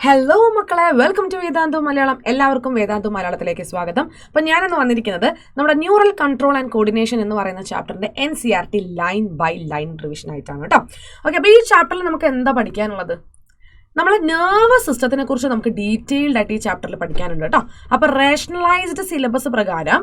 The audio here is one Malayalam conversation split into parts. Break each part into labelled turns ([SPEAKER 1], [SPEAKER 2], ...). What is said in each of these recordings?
[SPEAKER 1] ഹലോ മക്കളെ, വെൽക്കം ടു വേദാന്തു മലയാളം. എല്ലാവർക്കും വേദാന്തു മലയാളത്തിലേക്ക് സ്വാഗതം. അപ്പം ഞാനിന്ന് വന്നിരിക്കുന്നത് നമ്മുടെ ന്യൂറൽ കൺട്രോൾ ആൻഡ് കോർഡിനേഷൻ എന്ന് പറയുന്ന ചാപ്റ്ററിന്റെ NCERT line by line revision ആയിട്ടാണ് കേട്ടോ. ഓക്കെ, അപ്പോൾ ഈ ചാപ്റ്ററിൽ നമുക്ക് എന്താ പഠിക്കാനുള്ളത്? നമ്മളെ നെർവസ് സിസ്റ്റത്തിനെ കുറിച്ച് നമുക്ക് ഡീറ്റെയിൽഡ് ആയിട്ട് ഈ ചാപ്റ്ററിൽ പഠിക്കാനുണ്ട് കേട്ടോ. അപ്പോൾ റേഷണലൈസ്ഡ് സിലബസ് പ്രകാരം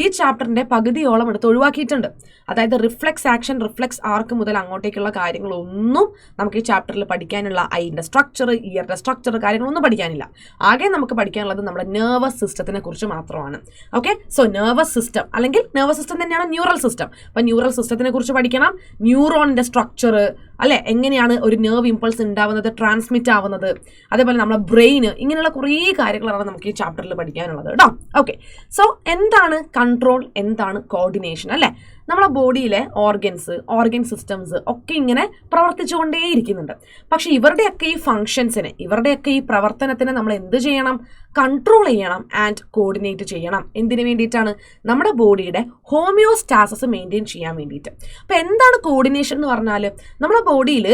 [SPEAKER 1] ഈ ചാപ്റ്ററിന്റെ പകുതിയോളം എടുത്ത് ഒഴിവാക്കിയിട്ടുണ്ട്. അതായത് റിഫ്ലെക്സ് ആക്ഷൻ, റിഫ്ലെക്സ് ആർക്ക് മുതൽ അങ്ങോട്ടേക്കുള്ള കാര്യങ്ങളൊന്നും നമുക്ക് ഈ ചാപ്റ്ററിൽ പഠിക്കാനുള്ള ഐൻ്റെ സ്ട്രക്ചർ, ഇയറിന്റെ സ്ട്രക്ചർ, കാര്യങ്ങളൊന്നും പഠിക്കാനില്ല. ആകെ നമുക്ക് പഠിക്കാനുള്ളത് നമ്മുടെ നെർവസ് സിസ്റ്റത്തിനെ കുറിച്ച് മാത്രമാണ്. ഓക്കെ, സോ നെർവസ് സിസ്റ്റം അല്ലെങ്കിൽ നെർവസ് സിസ്റ്റം തന്നെയാണ് ന്യൂറൽ സിസ്റ്റം. അപ്പം ന്യൂറൽ സിസ്റ്റത്തിനെ കുറിച്ച് പഠിക്കണം, ന്യൂറോണിന്റെ സ്ട്രക്ചർ അല്ലെ, എങ്ങനെയാണ് ഒരു നെർവ് ഇമ്പൾസ് ഉണ്ടാവുന്നത്, ട്രാൻസ്മിറ്റ് ആവുന്നത്, അതേപോലെ നമ്മുടെ ബ്രെയിന്, ഇങ്ങനെയുള്ള കുറേ കാര്യങ്ങളാണ് നമുക്ക് ഈ ചാപ്റ്ററിൽ പഠിക്കാനുള്ളത് കേട്ടോ. ഓക്കെ, സോ എന്താണ് കൺട്രോൾ, എന്താണ് കോർഡിനേഷൻ അല്ലെ? നമ്മളെ ബോഡിയിലെ ഓർഗൻ സിസ്റ്റംസ് ഒക്കെ ഇങ്ങനെ പ്രവർത്തിച്ചുകൊണ്ടേയിരിക്കുന്നുണ്ട്. പക്ഷെ ഇവരുടെയൊക്കെ ഈ ഫങ്ഷൻസിനെ, ഇവരുടെയൊക്കെ ഈ പ്രവർത്തനത്തിനെ നമ്മൾ എന്ത് ചെയ്യണം? കൺട്രോൾ ചെയ്യണം ആൻഡ് കോർഡിനേറ്റ് ചെയ്യണം. എന്തിനു വേണ്ടിയിട്ടാണ്? നമ്മുടെ ബോഡിയുടെ ഹോമിയോസ്റ്റാസിസ് മെയിൻറ്റെയിൻ ചെയ്യാൻ വേണ്ടിയിട്ട്. അപ്പം എന്താണ് കോർഡിനേഷൻ എന്ന് പറഞ്ഞാൽ, നമ്മുടെ ബോഡിയിൽ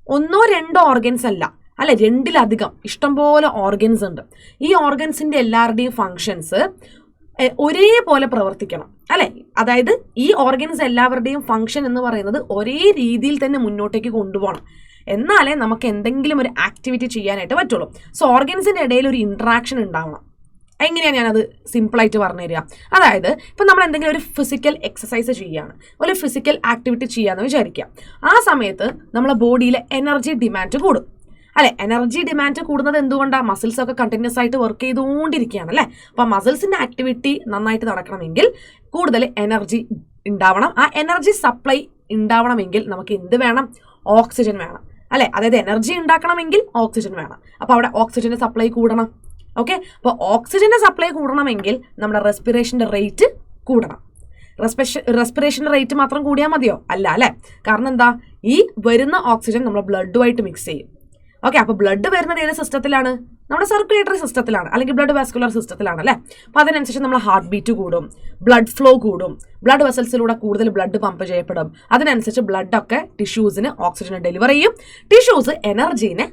[SPEAKER 1] ഒന്നോ രണ്ടോ ഓർഗൻസ് അല്ലെ, രണ്ടിലധികം ഇഷ്ടംപോലെ ഓർഗൻസ് ഉണ്ട്. ഈ ഓർഗൻസിന്റെ എല്ലാവരുടെയും ഫങ്ഷൻസ് ഒരേപോലെ പ്രവർത്തിക്കണം അല്ലെ. അതായത് ഈ ഓർഗൻസ് എല്ലാവരുടെയും ഫങ്ഷൻ എന്ന് പറയുന്നത് ഒരേ രീതിയിൽ തന്നെ മുന്നോട്ടേക്ക് കൊണ്ടുപോകണം. എന്നാലേ നമുക്ക് എന്തെങ്കിലും ഒരു ആക്ടിവിറ്റി ചെയ്യാനായിട്ട് പറ്റുള്ളൂ. സോ ഓർഗൻസിന്റെ ഇടയിൽ ഒരു ഇന്ററാക്ഷൻ ഉണ്ടാവണം. എങ്ങനെയാണ് ഞാനത് സിമ്പിളായിട്ട് പറഞ്ഞു തരിക? അതായത് ഇപ്പം നമ്മൾ എന്തെങ്കിലും ഒരു ഫിസിക്കൽ എക്സസൈസ് ചെയ്യുകയാണ്, ഒരു ഫിസിക്കൽ ആക്ടിവിറ്റി ചെയ്യാന്ന് വിചാരിക്കുക. ആ സമയത്ത് നമ്മളെ ബോഡിയിലെ എനർജി ഡിമാൻഡ് കൂടും അല്ലെ. എനർജി ഡിമാൻഡ് കൂടുന്നത് എന്തുകൊണ്ടാണ്? മസിൽസ് ഒക്കെ കണ്ടിന്യൂസ് ആയിട്ട് വർക്ക് ചെയ്തുകൊണ്ടിരിക്കുകയാണ് അല്ലെ. അപ്പം മസിൽസിന്റെ ആക്ടിവിറ്റി നന്നായിട്ട് നടക്കണമെങ്കിൽ കൂടുതൽ എനർജി ഉണ്ടാവണം. ആ എനർജി സപ്ലൈ ഉണ്ടാവണമെങ്കിൽ നമുക്ക് എന്ത് വേണം? ഓക്സിജൻ വേണം അല്ലെ. അതായത് എനർജി ഉണ്ടാക്കണമെങ്കിൽ ഓക്സിജൻ വേണം. അപ്പോൾ അവിടെ ഓക്സിജന്റെ സപ്ലൈ കൂടണം. ഓക്കെ, അപ്പോൾ ഓക്സിജന്റെ സപ്ലൈ കൂടണമെങ്കിൽ നമ്മുടെ റെസ്പിറേഷന്റെ റേറ്റ് കൂടണം. റെസ്പിറേഷന്റെ റേറ്റ് മാത്രം കൂടിയാൽ മതിയോ? അല്ല അല്ലെ. കാരണം എന്താ? ഈ വരുന്ന ഓക്സിജൻ നമ്മുടെ ബ്ലഡുമായിട്ട് മിക്സ് ചെയ്യും. ഓക്കെ, അപ്പോൾ ബ്ലഡ് വരുന്നത് ഏത് സിസ്റ്റത്തിലാണ്? നമ്മുടെ സർക്കുലേറ്ററി സിസ്റ്റത്തിലാണ്, അല്ലെങ്കിൽ ബ്ലഡ് വാസ്കുലർ സിസ്റ്റത്തിലാണ് അല്ലേ. അപ്പോൾ അതിനനുസരിച്ച് നമ്മൾ ഹാർട്ട് ബീറ്റ് കൂടും, ബ്ലഡ് ഫ്ലോ കൂടും, ബ്ലഡ് വെസൽസിലൂടെ കൂടുതൽ ബ്ലഡ് പമ്പ് ചെയ്യപ്പെടും. അതിനനുസരിച്ച് ബ്ലഡൊക്കെ ടിഷ്യൂസിന് ഓക്സിജനെ ഡെലിവർ ചെയ്യും, ടിഷ്യൂസ് എനർജീനെ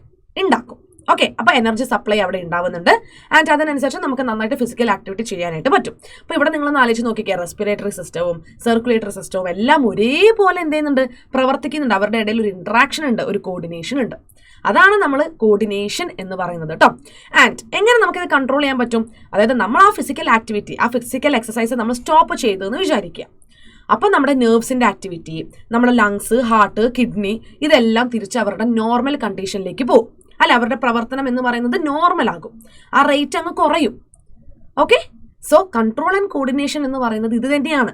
[SPEAKER 1] ഉണ്ടാക്കും. ഓക്കെ, അപ്പോൾ എനർജി സപ്ലൈ അവിടെ ഉണ്ടാവുന്നുണ്ട് ആൻഡ് അതിനനുസരിച്ച് നമുക്ക് നന്നായിട്ട് ഫിസിക്കൽ ആക്ടിവിറ്റി ചെയ്യാനായിട്ട് പറ്റും. അപ്പോൾ ഇവിടെ നിങ്ങളൊന്ന് ആലോചിച്ച് നോക്കിക്കുക, റെസ്പിറേറ്ററി സിസ്റ്റവും സർക്കുലേറ്ററി സിസ്റ്റവും എല്ലാം ഒരേപോലെ എന്ത് ചെയ്യുന്നുണ്ട്? പ്രവർത്തിക്കുന്നുണ്ട്. അവരുടെ ഇടയിൽ ഒരു ഇന്ററാക്ഷൻ ഉണ്ട്, ഒരു കോർഡിനേഷൻ ഉണ്ട്. അതാണ് നമ്മൾ കോർഡിനേഷൻ എന്ന് പറയുന്നത് കേട്ടോ. ആൻഡ് എങ്ങനെ നമുക്കിത് കൺട്രോൾ ചെയ്യാൻ പറ്റും? അതായത് നമ്മൾ ആ ഫിസിക്കൽ ആക്ടിവിറ്റി, ആ ഫിസിക്കൽ എക്സസൈസ് നമ്മൾ സ്റ്റോപ്പ് ചെയ്തെന്ന് വിചാരിക്കുക. അപ്പം നമ്മുടെ നെർവ്സിൻ്റെ ആക്ടിവിറ്റി, നമ്മുടെ ലങ്സ്, ഹാർട്ട്, കിഡ്നി, ഇതെല്ലാം തിരിച്ച് അവരുടെ നോർമൽ കണ്ടീഷനിലേക്ക് പോകും അല്ല. അവരുടെ പ്രവർത്തനം എന്ന് പറയുന്നത് നോർമൽ ആകും, ആ റേറ്റ് അങ്ങ് കുറയും. Okay, so control and coordination എന്ന് പറയുന്നത് ഇത് തന്നെയാണ്.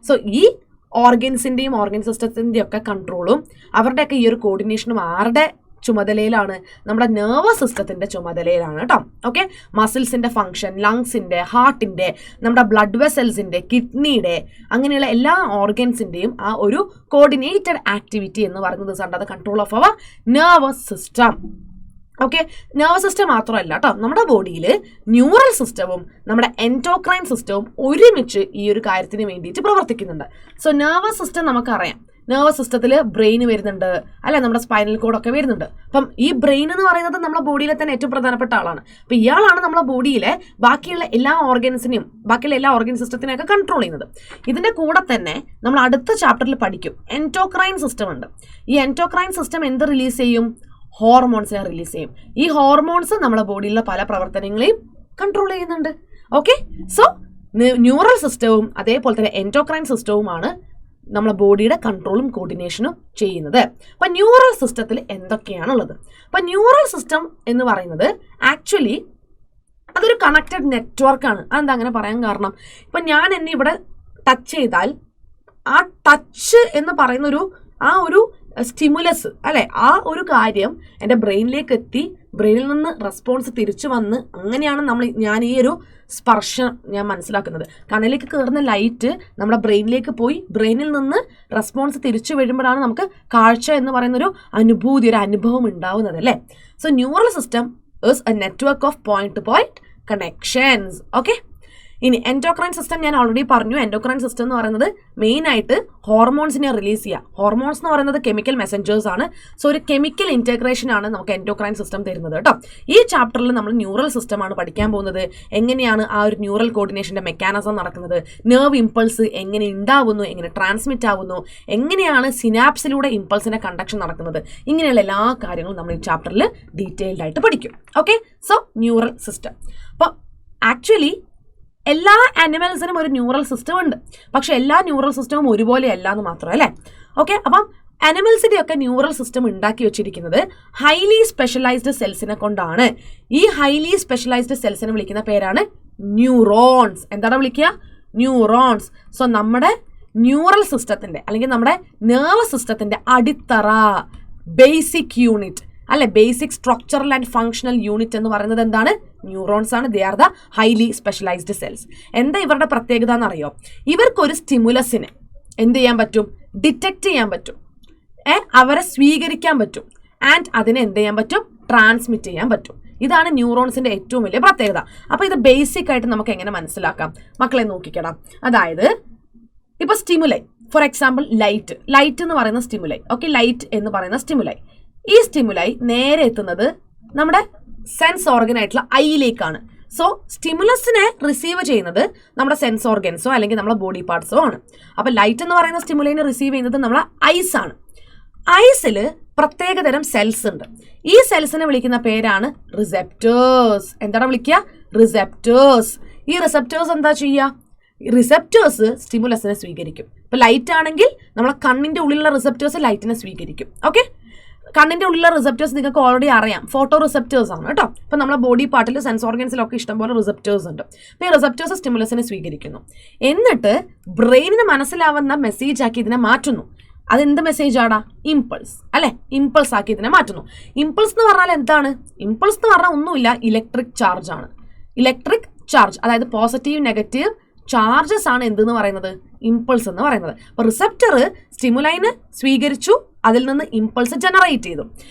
[SPEAKER 1] സോ ഈ ഓർഗൻസിൻ്റെയും ഓർഗൻ സിസ്റ്റത്തിൻ്റെയും ഒക്കെ കൺട്രോളും അവരുടെയൊക്കെ ഈ ഒരു കോർഡിനേഷനും ആരുടെ ചുമതലയിലാണ്? നമ്മുടെ നെർവസ് സിസ്റ്റത്തിന്റെ ചുമതലയിലാണ് കേട്ടോ. ഓക്കെ, മസിൽസിന്റെ ഫംഗ്ഷൻ, ലങ്സിന്റെ, ഹാർട്ടിന്റെ, നമ്മുടെ ബ്ലഡ് വെസൽസിന്റെ, കിഡ്നിയുടെ, അങ്ങനെയുള്ള എല്ലാ ഓർഗൻസിന്റെയും ആ ഒരു കോർഡിനേറ്റഡ് ആക്ടിവിറ്റി എന്ന് പറയുന്നത് under the control of our nervous system. Okay, nervous system മാത്രമല്ല കേട്ടോ, നമ്മുടെ ബോഡിയിൽ ന്യൂറൽ സിസ്റ്റവും നമ്മുടെ എൻഡോക്രൈൻ സിസ്റ്റവും ഒരുമിച്ച് ഈ ഒരു കാര്യത്തിന് വേണ്ടിയിട്ട് പ്രവർത്തിക്കുന്നുണ്ട്. സോ നെർവസ് സിസ്റ്റം നമുക്കറിയാം, നെർവസ് സിസ്റ്റത്തിൽ ബ്രെയിൻ വരുന്നുണ്ട് അല്ലെ, നമ്മുടെ സ്പൈനൽ കോഡൊക്കെ വരുന്നുണ്ട്. അപ്പം ഈ ബ്രെയിൻ എന്ന് പറയുന്നത് നമ്മുടെ ബോഡിയിലെ തന്നെ ഏറ്റവും പ്രധാനപ്പെട്ട ആളാണ്. അപ്പം ഇയാളാണ് നമ്മുടെ ബോഡിയിലെ ബാക്കിയുള്ള എല്ലാ ഓർഗൻസിനെയും, ബാക്കിയുള്ള എല്ലാ ഓർഗൻ സിസ്റ്റത്തിനെയൊക്കെ കൺട്രോൾ ചെയ്യുന്നത്. ഇതിന്റെ കൂടെ തന്നെ നമ്മൾ അടുത്ത ചാപ്റ്ററിൽ പഠിക്കും എൻഡോക്രൈൻ സിസ്റ്റം ഉണ്ട്. ഈ എൻഡോക്രൈൻ സിസ്റ്റം എന്ത് റിലീസ് ചെയ്യും? ഹോർമോൺസിനെ റിലീസ് ചെയ്യും. ഈ ഹോർമോൺസ് നമ്മുടെ ബോഡിയിലെ പല പ്രവർത്തനങ്ങളെയും കൺട്രോൾ ചെയ്യുന്നുണ്ട്. ഓക്കെ, സോ ന്യൂറൽ സിസ്റ്റവും അതേപോലെ തന്നെ എൻഡോക്രൈൻ സിസ്റ്റവുമാണ് നമ്മളെ ബോഡിയുടെ കൺട്രോളും കോർഡിനേഷനും ചെയ്യുന്നത്. അപ്പം ന്യൂറൽ സിസ്റ്റത്തിൽ എന്തൊക്കെയാണുള്ളത്? അപ്പം ന്യൂറൽ സിസ്റ്റം എന്ന് പറയുന്നത് ആക്ച്വലി അതൊരു കണക്റ്റഡ് നെറ്റ്വർക്കാണ്. അതെന്താ അങ്ങനെ പറയാൻ കാരണം? ഇപ്പം ഞാൻ എന്നെ ഇവിടെ ടച്ച് ചെയ്താൽ ആ ടച്ച് എന്ന് പറയുന്നൊരു ആ ഒരു സ്റ്റിമുലസ് അല്ലെ, ആ ഒരു കാര്യം എൻ്റെ ബ്രെയിനിലേക്ക് എത്തി, ബ്രെയിനിൽ നിന്ന് റെസ്പോൺസ് തിരിച്ചു വന്ന്, അങ്ങനെയാണ് ഞാൻ ഈ ഒരു സ്പർശം ഞാൻ മനസ്സിലാക്കുന്നത്. കണ്ണിലേക്ക് കയറുന്ന ലൈറ്റ് നമ്മുടെ ബ്രെയിനിലേക്ക് പോയി, ബ്രെയിനിൽ നിന്ന് റെസ്പോൺസ് തിരിച്ചു വരുമ്പോഴാണ് നമുക്ക് കാഴ്ച എന്ന് പറയുന്നൊരു അനുഭൂതി, ഒരു അനുഭവം ഉണ്ടാവുന്നത് അല്ലേ. So neural system is A network of point two point connections. Okay, ഇനി എൻഡോക്രൈൻ സിസ്റ്റം ഞാൻ ഓൾറെഡി പറഞ്ഞു. എൻഡോക്രൈൻ സിസ്റ്റം എന്ന് പറയുന്നത് മെയിൻ ആയിട്ട് ഹോർമോൺസിനെ റിലീസ് ചെയ്യുക. ഹോർമോൺസ് എന്ന് പറയുന്നത് കെമിക്കൽ മെസ്സഞ്ചേഴ്സ് ആണ്. സോ ഒരു കെമിക്കൽ ഇന്റഗ്രേഷൻ ആണ് നമുക്ക് എൻഡോക്രൈൻ സിസ്റ്റം തരുന്നത് കേട്ടോ. ഈ ചാപ്റ്ററിൽ നമ്മൾ ന്യൂറൽ സിസ്റ്റം ആണ് പഠിക്കാൻ പോകുന്നത്. എങ്ങനെയാണ് ആ ഒരു ന്യൂറൽ കോർഡിനേഷന്റെ മെക്കാനിസം നടക്കുന്നത്, നെർവ് ഇമ്പൾസ് എങ്ങനെ ഉണ്ടാവുന്നു, എങ്ങനെ ട്രാൻസ്മിറ്റ് ആവുന്നു, എങ്ങനെയാണ് സിനാപ്സിലൂടെ ഇമ്പൾസിന്റെ കണ്ടക്ഷൻ നടക്കുന്നത്, ഇങ്ങനെയുള്ള എല്ലാ കാര്യങ്ങളും നമ്മൾ ഈ ചാപ്റ്ററിൽ ഡീറ്റെയിൽഡ് ആയിട്ട് പഠിക്കും. Okay, so neural system. അപ്പോൾ ആക്ച്വലി എല്ലാ ആനിമൽസിനും ഒരു ന്യൂറൽ സിസ്റ്റം ഉണ്ട്. പക്ഷെ എല്ലാ ന്യൂറൽ സിസ്റ്റവും ഒരുപോലെ അല്ല എന്ന് മാത്രം അല്ലേ. ഓക്കെ, അപ്പം അനിമൽസിന്റെ ഒക്കെ ന്യൂറൽ സിസ്റ്റം ഉണ്ടാക്കി വെച്ചിരിക്കുന്നത് ഹൈലി സ്പെഷ്യലൈസ്ഡ് സെൽസിനെ കൊണ്ടാണ്. ഈ ഹൈലി സ്പെഷ്യലൈസ്ഡ് സെൽസിനെ വിളിക്കുന്ന പേരാണ് ന്യൂറോൺസ്. എന്താണ് വിളിക്കുക? ന്യൂറോൺസ്. സോ നമ്മുടെ ന്യൂറൽ സിസ്റ്റത്തിന്റെ അല്ലെങ്കിൽ നമ്മുടെ നെർവ് സിസ്റ്റത്തിന്റെ അടിത്തറ, ബേസിക് യൂണിറ്റ് അല്ലെ, basic structural and functional unit എന്ന് പറയുന്നത് എന്താണ്? ന്യൂറോൺസ് ആണ്. They are the highly specialised cells. എന്താ ഇവരുടെ പ്രത്യേകത എന്നറിയോ? ഇവർക്കൊരു സ്റ്റിമുലസിനെ എന്ത് ചെയ്യാൻ പറ്റും? ഡിറ്റക്ട് ചെയ്യാൻ പറ്റും, അവരെ സ്വീകരിക്കാൻ പറ്റും, ആൻഡ് അതിനെ എന്ത് ചെയ്യാൻ പറ്റും? ട്രാൻസ്മിറ്റ് ചെയ്യാൻ പറ്റും. ഇതാണ് ന്യൂറോൺസിന്റെ ഏറ്റവും വലിയ പ്രത്യേകത. അപ്പൊ ഇത് ബേസിക് ആയിട്ട് നമുക്ക് എങ്ങനെ മനസ്സിലാക്കാം? മക്കളെ നോക്കിക്കണം. അതായത് ഇപ്പൊ സ്റ്റിമുലൈ, ഫോർ എക്സാമ്പിൾ ലൈറ്റ് എന്ന് പറയുന്ന സ്റ്റിമുലൈ. ഓക്കെ, ലൈറ്റ് എന്ന് പറയുന്ന സ്റ്റിമുലൈ. ഈ സ്റ്റിമുലൈ നേരെ എത്തുന്നത് നമ്മുടെ സെൻസ് ഓർഗൻ ആയിട്ടുള്ള ഐയിലേക്കാണ്. സോ സ്റ്റിമുലസിനെ റിസീവ് ചെയ്യുന്നത് നമ്മുടെ സെൻസ് ഓർഗൻസോ അല്ലെങ്കിൽ നമ്മുടെ ബോഡി പാർട്സോ ആണ്. അപ്പൊ ലൈറ്റ് എന്ന് പറയുന്ന സ്റ്റിമുലൈനെ റിസീവ് ചെയ്യുന്നത് നമ്മളെ ഐസ് ആണ്. ഐസിൽ പ്രത്യേകതരം സെൽസ് ഉണ്ട്. ഈ സെൽസിനെ വിളിക്കുന്ന പേരാണ് റിസെപ്റ്റേഴ്സ്. എന്താണ് വിളിക്കുക? റിസെപ്റ്റേഴ്സ്. ഈ റിസെപ്റ്റേഴ്സ് എന്താ ചെയ്യുക? റിസെപ്റ്റേഴ്സ് സ്റ്റിമുലസിനെ സ്വീകരിക്കും. ഇപ്പൊ ലൈറ്റ് ആണെങ്കിൽ നമ്മളെ കണ്ണിന്റെ ഉള്ളിലുള്ള റിസെപ്റ്റേഴ്സ് ലൈറ്റിനെ സ്വീകരിക്കും. ഓക്കെ, കണ്ണിന്റെ ഉള്ളിലുള്ള റിസെപ്റ്റേഴ്സ് നിങ്ങൾക്ക് ഓൾറെഡി അറിയാം, ഫോട്ടോ റിസെപ്റ്റേഴ്സ് ആണ് കേട്ടോ. ഇപ്പൊ നമ്മുടെ ബോഡി പാർട്ടിൽ സെൻസ് ഓർഗൻസിലൊക്കെ ഇഷ്ടംപോലെ റിസെപ്റ്റേഴ്സ് ഉണ്ട്. അപ്പൊ ഈ റിസെപ്റ്റേഴ്സ് സ്റ്റിമുലസിനെ സ്വീകരിക്കുന്നു. എന്നിട്ട് ബ്രെയിനിന് മനസ്സിലാവുന്ന മെസ്സേജ് ആക്കി ഇതിനെ മാറ്റുന്നു. അതെന്ത് മെസ്സേജ് ആടാ? ഇമ്പൾസ് അല്ലെ. ഇമ്പൾസ് ആക്കി ഇതിനെ മാറ്റുന്നു. ഇമ്പൾസ് എന്ന് പറഞ്ഞാൽ എന്താണ്? ഇമ്പൾസ് എന്ന് പറഞ്ഞാൽ ഒന്നുമില്ല, ഇലക്ട്രിക് ചാർജ് ആണ്. ഇലക്ട്രിക് ചാർജ്, അതായത് പോസിറ്റീവ് നെഗറ്റീവ് ചാർജസ് ആണ് എന്തെന്ന് പറയുന്നത്? ഇമ്പൾസ് എന്ന് പറയുന്നത്. അപ്പൊ റിസെപ്റ്റർ സ്റ്റിമുലൈന് സ്വീകരിച്ചു, അതിൽ നിന്ന് ഇമ്പൾസ് ജനറേറ്റ് ചെയ്തു.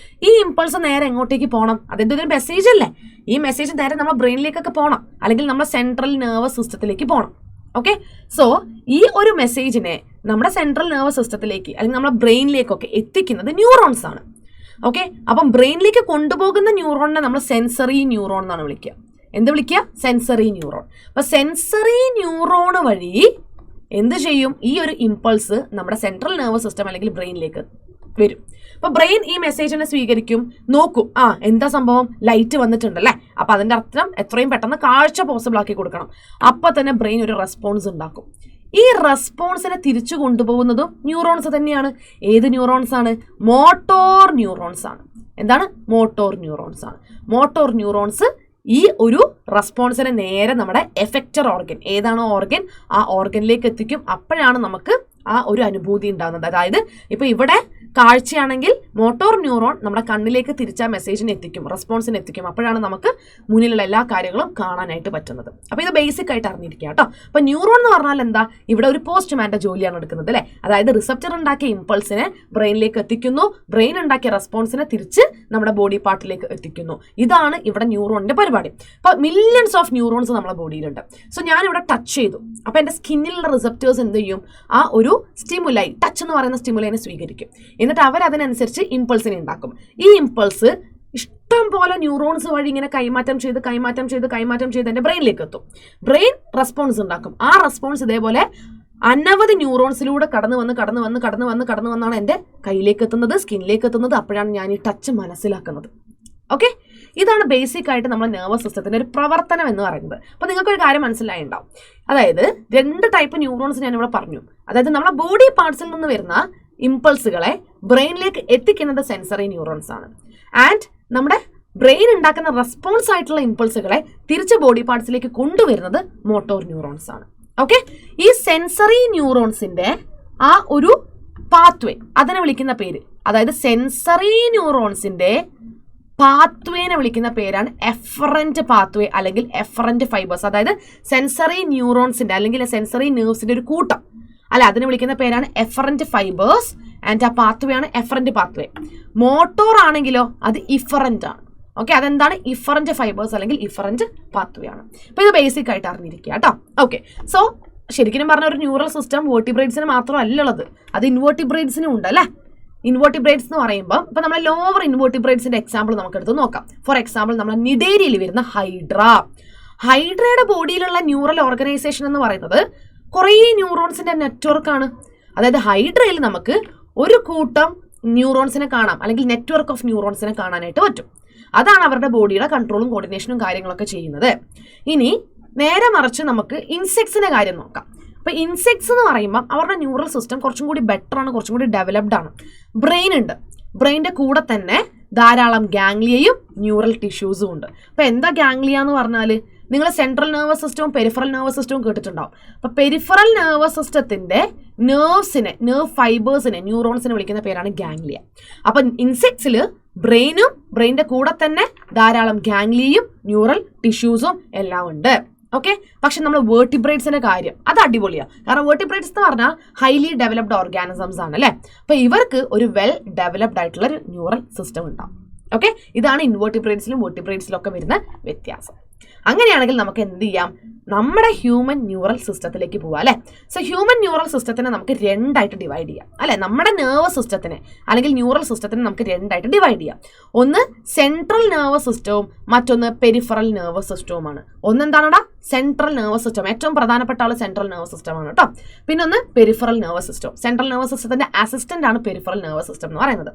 [SPEAKER 1] ഈ ഇമ്പൾസ് നേരെ എങ്ങോട്ടേക്ക് പോകണം? അതിൻ്റെ ഒരു മെസ്സേജ് അല്ലേ. ഈ മെസ്സേജ് നേരെ നമ്മുടെ ബ്രെയിനിലേക്കൊക്കെ പോകണം, അല്ലെങ്കിൽ നമ്മുടെ സെൻട്രൽ നെർവസ് സിസ്റ്റത്തിലേക്ക് പോകണം. ഓക്കെ, സോ ഈ ഒരു മെസ്സേജിനെ നമ്മുടെ സെൻട്രൽ നെർവസ് സിസ്റ്റത്തിലേക്ക് അല്ലെങ്കിൽ നമ്മുടെ ബ്രെയിനിലേക്കൊക്കെ എത്തിക്കുന്നത് ന്യൂറോൺസ് ആണ്. ഓക്കെ, അപ്പം ബ്രെയിനിലേക്ക് കൊണ്ടുപോകുന്ന ന്യൂറോണിനെ നമ്മൾ സെൻസറി ന്യൂറോൺ എന്നാണ് വിളിക്കുക. എന്ത് വിളിക്കുക? Sensory neuron. അപ്പൊ സെൻസറി ന്യൂറോൺ വഴി എന്ത് ചെയ്യും? ഈ ഒരു ഇമ്പൾസ് നമ്മുടെ സെൻട്രൽ നെർവസ് സിസ്റ്റം അല്ലെങ്കിൽ ബ്രെയിനിലേക്ക് വരും. അപ്പൊ ബ്രെയിൻ ഈ മെസ്സേജിനെ സ്വീകരിക്കും, നോക്കും, എന്താ സംഭവം, ലൈറ്റ് വന്നിട്ടുണ്ടല്ലേ, അപ്പൊ അതിന്റെ അർത്ഥം എത്രയും പെട്ടെന്ന് കാഴ്ച പോസിബിൾ ആക്കി കൊടുക്കണം. അപ്പൊ തന്നെ ബ്രെയിൻ ഒരു റെസ്പോൺസ് ഉണ്ടാക്കും. ഈ റെസ്പോൺസിനെ തിരിച്ചു കൊണ്ടുപോകുന്നതും ന്യൂറോൺസ് തന്നെയാണ്. ഏത് ന്യൂറോൺസ് ആണ്? മോട്ടോർ ന്യൂറോൺസ് ആണ്. എന്താണ്? മോട്ടോർ ന്യൂറോൺസ് ആണ്. മോട്ടോർ ന്യൂറോൺസ് ഈ ഒരു റെസ്പോൺസിനെ നേരെ നമ്മുടെ എഫക്റ്റർ ഓർഗൻ, ഏതാണോ ഓർഗൻ, ആ ഓർഗനിലേക്ക് എത്തിക്കും. അപ്പോഴാണ് നമുക്ക് ആ ഒരു അനുഭൂതി ഉണ്ടാകുന്നത്. അതായത് ഇപ്പൊ ഇവിടെ കാഴ്ചയാണെങ്കിൽ മോട്ടോർ ന്യൂറോൺ നമ്മുടെ കണ്ണിലേക്ക് തിരിച്ച മെസ്സേജിനെ എത്തിക്കും, റെസ്പോൺസിനെ എത്തിക്കും. അപ്പോഴാണ് നമുക്ക് മുന്നിലുള്ള എല്ലാ കാര്യങ്ങളും കാണാനായിട്ട് പറ്റുന്നത്. അപ്പൊ ഇത് ബേസിക് ആയിട്ട് അറിഞ്ഞിരിക്കുക കേട്ടോ. അപ്പൊ ന്യൂറോൺ എന്ന് പറഞ്ഞാൽ എന്താ? ഇവിടെ ഒരു പോസ്റ്റ്മാന്റെ ജോലിയാണ് എടുക്കുന്നത് അല്ലെ. അതായത് റിസപ്റ്റർ ഉണ്ടാക്കിയ ഇമ്പൾസിനെ ബ്രെയിനിലേക്ക് എത്തിക്കുന്നു, ബ്രെയിൻ ഉണ്ടാക്കിയ റെസ്പോൺസിനെ തിരിച്ച് നമ്മുടെ ബോഡി പാർട്ടിലേക്ക് എത്തിക്കുന്നു. ഇതാണ് ഇവിടെ ന്യൂറോണിന്റെ പരിപാടി. അപ്പൊ മില്യൺസ് ഓഫ് ന്യൂറോൺസ് നമ്മുടെ ബോഡിയിലുണ്ട്. സോ ഞാൻ ഇവിടെ ടച്ച് ചെയ്തു, അപ്പൊ എന്റെ സ്കിന്നിലുള്ള റിസപ്റ്റേഴ്സ് എന്ത് ചെയ്യും? ആ ഒരു സ്റ്റിമുലൈ, ടച്ച് എന്ന് പറയുന്ന സ്റ്റിമുലൈനെ സ്വീകരിക്കും. എന്നിട്ട് അവരതിനനുസരിച്ച് ഇമ്പൾസിനെ ഉണ്ടാക്കും. ഈ ഇമ്പൾസ് ഇഷ്ടം പോലെ ന്യൂറോൺസ് വഴി ഇങ്ങനെ കൈമാറ്റം ചെയ്ത് എൻ്റെ ബ്രെയിനിലേക്ക് എത്തും. ബ്രെയിൻ റെസ്പോൺസ് ഉണ്ടാക്കും. ആ റെസ്പോൺസ് ഇതേപോലെ അനവധി ന്യൂറോൺസിലൂടെ കടന്നു വന്നാണ് എൻ്റെ കയ്യിലേക്ക് എത്തുന്നത്, സ്കിന്നിലേക്ക് എത്തുന്നത്. അപ്പോഴാണ് ഞാൻ ഈ ടച്ച് മനസ്സിലാക്കുന്നത്. ഓക്കെ, ഇതാണ് ബേസിക് ആയിട്ട് നമ്മുടെ നെർവസ് സിസ്റ്റത്തിന്റെ ഒരു പ്രവർത്തനം എന്ന് പറയുന്നത്. അപ്പൊ നിങ്ങൾക്കൊരു കാര്യം മനസ്സിലായിട്ടുണ്ടാവും. അതായത് 2 ടൈപ്പ് ന്യൂറോൺസ് ഞാൻ ഇവിടെ പറഞ്ഞു. അതായത് നമ്മുടെ ബോഡി പാർട്സിൽ നിന്ന് വരുന്ന ഇമ്പൾസുകളെ ബ്രെയിനിലേക്ക് എത്തിക്കുന്നത് സെൻസറി ന്യൂറോൺസ് ആണ്. ആൻഡ് നമ്മുടെ ബ്രെയിൻ ഉണ്ടാക്കുന്ന റെസ്പോൺസ് ആയിട്ടുള്ള ഇമ്പൾസുകളെ തിരിച്ച് ബോഡി പാർട്സിലേക്ക് കൊണ്ടുവരുന്നത് മോട്ടോർ ന്യൂറോൺസ് ആണ്. ഓക്കെ, ഈ സെൻസറി ന്യൂറോൺസിന്റെ ആ ഒരു പാത്വേ, അതിനെ വിളിക്കുന്ന പേര്, അതായത് സെൻസറി ന്യൂറോൺസിന്റെ പാത്വേനെ വിളിക്കുന്ന പേരാണ് എഫറന്റ് പാത്വേ അല്ലെങ്കിൽ എഫറന്റ് ഫൈബേഴ്സ്. അതായത് സെൻസറി ന്യൂറോൺസിന്റെ അല്ലെങ്കിൽ സെൻസറി നെർവ്സിന്റെ ഒരു കൂട്ടം അല്ല, അതിനെ വിളിക്കുന്ന പേരാണ് എഫറന്റ് ഫൈബേഴ്സ്. ആൻഡ് ആ പാത്വേ ആണ് എഫറന്റ് പാത്വേ. മോട്ടോർ ആണെങ്കിലോ അത് ഇഫറന്റ് ആണ്. ഓക്കെ, അതെന്താണ്? ഇഫറന്റ് ഫൈബേഴ്സ് അല്ലെങ്കിൽ ഇഫറന്റ് പാത്വേ ആണ്. അപ്പോൾ ഇത് ബേസിക് ആയിട്ട് അറിഞ്ഞിരിക്കുക കേട്ടോ. ഓക്കെ, സോ ശരിക്കും പറഞ്ഞ ഒരു ന്യൂറൽ സിസ്റ്റം വേർട്ടിബ്രേറ്റ്സിന് മാത്രമല്ല ഉള്ളത്, അത് ഇൻവേർട്ടിബ്രേറ്റ്സിനും ഉണ്ട് അല്ലേ. ഇൻവേർട്ടിബ്രേറ്റ്സ് എന്ന് പറയുമ്പോൾ ഇപ്പം നമ്മൾ ലോവർ ഇൻവേർട്ടിബ്രേറ്റ്സിന്റെ എക്സാമ്പിൾ നമുക്ക് എടുത്ത് നോക്കാം. ഫോർ എക്സാമ്പിൾ നമ്മൾ നിഡേരിയയിൽ വരുന്ന ഹൈഡ്രയുടെ ബോഡിയിലുള്ള ന്യൂറൽ ഓർഗനൈസേഷൻ എന്ന് പറയുന്നത് കുറേ ന്യൂറോൺസിന്റെ നെറ്റ്വർക്കാണ്. അതായത് ഹൈഡ്രയിൽ നമുക്ക് ഒരു കൂട്ടം ന്യൂറോൺസിനെ കാണാം, അല്ലെങ്കിൽ നെറ്റ്വർക്ക് ഓഫ് ന്യൂറോൺസിനെ കാണാനായിട്ട് പറ്റും. അതാണ് അവരുടെ ബോഡിയുടെ കൺട്രോളും കോർഡിനേഷനും കാര്യങ്ങളൊക്കെ ചെയ്യുന്നത്. ഇനി നേരെ മറിച്ച് നമുക്ക് ഇൻസെക്ട്സിന്റെ കാര്യം നോക്കാം. അപ്പോൾ ഇൻസെക്ട്സ് എന്ന് പറയുമ്പോൾ അവരുടെ ന്യൂറൽ സിസ്റ്റം കുറച്ചും കൂടി ബെറ്റർ ആണ്, കുറച്ചും കൂടി ഡെവലപ്ഡ് ആണ്. ബ്രെയിൻ ഉണ്ട്, ബ്രെയിൻ്റെ കൂടെ തന്നെ ധാരാളം ഗാംഗ്ലിയയും ന്യൂറൽ ടിഷ്യൂസും ഉണ്ട്. അപ്പോൾ എന്താ ഗാംഗ്ലിയ എന്ന് പറഞ്ഞാൽ നിങ്ങൾ സെൻട്രൽ നെർവസ് സിസ്റ്റവും പെരിഫറൽ നെർവസ് സിസ്റ്റവും കേട്ടിട്ടുണ്ടാവും. അപ്പോൾ പെരിഫറൽ നെർവസ് സിസ്റ്റത്തിന്റെ നെർവ്സിനെ, നെർവ് ഫൈബേഴ്സിനെ, ന്യൂറോൺസിനെ വിളിക്കുന്ന പേരാണ് ഗാംഗ്ലിയ. അപ്പം ഇൻസെക്ട്സിൽ ബ്രെയിനും ബ്രെയിൻ്റെ കൂടെ തന്നെ ധാരാളം ഗാംഗ്ലിയയും ന്യൂറൽ ടിഷ്യൂസും എല്ലാം ഉണ്ട്. ഓക്കെ, പക്ഷെ നമ്മൾ വേർട്ടിബ്രേറ്റ്സിന്റെ കാര്യം അത് അടിപൊളിയാണ്. കാരണം വേർട്ടിബ്രേറ്റ്സ് എന്ന് പറഞ്ഞാൽ ഹൈലി ഡെവലപ്ഡ് ഓർഗാനിസംസ് ആണ് അല്ലേ. അപ്പോൾ ഇവർക്ക് ഒരു വെൽ ഡെവലപ്ഡ് ആയിട്ടുള്ള ഒരു ന്യൂറൽ സിസ്റ്റം ഉണ്ടാവും. ഓക്കെ, ഇതാണ് ഇൻവേർട്ടിബ്രേറ്റ്സിലും വേർട്ടിബ്രേറ്റ്സിലും ഒക്കെ വരുന്ന വ്യത്യാസം. അങ്ങനെയാണെങ്കിൽ നമുക്ക് എന്ത് ചെയ്യാം? നമ്മുടെ ഹ്യൂമൻ ന്യൂറൽ സിസ്റ്റത്തിലേക്ക് പോവാം അല്ലേ. സോ ഹ്യൂമൻ ന്യൂറൽ സിസ്റ്റത്തിനെ നമുക്ക് രണ്ടായിട്ട് ഡിവൈഡ് ചെയ്യാം അല്ലെ. നമ്മുടെ നെർവസ് സിസ്റ്റത്തിനെ അല്ലെങ്കിൽ ന്യൂറൽ സിസ്റ്റത്തിനെ നമുക്ക് രണ്ടായിട്ട് ഡിവൈഡ് ചെയ്യാം. ഒന്ന് സെൻട്രൽ നെർവസ് സിസ്റ്റവും മറ്റൊന്ന് പെരിഫറൽ നെർവസ് സിസ്റ്റവുമാണ്. ഒന്നെന്താണെടാ? Central nervous system. ഏറ്റവും പ്രധാനപ്പെട്ട ആൾ സെൻട്രൽ നെർവസ് സിസ്റ്റം ആണ് കേട്ടോ. പിന്നെ ഒന്ന് peripheral nervous system. Central nervous സിസ്റ്റത്തിന്റെ അസിസ്റ്റന്റ് ആണ് പെരിഫറൽ നെർവസ് സിസ്റ്റം എന്ന് പറയുന്നത്.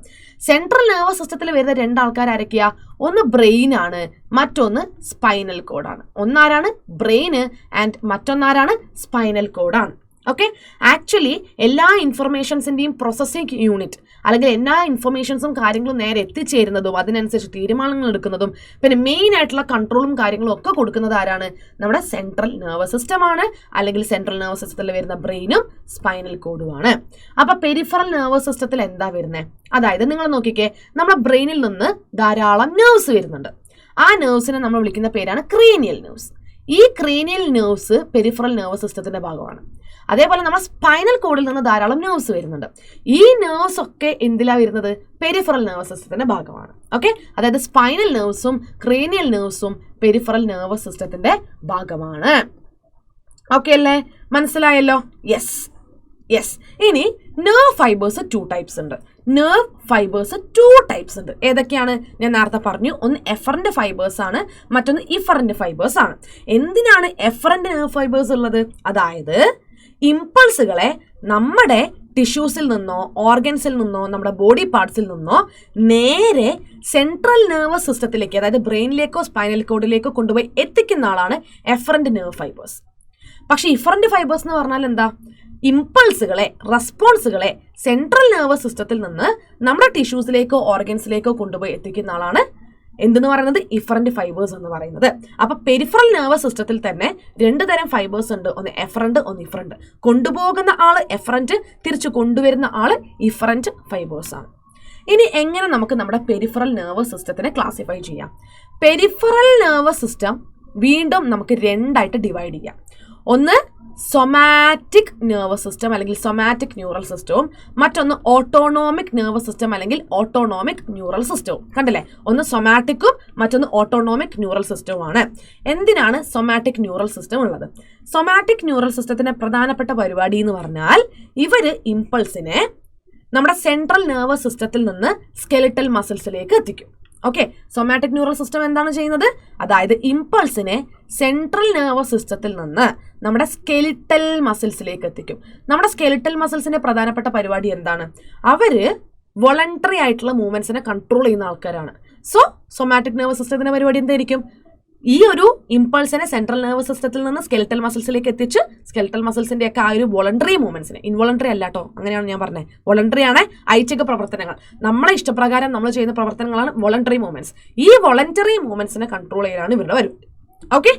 [SPEAKER 1] സെൻട്രൽ നെർവസ് സിസ്റ്റത്തിൽ വരുന്ന രണ്ടാൾക്കാർ ആരൊക്കെയാ? ഒന്ന് ബ്രെയിൻ ആണ്, മറ്റൊന്ന് സ്പൈനൽ കോഡാണ്. ഒന്നാരാണ്? ബ്രെയിന് ആൻഡ് മറ്റൊന്നാരാണ്? സ്പൈനൽ കോഡാണ്. ഓക്കെ, ആക്ച്വലി എല്ലാ ഇൻഫർമേഷൻസിൻ്റെയും പ്രോസസ്സിംഗ് യൂണിറ്റ് അല്ലെങ്കിൽ എല്ലാ ഇൻഫർമേഷൻസും കാര്യങ്ങളും നേരെ എത്തിച്ചേരുന്നതും അതിനനുസരിച്ച് തീരുമാനങ്ങൾ എടുക്കുന്നതും പിന്നെ മെയിൻ ആയിട്ടുള്ള കൺട്രോളും കാര്യങ്ങളും ഒക്കെ കൊടുക്കുന്നത് ആരാണ്? നമ്മുടെ സെൻട്രൽ നെർവസ് സിസ്റ്റമാണ്. അല്ലെങ്കിൽ സെൻട്രൽ നെർവസ് സിസ്റ്റത്തിൽ വരുന്ന ബ്രെയിനും സ്പൈനൽ കോഡുമാണ്. അപ്പോൾ പെരിഫറൽ നെർവസ് സിസ്റ്റത്തിൽ എന്താ വരുന്നത്? അതായത് നിങ്ങൾ നോക്കിക്കേ, നമ്മുടെ ബ്രെയിനിൽ നിന്ന് ധാരാളം നെർവ്സ് വരുന്നുണ്ട്. ആ നെർവ്സിനെ നമ്മൾ വിളിക്കുന്ന പേരാണ് ക്രേനിയൽ നെർവ്സ്. ഈ ക്രേനിയൽ നെർവ്സ് പെരിഫറൽ നെർവസ് സിസ്റ്റത്തിന്റെ ഭാഗമാണ്. അതേപോലെ നമ്മുടെ സ്പൈനൽ കോഡിൽ നിന്ന് ധാരാളം നെർവ്സ് വരുന്നുണ്ട്. ഈ നെർവ്സ് ഒക്കെ എന്തിലാണ് വരുന്നത്? പെരിഫറൽ നെർവസ് സിസ്റ്റത്തിന്റെ ഭാഗമാണ്. ഓക്കെ, അതായത് സ്പൈനൽ നെർവ്സും ക്രേനിയൽ നെർവ്സും പെരിഫറൽ നെർവസ് സിസ്റ്റത്തിന്റെ ഭാഗമാണ്. ഓക്കെ അല്ലേ? മനസ്സിലായല്ലോ? യെസ്. ഇനി നെർവ് ഫൈബേഴ്സ് 2 ടൈപ്സ് ഉണ്ട്. നെർവ് ഫൈബേഴ്സ് 2 ടൈപ്സ് ഉണ്ട്. ഏതൊക്കെയാണ്? ഞാൻ നേരത്തെ പറഞ്ഞു, ഒന്ന് എഫറന്റ് ഫൈബേഴ്സ് ആണ്, മറ്റൊന്ന് ഇഫറന്റ് ഫൈബേഴ്സ് ആണ്. എന്തിനാണ് എഫറന്റ് നെർവ് ഫൈബേഴ്സ് ഉള്ളത്? അതായത് ഇമ്പൾസുകളെ നമ്മുടെ ടിഷ്യൂസിൽ നിന്നോ ഓർഗൻസിൽ നിന്നോ നമ്മുടെ ബോഡി പാർട്സിൽ നിന്നോ നേരെ സെൻട്രൽ നെർവസ് സിസ്റ്റത്തിലേക്ക്, അതായത് ബ്രെയിനിലേക്കോ സ്പൈനൽ കോഡിലേക്കോ കൊണ്ടുപോയി എത്തിക്കുന്ന ആളാണ് എഫറന്റ് നെർവ് ഫൈബേഴ്സ്. പക്ഷെ ഇഫറന്റ് ഫൈബേഴ്സ് എന്ന് പറഞ്ഞാൽ എന്താ? ഇമ്പൾസുകളെ, റെസ്പോൺസുകളെ സെൻട്രൽ നെർവസ് സിസ്റ്റത്തിൽ നിന്ന് നമ്മുടെ ടിഷ്യൂസിലേക്കോ ഓർഗൻസിലേക്കോ കൊണ്ടുപോയി എത്തിക്കുന്ന ആളാണ് എന്തെന്ന് പറയുന്നത്? ഇഫറന്റ് ഫൈബേഴ്സ് എന്ന് പറയുന്നത്. അപ്പൊ പെരിഫറൽ നെർവസ് സിസ്റ്റത്തിൽ തന്നെ 2 തരം ഫൈബേഴ്സ് ഉണ്ട്. ഒന്ന് എഫറന്റ്, ഒന്ന് ഇഫറന്റ്. കൊണ്ടുപോകുന്ന ആള് എഫറന്റ്, തിരിച്ചു കൊണ്ടുവരുന്ന ആള് ഇഫറന്റ് ഫൈബേഴ്സ് ആണ്. ഇനി എങ്ങനെ നമുക്ക് നമ്മുടെ പെരിഫറൽ നെർവസ് സിസ്റ്റത്തിനെ ക്ലാസിഫൈ ചെയ്യാം? പെരിഫറൽ നെർവസ് സിസ്റ്റം വീണ്ടും നമുക്ക് 2ആയിട്ട് ഡിവൈഡ് ചെയ്യാം. ഒന്ന് സൊമാറ്റിക് നെർവസ് സിസ്റ്റം അല്ലെങ്കിൽ സൊമാറ്റിക് ന്യൂറൽ സിസ്റ്റവും മറ്റൊന്ന് ഓട്ടോണോമിക് നെർവസ് സിസ്റ്റം അല്ലെങ്കിൽ ഓട്ടോണോമിക് ന്യൂറൽ സിസ്റ്റവും. കണ്ടില്ലേ? ഒന്ന് സൊമാറ്റിക്കും മറ്റൊന്ന് ഓട്ടോണോമിക് ന്യൂറൽ സിസ്റ്റവുമാണ്. എന്തിനാണ് സൊമാറ്റിക് ന്യൂറൽ സിസ്റ്റം ഉള്ളത്? സൊമാറ്റിക് ന്യൂറൽ സിസ്റ്റത്തിന്റെ പ്രധാനപ്പെട്ട പരിപാടി എന്ന് പറഞ്ഞാൽ ഇവര് ഇമ്പൾസിനെ നമ്മുടെ സെൻട്രൽ നെർവസ് സിസ്റ്റത്തിൽ നിന്ന് സ്കെലിറ്റൽ മസിൽസിലേക്ക് എത്തിക്കും. ഓക്കെ, സൊമാറ്റിക് ന്യൂറൽ സിസ്റ്റം എന്താണ് ചെയ്യുന്നത്? അതായത് ഇമ്പൾസിനെ സെൻട്രൽ നെർവസ് സിസ്റ്റത്തിൽ നിന്ന് നമ്മുടെ സ്കെലിറ്റൽ മസിൽസിലേക്ക് എത്തിക്കും. നമ്മുടെ സ്കെലിറ്റൽ മസിൽസിന്റെ പ്രധാനപ്പെട്ട പരിപാടി എന്താണ്? അവര് വോളണ്ടറി ആയിട്ടുള്ള മൂവ്മെന്റ്സിനെ കൺട്രോൾ ചെയ്യുന്ന ആൾക്കാരാണ്. സോ സൊമാറ്റിക് നെർവസ് സിസ്റ്റത്തിന്റെ പരിപാടി എന്തായിരിക്കും? ഈ ഒരു ഇമ്പൾസിനെ സെൻട്രൽ നെർവസ് സിസ്റ്റത്തിൽ നിന്ന് സ്കെലിറ്റൽ മസിൽസിലേക്ക് എത്തിച്ച് സ്കെലിറ്റൽ മസിൽസിന്റെ ഒക്കെ ആ ഒരു വോളണ്ടറി മൂവ്മെന്റ്സിനെ, ഇൻവോളണ്ടറി അല്ല കേട്ടോ, അങ്ങനെയാണ് ഞാൻ പറഞ്ഞത്. വോളണ്ടറി ആണ് ഐച്ഛിക പ്രവർത്തനങ്ങൾ, നമ്മളെ ഇഷ്ടപ്രകാരം നമ്മൾ ചെയ്യുന്ന പ്രവർത്തനങ്ങളാണ് വോളണ്ടറി മൂവ്മെന്റ്സ്. ഈ വോളണ്ടറി മൂവ്മെന്റ്സിനെ കൺട്രോൾ ചെയ്യാനാണ് ഇവരുടെ പരിപാടി. ഓക്കെ,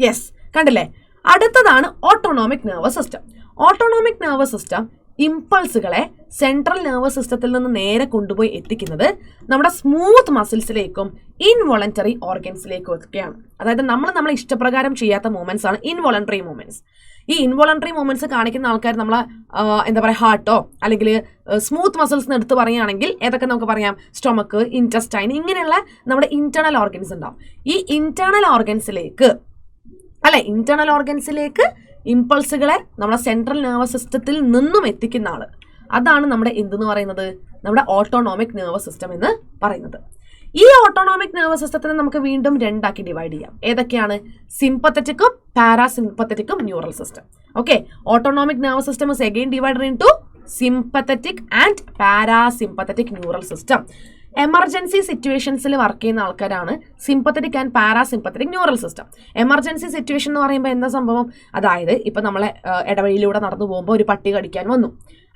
[SPEAKER 1] യെസ്, കണ്ടില്ലേ? അടുത്തതാണ് autonomic nervous system. Autonomic nervous system ഇമ്പൾസുകളെ സെൻട്രൽ നെർവസ് സിസ്റ്റത്തിൽ നിന്ന് നേരെ കൊണ്ടുപോയി എത്തിക്കുന്നത് നമ്മുടെ സ്മൂത്ത് മസിൽസിലേക്കും ഇൻവോളണ്ടറി ഓർഗൻസിലേക്കും ഒക്കെയാണ്. അതായത് നമ്മളെ ഇഷ്ടപ്രകാരം ചെയ്യാത്ത മൂവ്മെന്റ്സ് ആണ് ഇൻവോളണ്ടറി മൂവ്മെന്റ്സ്. ഈ ഇൻവോളണ്ടറി മൂവ്മെന്റ്സ് കാണിക്കുന്ന ആൾക്കാർ നമ്മളെ എന്താ പറയുക ഹാർട്ടോ അല്ലെങ്കിൽ സ്മൂത്ത് മസിൽസ് എടുത്ത് പറയുകയാണെങ്കിൽ ഏതൊക്കെ നമുക്ക് പറയാം, സ്റ്റൊമക്ക്, ഇൻറ്റസ്റ്റൈൻ, ഇങ്ങനെയുള്ള നമ്മുടെ ഇന്റേണൽ ഓർഗൻസ് ഉണ്ടാവും. ഈ ഇന്റേണൽ ഓർഗൻസിലേക്ക് ഇമ്പൾസുകളെ നമ്മുടെ സെൻട്രൽ നെർവസ് സിസ്റ്റത്തിൽ നിന്നും എത്തിക്കുന്ന ആള്, അതാണ് നമ്മുടെ എന്തെന്ന് പറയുന്നത്, നമ്മുടെ ഓട്ടോണോമിക് നെർവസ് സിസ്റ്റം എന്ന് പറയുന്നത്. ഈ ഓട്ടോണോമിക് നെർവസ് സിസ്റ്റത്തിനെ നമുക്ക് വീണ്ടും രണ്ടാക്കി ഡിവൈഡ് ചെയ്യാം. ഏതൊക്കെയാണ്? സിംപത്തറ്റിക്കും പാരാസിംപത്തറ്റിക്കും neural system. Okay, autonomic nervous system is again divided into sympathetic and parasympathetic neural system. Emergency സിറ്റുവേഷൻസിൽ വർക്ക് ചെയ്യുന്ന ആൾക്കാരാണ് sympathetic and parasympathetic neural system. Emergency situation എന്ന് പറയുമ്പോൾ എന്താ സംഭവം? അതായത് ഇപ്പം നമ്മളെ ഇടവഴിയിലൂടെ നടന്നു പോകുമ്പോൾ ഒരു പട്ടി കടിക്കാൻ വന്നു,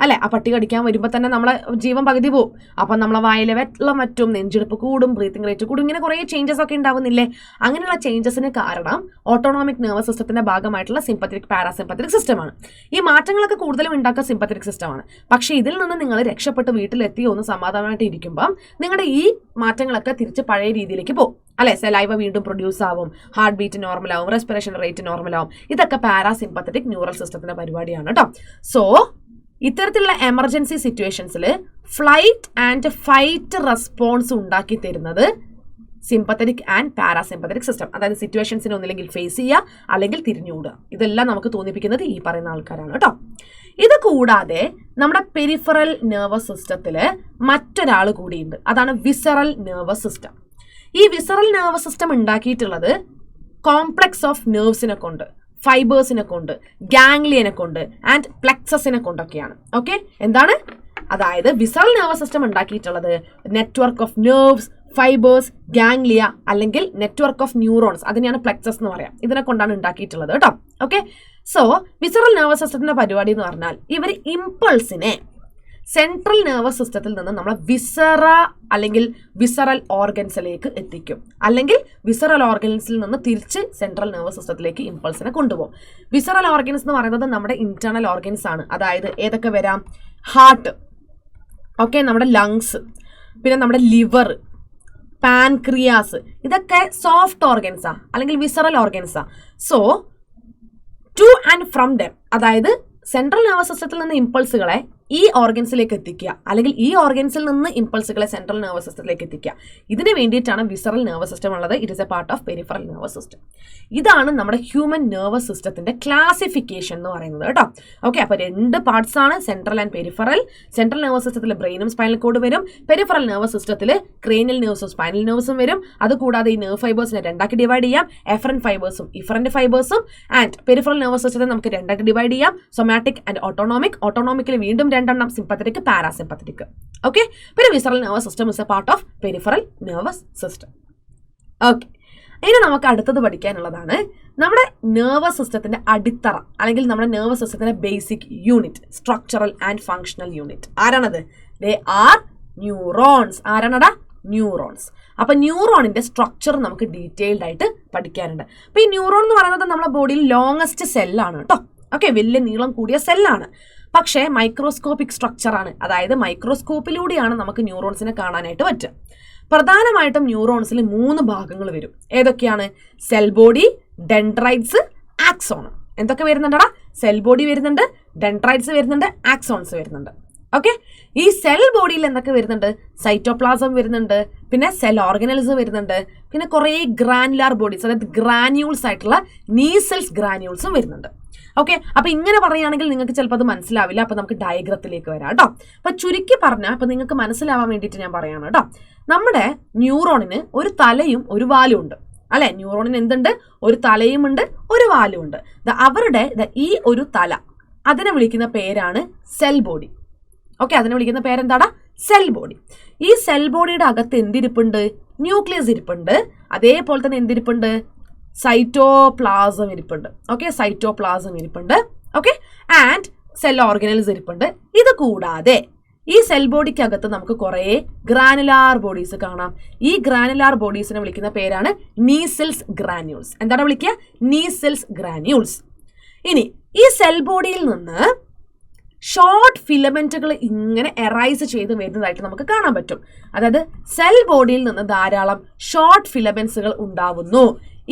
[SPEAKER 1] അല്ലെ? ആ പട്ടി കടിക്കാൻ വരുമ്പോൾ തന്നെ നമ്മളെ ജീവൻ പകുതി പോവും. അപ്പം നമ്മളെ വായിലെ വെള്ളം മറ്റും, നെഞ്ചെടുപ്പ് കൂടും, ബ്രീത്തിങ് റേറ്റ് കൂടും, ഇങ്ങനെ കുറേ ചേഞ്ചസ് ഒക്കെ ഉണ്ടാവുന്നില്ലേ? അങ്ങനെയുള്ള ചേഞ്ചസിന് കാരണം ഓട്ടോണോമിക് നെർവസ് സിസ്റ്റത്തിന്റെ ഭാഗമായിട്ടുള്ള സിംപത്തറ്റിക് പാരാസിംപത്തറ്റിക് സിസ്റ്റമാണ്. ഈ മാറ്റങ്ങളൊക്കെ കൂടുതലും ഉണ്ടാക്കുക സിംപത്തറ്റിക് സിസ്റ്റമാണ്. പക്ഷേ ഇതിൽ നിന്ന് നിങ്ങൾ രക്ഷപ്പെട്ട് വീട്ടിലെത്തി ഒന്ന് സമാധാനമായിട്ട് ഇരിക്കുമ്പം നിങ്ങളുടെ ഈ മാറ്റങ്ങളൊക്കെ തിരിച്ച് പഴയ രീതിയിലേക്ക് പോകും, അല്ലെ? സെലൈവ വീണ്ടും പ്രൊഡ്യൂസ് ആവും, ഹാർട്ട് ബീറ്റ് നോർമൽ ആവും, റെസ്പിറേഷൻ റേറ്റ് നോർമൽ ആവും. ഇതൊക്കെ പാരാസിംപത്തറ്റിക് ന്യൂറൽ സിസ്റ്റത്തിന്റെ പരിപാടിയാണ് കേട്ടോ. സോ ഇത്തരത്തിലുള്ള എമർജൻസി സിറ്റുവേഷൻസിൽ ഫ്ലൈറ്റ് ആൻഡ് ഫൈറ്റ് റെസ്പോൺസ് ഉണ്ടാക്കി തരുന്നത് സിംപത്തറ്റിക് ആൻഡ് പാരാസിംപത്തറ്റിക് സിസ്റ്റം. അതായത് സിറ്റുവേഷൻസിനെ ഒന്നില്ലെങ്കിൽ ഫേസ് ചെയ്യുക അല്ലെങ്കിൽ തിരിഞ്ഞുകൂടുക. ഇതെല്ലാം നമുക്ക് തോന്നിപ്പിക്കുന്നത് ഈ പറയുന്ന ആൾക്കാരാണ് കേട്ടോ. ഇത് കൂടാതെ നമ്മുടെ പെരിഫറൽ നെർവസ് സിസ്റ്റത്തിൽ മറ്റൊരാൾ കൂടിയുണ്ട്, അതാണ് വിസറൽ നെർവസ് സിസ്റ്റം. ഈ വിസറൽ നെർവസ് സിസ്റ്റം ഉണ്ടാക്കിയിട്ടുള്ളത് കോംപ്ലക്സ് ഓഫ് നെർവ്സിനെ കൊണ്ട്, ഫൈബേഴ്സിനെ കൊണ്ട്, ഗാംഗ്ലിയനെ കൊണ്ട് ആൻഡ് പ്ലെക്സസിനെ കൊണ്ടൊക്കെയാണ്. ഓക്കെ, എന്താണ്? അതായത് വിസറൽ നെർവസ് സിസ്റ്റം ഉണ്ടാക്കിയിട്ടുള്ളത് network of nerves, fibres, ganglia അല്ലെങ്കിൽ നെറ്റ്വർക്ക് ഓഫ് ന്യൂറോൺസ്, അതിനെയാണ് പ്ലെക്സസ് എന്ന് പറയാം. ഇതിനെ കൊണ്ടാണ് ഉണ്ടാക്കിയിട്ടുള്ളത് കേട്ടോ. ഓക്കെ, സോ വിസറൽ നെർവസ് സിസ്റ്റത്തിന്റെ പരിപാടി എന്ന് പറഞ്ഞാൽ ഇവർ ഇമ്പൾസിനെ സെൻട്രൽ നെർവസ് സിസ്റ്റത്തിൽ നിന്ന് നമ്മളെ വിസറ അല്ലെങ്കിൽ വിസറൽ ഓർഗൻസിലേക്ക് എത്തിക്കും, അല്ലെങ്കിൽ വിസറൽ ഓർഗൻസിൽ നിന്ന് തിരിച്ച് സെൻട്രൽ നെർവസ് സിസ്റ്റത്തിലേക്ക് ഇമ്പൾസിനെ കൊണ്ടുപോകും. വിസറൽ ഓർഗൻസ് എന്ന് പറയുന്നത് നമ്മുടെ ഇന്റേണൽ ഓർഗൻസ് ആണ്. അതായത് ഏതൊക്കെ വരാം? ഹാർട്ട്, ഓക്കെ, നമ്മുടെ ലങ്സ്, പിന്നെ നമ്മുടെ ലിവർ, പാൻക്രിയാസ്, ഇതൊക്കെ സോഫ്റ്റ് ഓർഗൻസാ അല്ലെങ്കിൽ വിസറൽ ഓർഗൻസാ. So to and from them, അതായത് സെൻട്രൽ നെർവസ് സിസ്റ്റത്തിൽ നിന്ന് ഇമ്പൾസുകളെ ഈ ഓർഗൻസിലേക്ക് എത്തിക്കുക, അല്ലെങ്കിൽ ഈ ഓർഗൻസിൽ നിന്ന് ഇമ്പൾസുകളെ സെൻട്രൽ നെർവസ് സിസ്റ്റത്തിലേക്ക് എത്തിക്കുക. ഇതിന് വേണ്ടിയിട്ടാണ് വിസറൽ നെർവസ് സിസ്റ്റം ഉള്ളത്. It is A part of peripheral nervous system. ഇതാണ് നമ്മുടെ ഹ്യൂമൻ നെർവസ് സിസ്റ്റത്തിന്റെ ക്ലാസിഫിക്കേഷൻ എന്ന് പറയുന്നത് കേട്ടോ. ഓക്കെ, അപ്പോൾ രണ്ട് പാർട്സ് ആണ്, central and peripheral. Central nervous സിസ്റ്റത്തിൽ ബ്രെയിനും സ്പൈനൽ കോഡ് വരും. പെരിഫറൽ നെർവസ് സിസ്റ്റത്തിൽ ക്രേനിയൽ നെർവ്സും സ്പൈനൽ നെർവ്സും വരും. അതുകൂടാതെ ഈ നെർവ് ഫൈബേഴ്സിനെ രണ്ടാക്കി ഡിവൈഡ് ചെയ്യാം, എഫറന്റ് ഫൈബേഴ്സും ഇഫറന്റ് ഫൈബേഴ്സും. ആൻഡ് പെരിഫറൽ നെർവസ് സിസ്റ്റത്തെ നമുക്ക് രണ്ടാക്കി ഡിവൈഡ് ചെയ്യാം, സൊമാറ്റിക് ആൻഡ് ഓട്ടോണോമിക്. ഓട്ടോണോമിക്കിൽ വീണ്ടും രണ്ടെണ്ണം, സിംപത്തറ്റിക്, പാരാസിംപത്തറ്റിക്. ഓക്കെ, പിന്നെ visceral nervous system is A part of peripheral nervous system. Okay, ഇനി നമുക്ക് അടുത്തത് പഠിക്കാനുള്ളതാണ് നമ്മുടെ നെർവസ് സിസ്റ്റത്തിന്റെ അടിത്തറ, അല്ലെങ്കിൽ നമ്മുടെ നെർവസ് സിസ്റ്റത്തിന്റെ basic unit, structural and functional unit. ആരാണത്? They are neurons. ആരാണടാ? ന്യൂറോൺസ്. അപ്പൊ ന്യൂറോണിന്റെ സ്ട്രക്ചർ നമുക്ക് ഡീറ്റെയിൽഡ് ആയിട്ട് പഠിക്കാനുണ്ട്. അപ്പൊ ഈ ന്യൂറോൺ എന്ന് പറയുന്നത് നമ്മുടെ ബോഡിയിൽ ലോങ്ങസ്റ്റ് സെല്ലാണ് കേട്ടോ. ഓക്കെ, വലിയ നീളം കൂടിയ സെല്ലാണ്, പക്ഷേ മൈക്രോസ്കോപ്പിക് സ്ട്രക്ചറാണ്. അതായത് മൈക്രോസ്കോപ്പിലൂടെയാണ് നമുക്ക് ന്യൂറോൺസിനെ കാണാനായിട്ട് പറ്റുക. പ്രധാനമായിട്ടും ന്യൂറോൺസിൽ 3 ഭാഗങ്ങൾ വരും. ഏതൊക്കെയാണ്? Cell body, dendrites, axon. എന്തൊക്കെ വരുന്നുണ്ടടാ? സെൽ ബോഡി വരുന്നുണ്ട്, ഡെൻഡ്രൈറ്റ്സ് വരുന്നുണ്ട്, ആക്സോൺസ് വരുന്നുണ്ട്. ഓക്കെ, ഈ സെൽ ബോഡിയിൽ എന്തൊക്കെ വരുന്നുണ്ട്? സൈറ്റോപ്ലാസം വരുന്നുണ്ട്, പിന്നെ സെൽ ഓർഗനൽസ് വരുന്നുണ്ട്, പിന്നെ കുറേ ഗ്രാനുലാർ ബോഡീസ്, അതായത് ഗ്രാന്യൂൾസ് ആയിട്ടുള്ള നീസൽസ് ഗ്രാന്യൂൾസും വരുന്നുണ്ട്. ഓക്കെ, അപ്പൊ ഇങ്ങനെ പറയുകയാണെങ്കിൽ നിങ്ങൾക്ക് ചിലപ്പോൾ അത് മനസ്സിലാവില്ല. അപ്പൊ നമുക്ക് ഡയഗ്രത്തിലേക്ക് വരാം കേട്ടോ. അപ്പൊ ചുരുക്കി പറഞ്ഞാൽ അപ്പൊ നിങ്ങൾക്ക് മനസ്സിലാവാൻ വേണ്ടിയിട്ട് ഞാൻ പറയാണ് കേട്ടോ. നമ്മുടെ ന്യൂറോണിന് ഒരു തലയും ഒരു വാലും ഉണ്ട്, അല്ലെ? ന്യൂറോണിന് എന്തുണ്ട്? ഒരു തലയും ഉണ്ട്, ഒരു വാലും ഉണ്ട്. അവരുടെ ഈ ഒരു തല, അതിനെ വിളിക്കുന്ന പേരാണ് സെൽ ബോഡി. ഓക്കെ, അതിനെ വിളിക്കുന്ന പേരെന്താടാ? Cell body. ഈ സെൽ ബോഡിയുടെ അകത്ത് എന്തിരിപ്പുണ്ട്? ന്യൂക്ലിയസ് ഇരിപ്പുണ്ട്. അതേപോലെ തന്നെ എന്തിരിപ്പുണ്ട്? സൈറ്റോപ്ലാസം ഇരിപ്പുണ്ട്. ഓക്കെ, സൈറ്റോപ്ലാസം ഇരിപ്പുണ്ട്. ഓക്കെ, ആൻഡ് സെൽ ഓർഗനൽസ് ഇരിപ്പുണ്ട്. ഇത് കൂടാതെ ഈ സെൽ ബോഡിക്കകത്ത് നമുക്ക് കുറേ ഗ്രാനുലാർ ബോഡീസ് കാണാം. ഈ ഗ്രാനുലാർ ബോഡീസിനെ വിളിക്കുന്ന പേരാണ് നീസൽസ് ഗ്രാന്യൂൾസ്. എന്താണ് വിളിക്കുക? നീസൽസ് ഗ്രാന്യൂൾസ്. ഇനി ഈ സെൽ ബോഡിയിൽ നിന്ന് ഷോർട്ട് ഫിലമെന്റുകൾ ഇങ്ങനെ എറൈസ് ചെയ്ത് വരുന്നതായിട്ട് നമുക്ക് കാണാൻ പറ്റും. അതായത് സെൽ ബോഡിയിൽ നിന്ന് ധാരാളം ഷോർട്ട് ഫിലമെന്റ്സുകൾ ഉണ്ടാവുന്നു.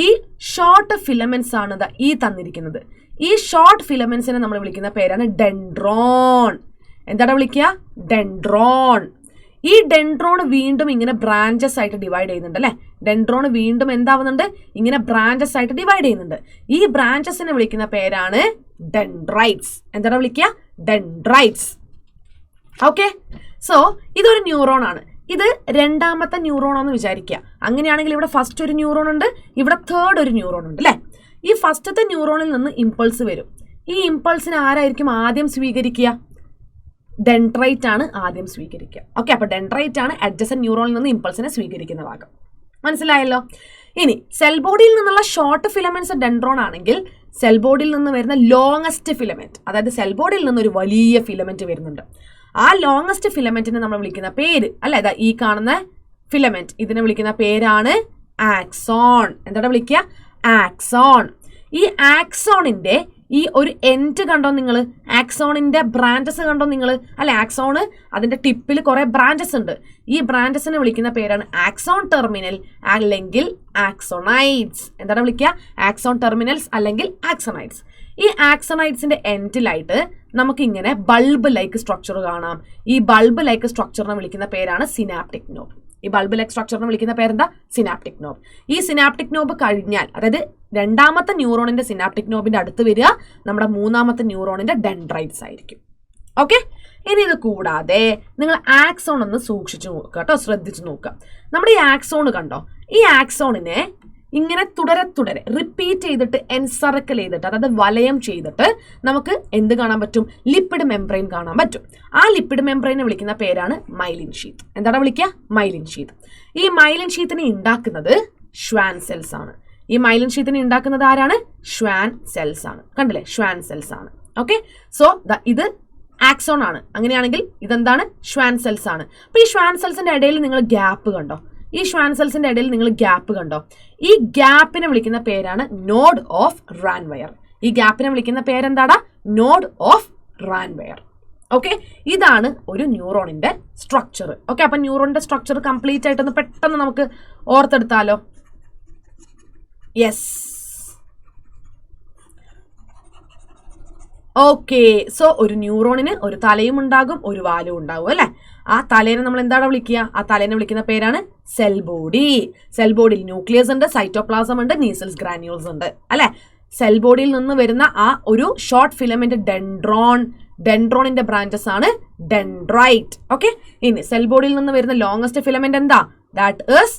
[SPEAKER 1] ഈ ഷോർട്ട് ഫിലമെന്റ്സ് ആണ് ഈ തന്നിരിക്കുന്നത്. ഈ ഷോർട്ട് ഫിലമെന്റ്സിനെ നമ്മൾ വിളിക്കുന്ന പേരാണ് ഡെൻഡ്രോൺ. എന്താണ് വിളിക്കുക? ഡെൻഡ്രോൺ. ഈ ഡെൻഡ്രോൺ വീണ്ടും ഇങ്ങനെ ബ്രാഞ്ചസ് ആയിട്ട് ഡിവൈഡ് ചെയ്യുന്നുണ്ട് അല്ലെ. ഡെൻഡ്രോൺ വീണ്ടും എന്താവുന്നുണ്ട്? ഇങ്ങനെ ബ്രാഞ്ചസ് ആയിട്ട് ഡിവൈഡ് ചെയ്യുന്നുണ്ട്. ഈ ബ്രാഞ്ചസിനെ വിളിക്കുന്ന പേരാണ് ഡെൻഡ്രൈറ്റ്സ്. എന്താണ് വിളിക്കുക? ഡെൻഡ്രൈറ്റ്സ്. ഓക്കെ, സോ ഇതൊരു ന്യൂറോൺ ആണ്. ഇത് രണ്ടാമത്തെ ന്യൂറോൺ എന്ന് വിചാരിക്കുക. അങ്ങനെയാണെങ്കിൽ ഇവിടെ ഫസ്റ്റ് ഒരു ന്യൂറോൺ ഉണ്ട്, ഇവിടെ തേർഡ് ഒരു ന്യൂറോൺ ഉണ്ട് അല്ലേ. ഈ ഫസ്റ്റത്തെ ന്യൂറോണിൽ നിന്ന് ഇമ്പൾസ് വരും. ഈ ഇമ്പൾസിനെ ആരായിരിക്കും ആദ്യം സ്വീകരിക്കുക? ഡെൻഡ്രൈറ്റ് ആണ് ആദ്യം സ്വീകരിക്കുക. ഓക്കെ, അപ്പൊ ഡെൻഡ്രൈറ്റ് ആണ് അഡ്ജസന്റ് ന്യൂറോണിൽ നിന്ന് ഇമ്പൾസിനെ സ്വീകരിക്കുന്ന ഭാഗം. മനസ്സിലായല്ലോ? ഇനി സെൽ ബോഡിയിൽ നിന്നുള്ള ഷോർട്ട് ഫിലമെന്റ്സ് ഡെൻഡ്രോൺ ആണെങ്കിൽ സെൽ ബോഡിയിൽ നിന്ന് വരുന്ന ലോങ്ങസ്റ്റ് ഫിലമെന്റ്, അതായത് സെൽ ബോഡിയിൽ നിന്ന് ഒരു വലിയ ഫിലമെന്റ് വരുന്നുണ്ട്. ആ ലോങ്ങസ്റ്റ് ഫിലമെന്റിനെ നമ്മൾ വിളിക്കുന്ന പേര് അല്ലെ, ഇതാ ഈ കാണുന്ന ഫിലമെന്റ്, ഇതിനെ വിളിക്കുന്ന പേരാണ് ആക്സോൺ. എന്താണ് വിളിക്കുക? ആക്സോൺ. ഈ ആക്സോണിന്റെ ഈ ഒരു എൻഡ് കണ്ടോ നിങ്ങൾ? ആക്സോണിന്റെ ബ്രാഞ്ചസ് കണ്ടോ നിങ്ങൾ? അല്ലെ, ആക്സോണ് അതിന്റെ ടിപ്പിൽ കുറെ ബ്രാഞ്ചസ് ഉണ്ട്. ഈ ബ്രാഞ്ചസിനെ വിളിക്കുന്ന പേരാണ് ആക്സോൺ ടെർമിനൽ അല്ലെങ്കിൽ ആക്സോണൈറ്റ്സ്. എന്താണ് വിളിക്കുക? ആക്സോൺ ടെർമിനൽസ് അല്ലെങ്കിൽ ആക്സോണൈറ്റ്സ്. ഈ ആക്സോണൈറ്റ്സിന്റെ എൻഡിലായിട്ട് നമുക്ക് ഇങ്ങനെ ബൾബ് ലൈക്ക് സ്ട്രക്ചർ കാണാം. ഈ ബൾബ് ലൈക്ക് സ്ട്രക്ചറിനെ വിളിക്കുന്ന പേരാണ് സിനാപ്റ്റിക് നോബ്. ഈ ബൾബ് ലൈക്ക് സ്ട്രക്ചറിനെ വിളിക്കുന്ന പേരെന്താ? Synaptic knob. ഈ സിനാപ്റ്റിക് നോബ് കഴിഞ്ഞാൽ, അതായത് രണ്ടാമത്തെ ന്യൂറോണിന്റെ സിനാപ്റ്റിക് നോബിന്റെ അടുത്ത് വരിക നമ്മുടെ മൂന്നാമത്തെ ന്യൂറോണിന്റെ ഡെൻഡ്രൈറ്റ്സ് ആയിരിക്കും. ഓക്കെ, ഇനി ഇത് കൂടാതെ നിങ്ങൾ ആക്സോൺ ഒന്ന് സൂക്ഷിച്ചു നോക്കുക കേട്ടോ, ശ്രദ്ധിച്ചു നോക്കുക. നമ്മുടെ ഈ ആക്സോൺ കണ്ടോ? ഈ ആക്സോണിനെ ഇങ്ങനെ തുടരെ റിപ്പീറ്റ് ചെയ്തിട്ട് എൻസർക്കിൾ ചെയ്തിട്ട്, അതായത് വലയം ചെയ്തിട്ട് നമുക്ക് എന്ത് കാണാൻ പറ്റും? ലിപ്പിഡ് മെംബ്രെയിൻ കാണാൻ പറ്റും. ആ ലിപ്പിഡ് മെംബ്രെയിനെ വിളിക്കുന്ന പേരാണ് മൈലിൻ ഷീത്ത്. എന്താണ് വിളിക്കുക? Myelin sheath. ഈ മൈലിൻ ഷീത്തിനെ ഉണ്ടാക്കുന്നത് ഷ്വാൻ സെൽസ് ആണ്. ഈ മൈലിൻ ഷീത്തിനെ ഉണ്ടാക്കുന്നത് ആരാണ്? ഷ്വാൻ സെൽസ് ആണ്. കണ്ടില്ലേ? ഷ്വാൻ സെൽസ് ആണ്. ഓക്കെ, സോ ഇത് ആക്സോൺ ആണ്. അങ്ങനെയാണെങ്കിൽ ഇതെന്താണ്? ഷ്വാൻ സെൽസ് ആണ്. അപ്പൊ ഈ ഷ്വാൻ സെൽസിന്റെ ഇടയിൽ നിങ്ങൾ ഗ്യാപ്പ് കണ്ടോ? ഈ ഷ്വാൻ സെൽസിന്റെ ഇടയിൽ നിങ്ങൾ ഗ്യാപ്പ് കണ്ടോ? ഈ ഗ്യാപ്പിനെ വിളിക്കുന്ന പേരാണ് നോഡ് ഓഫ് റാൻവെയർ. ഈ ഗ്യാപ്പിനെ വിളിക്കുന്ന പേരെന്താടാ? Node of Ranvier. ഓക്കെ, ഇതാണ് ഒരു ന്യൂറോണിന്റെ സ്ട്രക്ചർ. ഓക്കെ, അപ്പൊ ന്യൂറോണിന്റെ സ്ട്രക്ചർ കംപ്ലീറ്റ് ആയിട്ടൊന്ന് പെട്ടെന്ന് നമുക്ക് ഓർത്തെടുത്താലോ? Yes, okay. സോ ഒരു ന്യൂറോണിന് ഒരു തലയും ഉണ്ടാകും, ഒരു വാലും ഉണ്ടാകും അല്ലെ. ആ തലേനെ നമ്മൾ എന്താണ് വിളിക്കുക? ആ തലേനെ വിളിക്കുന്ന പേരാണ് സെൽ ബോഡി. സെൽ ബോഡിയിൽ ന്യൂക്ലിയസ് ഉണ്ട്, സൈറ്റോപ്ലാസം ഉണ്ട്, നീസൽസ് ഗ്രാന്യൂൾസ് ഉണ്ട് അല്ലെ. സെൽ ബോഡിയിൽ നിന്ന് വരുന്ന ആ ഒരു ഷോർട്ട് ഫിലമെന്റ് ഡെൻഡ്രോൺ. ഡെൻഡ്രോണിന്റെ ബ്രാഞ്ചസ് ആണ് ഡെൻഡ്രൈറ്റ്. ഓക്കെ, ഇനി സെൽ ബോഡിയിൽ നിന്ന് വരുന്ന ലോങ്ങസ്റ്റ് ഫിലമെന്റ് എന്താ? That is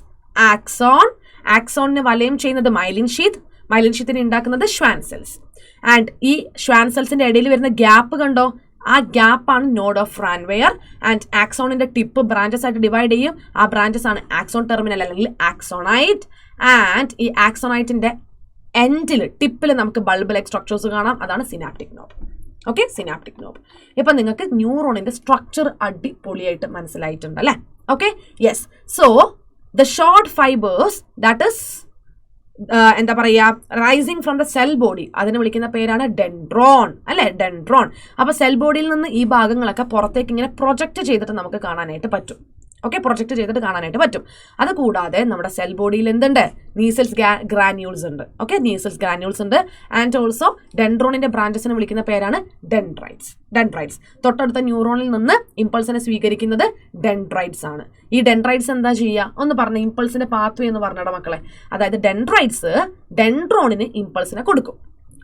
[SPEAKER 1] axon. ആക്സോണിനെ വലയം ചെയ്യുന്നത് മൈലിൻ ഷീത്ത്. മൈലിൻ ഷീത്തിനെ ഉണ്ടാക്കുന്നത് ഷ്വാൻ സെൽസ്. ആൻഡ് ഈ ഷ്വാൻ സെൽസിന്റെ ഇടയിൽ വരുന്ന ഗ്യാപ്പ് കണ്ടോ? ആ ഗ്യാപ്പാണ് നോഡ് ഓഫ് റാൻവെയർ. ആൻഡ് ആക്സോണിന്റെ ടിപ്പ് ബ്രാഞ്ചസ് ആയിട്ട് ഡിവൈഡ് ചെയ്യും. ആ ബ്രാഞ്ചസ് ആണ് ആക്സോൺ ടെർമിനൽ അല്ലെങ്കിൽ ആക്സോണൈറ്റ്. ആൻഡ് ഈ ആക്സോണൈറ്റിന്റെ എൻഡിൽ, ടിപ്പിൽ നമുക്ക് ബൾബ് ലൈക്ക് സ്ട്രക്ചേഴ്സ് കാണാം. അതാണ് synaptic knob. Okay, synaptic knob. ഇപ്പൊ നിങ്ങൾക്ക് ന്യൂറോണിന്റെ സ്ട്രക്ചർ അടിപൊളിയായിട്ട് മനസ്സിലായിട്ടുണ്ട് അല്ലെ. Okay, yes. So the short fibres that is എന്താ പറയാ, rising from the cell body, അതിനെ വിളിക്കുന്ന പേരാണ് ഡെൻഡ്രോൺ അല്ലെ. ഡെൻഡ്രോൺ. അപ്പൊ സെൽ ബോഡിയിൽ നിന്ന് ഈ ഭാഗങ്ങളൊക്കെ പുറത്തേക്ക് ഇങ്ങനെ പ്രൊജക്ട് ചെയ്തിട്ട് നമുക്ക് കാണാനായിട്ട് പറ്റും. ഓക്കെ, പ്രൊജക്ട് ചെയ്തിട്ട് കാണാനായിട്ട് പറ്റും. അത് കൂടാതെ നമ്മുടെ സെൽ ബോഡിയിൽ എന്തുണ്ട്? നീസൽസ് ഗ്രാന്യൂൾസ് ഉണ്ട്. ഓക്കെ, നീസൽസ് ഗ്രാന്യൂൾസ് ഉണ്ട്. ആൻഡ് ഓൾസോ ഡെൻഡ്രോണിന്റെ ബ്രാഞ്ചസിനെ വിളിക്കുന്ന പേരാണ് ഡെൻഡ്രൈറ്റ്സ്. ഡെൻഡ്രൈറ്റ്സ്. തൊട്ടടുത്ത ന്യൂറോണിൽ നിന്ന് ഇമ്പൾസിനെ സ്വീകരിക്കുന്നത് ഡെൻഡ്രൈറ്റ്സ് ആണ്. ഈ ഡെൻഡ്രൈറ്റ്സ് എന്താ ചെയ്യുക? ഒന്ന് പറഞ്ഞ ഇമ്പൾസിന്റെ പാത്വേ എന്ന് പറഞ്ഞിട മക്കളെ. അതായത് ഡെൻഡ്രൈറ്റ്സ് ഡെൻഡ്രോണിന് ഇമ്പൾസിനെ കൊടുക്കും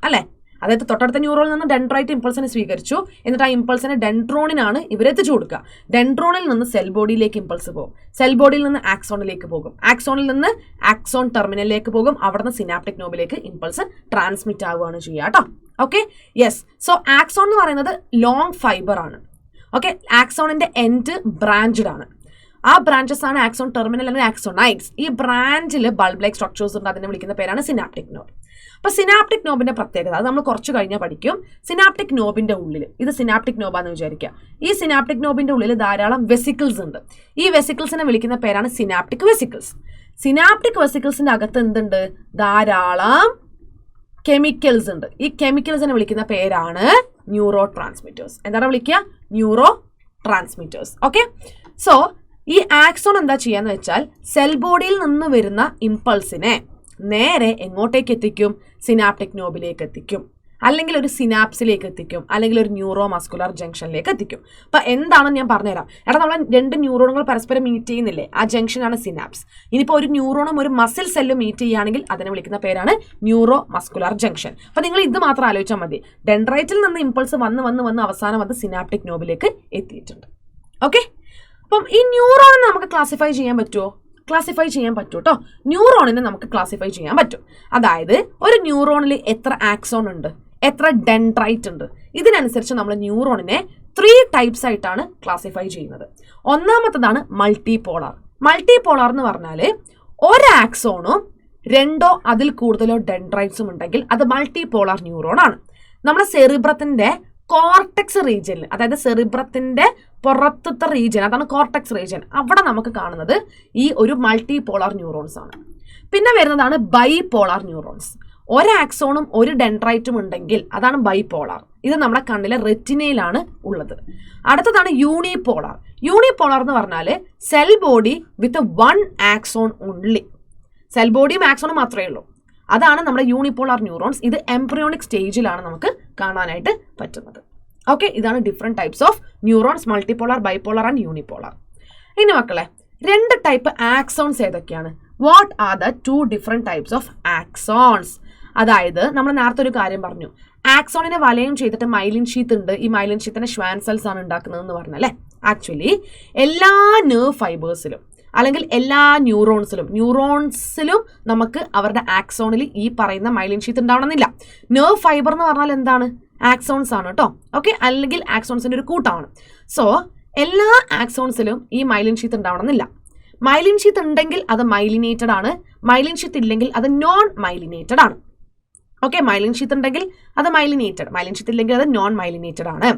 [SPEAKER 1] അല്ലെ. അതായത് തൊട്ടടുത്ത ന്യൂറോണിൽ നിന്ന് ഡെൻഡ്രൈറ്റ് ഇമ്പൾസിനെ സ്വീകരിച്ചു, എന്നിട്ട് ആ ഇമ്പൾസിനെ ഡെൻഡ്രോണിനാണ് ഇവരെത്തിച്ചു കൊടുക്കുക. ഡെൻഡ്രോണിൽ നിന്ന് സെൽ ബോഡിയിലേക്ക് ഇമ്പൾസ് പോകും. സെൽ ബോഡിയിൽ നിന്ന് ആക്സോണിലേക്ക് പോകും. ആക്സോണിൽ നിന്ന് ആക്സോൺ ടെർമിനലിലേക്ക് പോകും. അവിടെ നിന്ന് സിനാപ്റ്റിക് നോബിലേക്ക് ഇമ്പൾസ് ട്രാൻസ്മിറ്റ് ആവുകയാണ് ചെയ്യുക കേട്ടോ. Okay, yes. സോ ആക്സോൺ എന്ന് പറയുന്നത് ലോങ് ഫൈബർ ആണ്. ഓക്കെ, ആക്സോണിന്റെ എൻഡ് ബ്രാഞ്ചഡ് ആണ്. ആ ബ്രാഞ്ചസ് ആണ് ആക്സോൺ ടെർമിനൽ അല്ലെങ്കിൽ ആക്സോണൈറ്റ്സ്. ഈ ബ്രാഞ്ചിൽ ബൾബ് ലൈക്ക് സ്ട്രക്ചേഴ്സ് ഉണ്ട്. അതിനെ വിളിക്കുന്ന പേരാണ് സിനാപ്റ്റിക് നോബ്. അപ്പൊ സിനാപ്റ്റിക് നോബിന്റെ പ്രത്യേകത അത് നമ്മൾ കുറച്ച് കഴിഞ്ഞാൽ പഠിക്കും. സിനാപ്റ്റിക് നോബിന്റെ ഉള്ളിൽ, ഇത് സിനാപ്റ്റിക് നോബാന്ന് വിചാരിക്കുക. ഈ സിനാപ്റ്റിക് നോബിന്റെ ഉള്ളിൽ ധാരാളം വെസിക്കിൾസ് ഉണ്ട്. ഈ വെസിക്കിൾസിനെ വിളിക്കുന്ന പേരാണ് സിനാപ്റ്റിക് വെസിക്കിൾസ്. സിനാപ്റ്റിക് വെസിക്കിൾസിന്റെ അകത്ത് എന്തുണ്ട്? ധാരാളം കെമിക്കൽസ് ഉണ്ട്. ഈ കെമിക്കൽസിനെ വിളിക്കുന്ന പേരാണ് ന്യൂറോ ട്രാൻസ്മിറ്റേഴ്സ്. എന്താണ് വിളിക്കുക? Neuro transmitters. ഓക്കെ, സോ ഈ ആക്സോൺ എന്താ ചെയ്യാന്ന് വെച്ചാൽ സെൽ ബോഡിയിൽ നിന്ന് വരുന്ന ഇമ്പൾസിനെ നേരെ എങ്ങോട്ടേക്ക് എത്തിക്കും? സിനാപ്റ്റിക് നോബിലേക്ക് എത്തിക്കും. അല്ലെങ്കിൽ ഒരു സിനാപ്സിലേക്ക് എത്തിക്കും, അല്ലെങ്കിൽ ഒരു ന്യൂറോ മസ്കുലർ ജംഗ്ഷനിലേക്ക് എത്തിക്കും. അപ്പം എന്താണെന്ന് ഞാൻ പറഞ്ഞുതരാം. നമ്മൾ 2 ന്യൂറോണുകൾ പരസ്പരം മീറ്റ് ചെയ്യുന്നില്ലേ, ആ ജംഗ്ഷനാണ് സിനാപ്സ്. ഇനിയിപ്പോൾ ഒരു ന്യൂറോണും ഒരു മസിൽ സെല്ലും മീറ്റ് ചെയ്യുകയാണെങ്കിൽ അതിനെ വിളിക്കുന്ന പേരാണ് ന്യൂറോ മസ്കുലർ ജംഗ്ഷൻ. അപ്പം നിങ്ങൾ ഇത് മാത്രം ആലോചിച്ചാൽ മതി. ഡെൻഡ്രൈറ്റിൽ നിന്ന് ഇമ്പൾസ് വന്ന് അവസാനം അത് സിനാപ്റ്റിക് നോബിലേക്ക് എത്തിയിട്ടുണ്ട്. ഓക്കെ, അപ്പം ഈ ന്യൂറോണിനെ നമുക്ക് ക്ലാസിഫൈ ചെയ്യാൻ പറ്റുമോ? ക്ലാസിഫൈ ചെയ്യാൻ പറ്റും കേട്ടോ. ന്യൂറോണിനെ നമുക്ക് ക്ലാസിഫൈ ചെയ്യാൻ പറ്റും. അതായത് ഒരു ന്യൂറോണിൽ എത്ര ആക്സോൺ ഉണ്ട്, എത്ര ഡെൻഡ്രൈറ്റ് ഉണ്ട്, ഇതിനനുസരിച്ച് നമ്മൾ ന്യൂറോണിനെ 3 ടൈപ്സ് ആയിട്ടാണ് ക്ലാസിഫൈ ചെയ്യുന്നത്. ഒന്നാമത്തതാണ് മൾട്ടിപോളാർ. മൾട്ടിപോളാർ എന്ന് പറഞ്ഞാൽ ഒരു ആക്സോണും 2ഓ അതിൽ കൂടുതലോ ഡെൻഡ്രൈറ്റ്സും ഉണ്ടെങ്കിൽ അത് മൾട്ടിപോളാർ ന്യൂറോൺ ആണ്. നമ്മുടെ സെറിബ്രത്തിന്റെ കോർട്ടെക്സ് റീജിയനിൽ, അതായത് സെറിബ്രത്തിന്റെ പുറത്തത്തെ റീജിയൻ, അതാണ് കോർട്ടെക്സ് റീജിയൻ, അവിടെ നമുക്ക് കാണുന്നത് ഈ ഒരു മൾട്ടിപോളാർ ന്യൂറോൺസ് ആണ്. പിന്നെ വരുന്നതാണ് ബൈപോളാർ ന്യൂറോൺസ്. ഒരു ആക്സോണും ഒരു ഡെൻഡ്രൈറ്റും ഉണ്ടെങ്കിൽ അതാണ് ബൈപോളാർ. ഇത് നമ്മുടെ കണ്ണിലെ റെറ്റിനയിലാണ് ഉള്ളത്. അടുത്തതാണ് യൂണിപോളാർ. യൂണിപോളാർ എന്ന് പറഞ്ഞാൽ cell body with 1 axon only. Cell ബോഡിയും ആക്സോണും മാത്രമേ ഉള്ളൂ. അതാണ് നമ്മുടെ യൂണിപോളാർ ന്യൂറോൺസ്. ഇത് എംബ്രിയോണിക് സ്റ്റേജിലാണ് നമുക്ക് കാണാനായിട്ട് പറ്റുന്നത്. ഓക്കെ, ഇതാണ് different types of neurons, multipolar, bipolar and unipolar. ഇനി മക്കളെ, 2 ടൈപ്പ് ആക്സോൺസ് ഏതൊക്കെയാണ്? What are the 2 different types of axons? അതായത് നമ്മൾ നേരത്തെ ഒരു കാര്യം പറഞ്ഞു, ആക്സോണിനെ വലയം ചെയ്തിട്ട് മൈലിൻ ഷീത്ത് ഉണ്ട്. ഈ മൈലിൻ ഷീത്തിനെ ഷ്വാൻ സെൽസ് ആണ് ഉണ്ടാക്കുന്നതെന്ന് പറഞ്ഞല്ലേ. ആക്ച്വലി എല്ലാ നെർവ് ഫൈബേഴ്സിലും അല്ലെങ്കിൽ എല്ലാ ന്യൂറോൺസിലും നമുക്ക് അവരുടെ ആക്സോണിൽ ഈ പറയുന്ന മൈലിൻ ഷീത്ത് ഉണ്ടാവണമെന്നില്ല. നെർവ് ഫൈബർ എന്ന് പറഞ്ഞാൽ എന്താണ്? ആക്സോൺസ് ആണ് കേട്ടോ. ഓക്കെ, അല്ലെങ്കിൽ ആക്സോൺസിന്റെ ഒരു കൂട്ടമാണ്. സോ എല്ലാ ആക്സോൺസിലും ഈ മൈലിൻ ഷീത്ത് ഉണ്ടാവണമെന്നില്ല. മൈലിൻ ഷീത്ത് ഉണ്ടെങ്കിൽ അത് മൈലിനേറ്റഡ് ആണ്, മൈലിൻ ഷീത്ത് ഇല്ലെങ്കിൽ അത് നോൺ മൈലിനേറ്റഡ് ആണ്. ഓക്കെ, മൈലിൻ ഷീത്ത് ഉണ്ടെങ്കിൽ അത് മൈലിനേറ്റഡ്, മൈലിൻ ഷീത്ത് ഇല്ലെങ്കിൽ അത് നോൺ മൈലിനേറ്റഡ് ആണ്.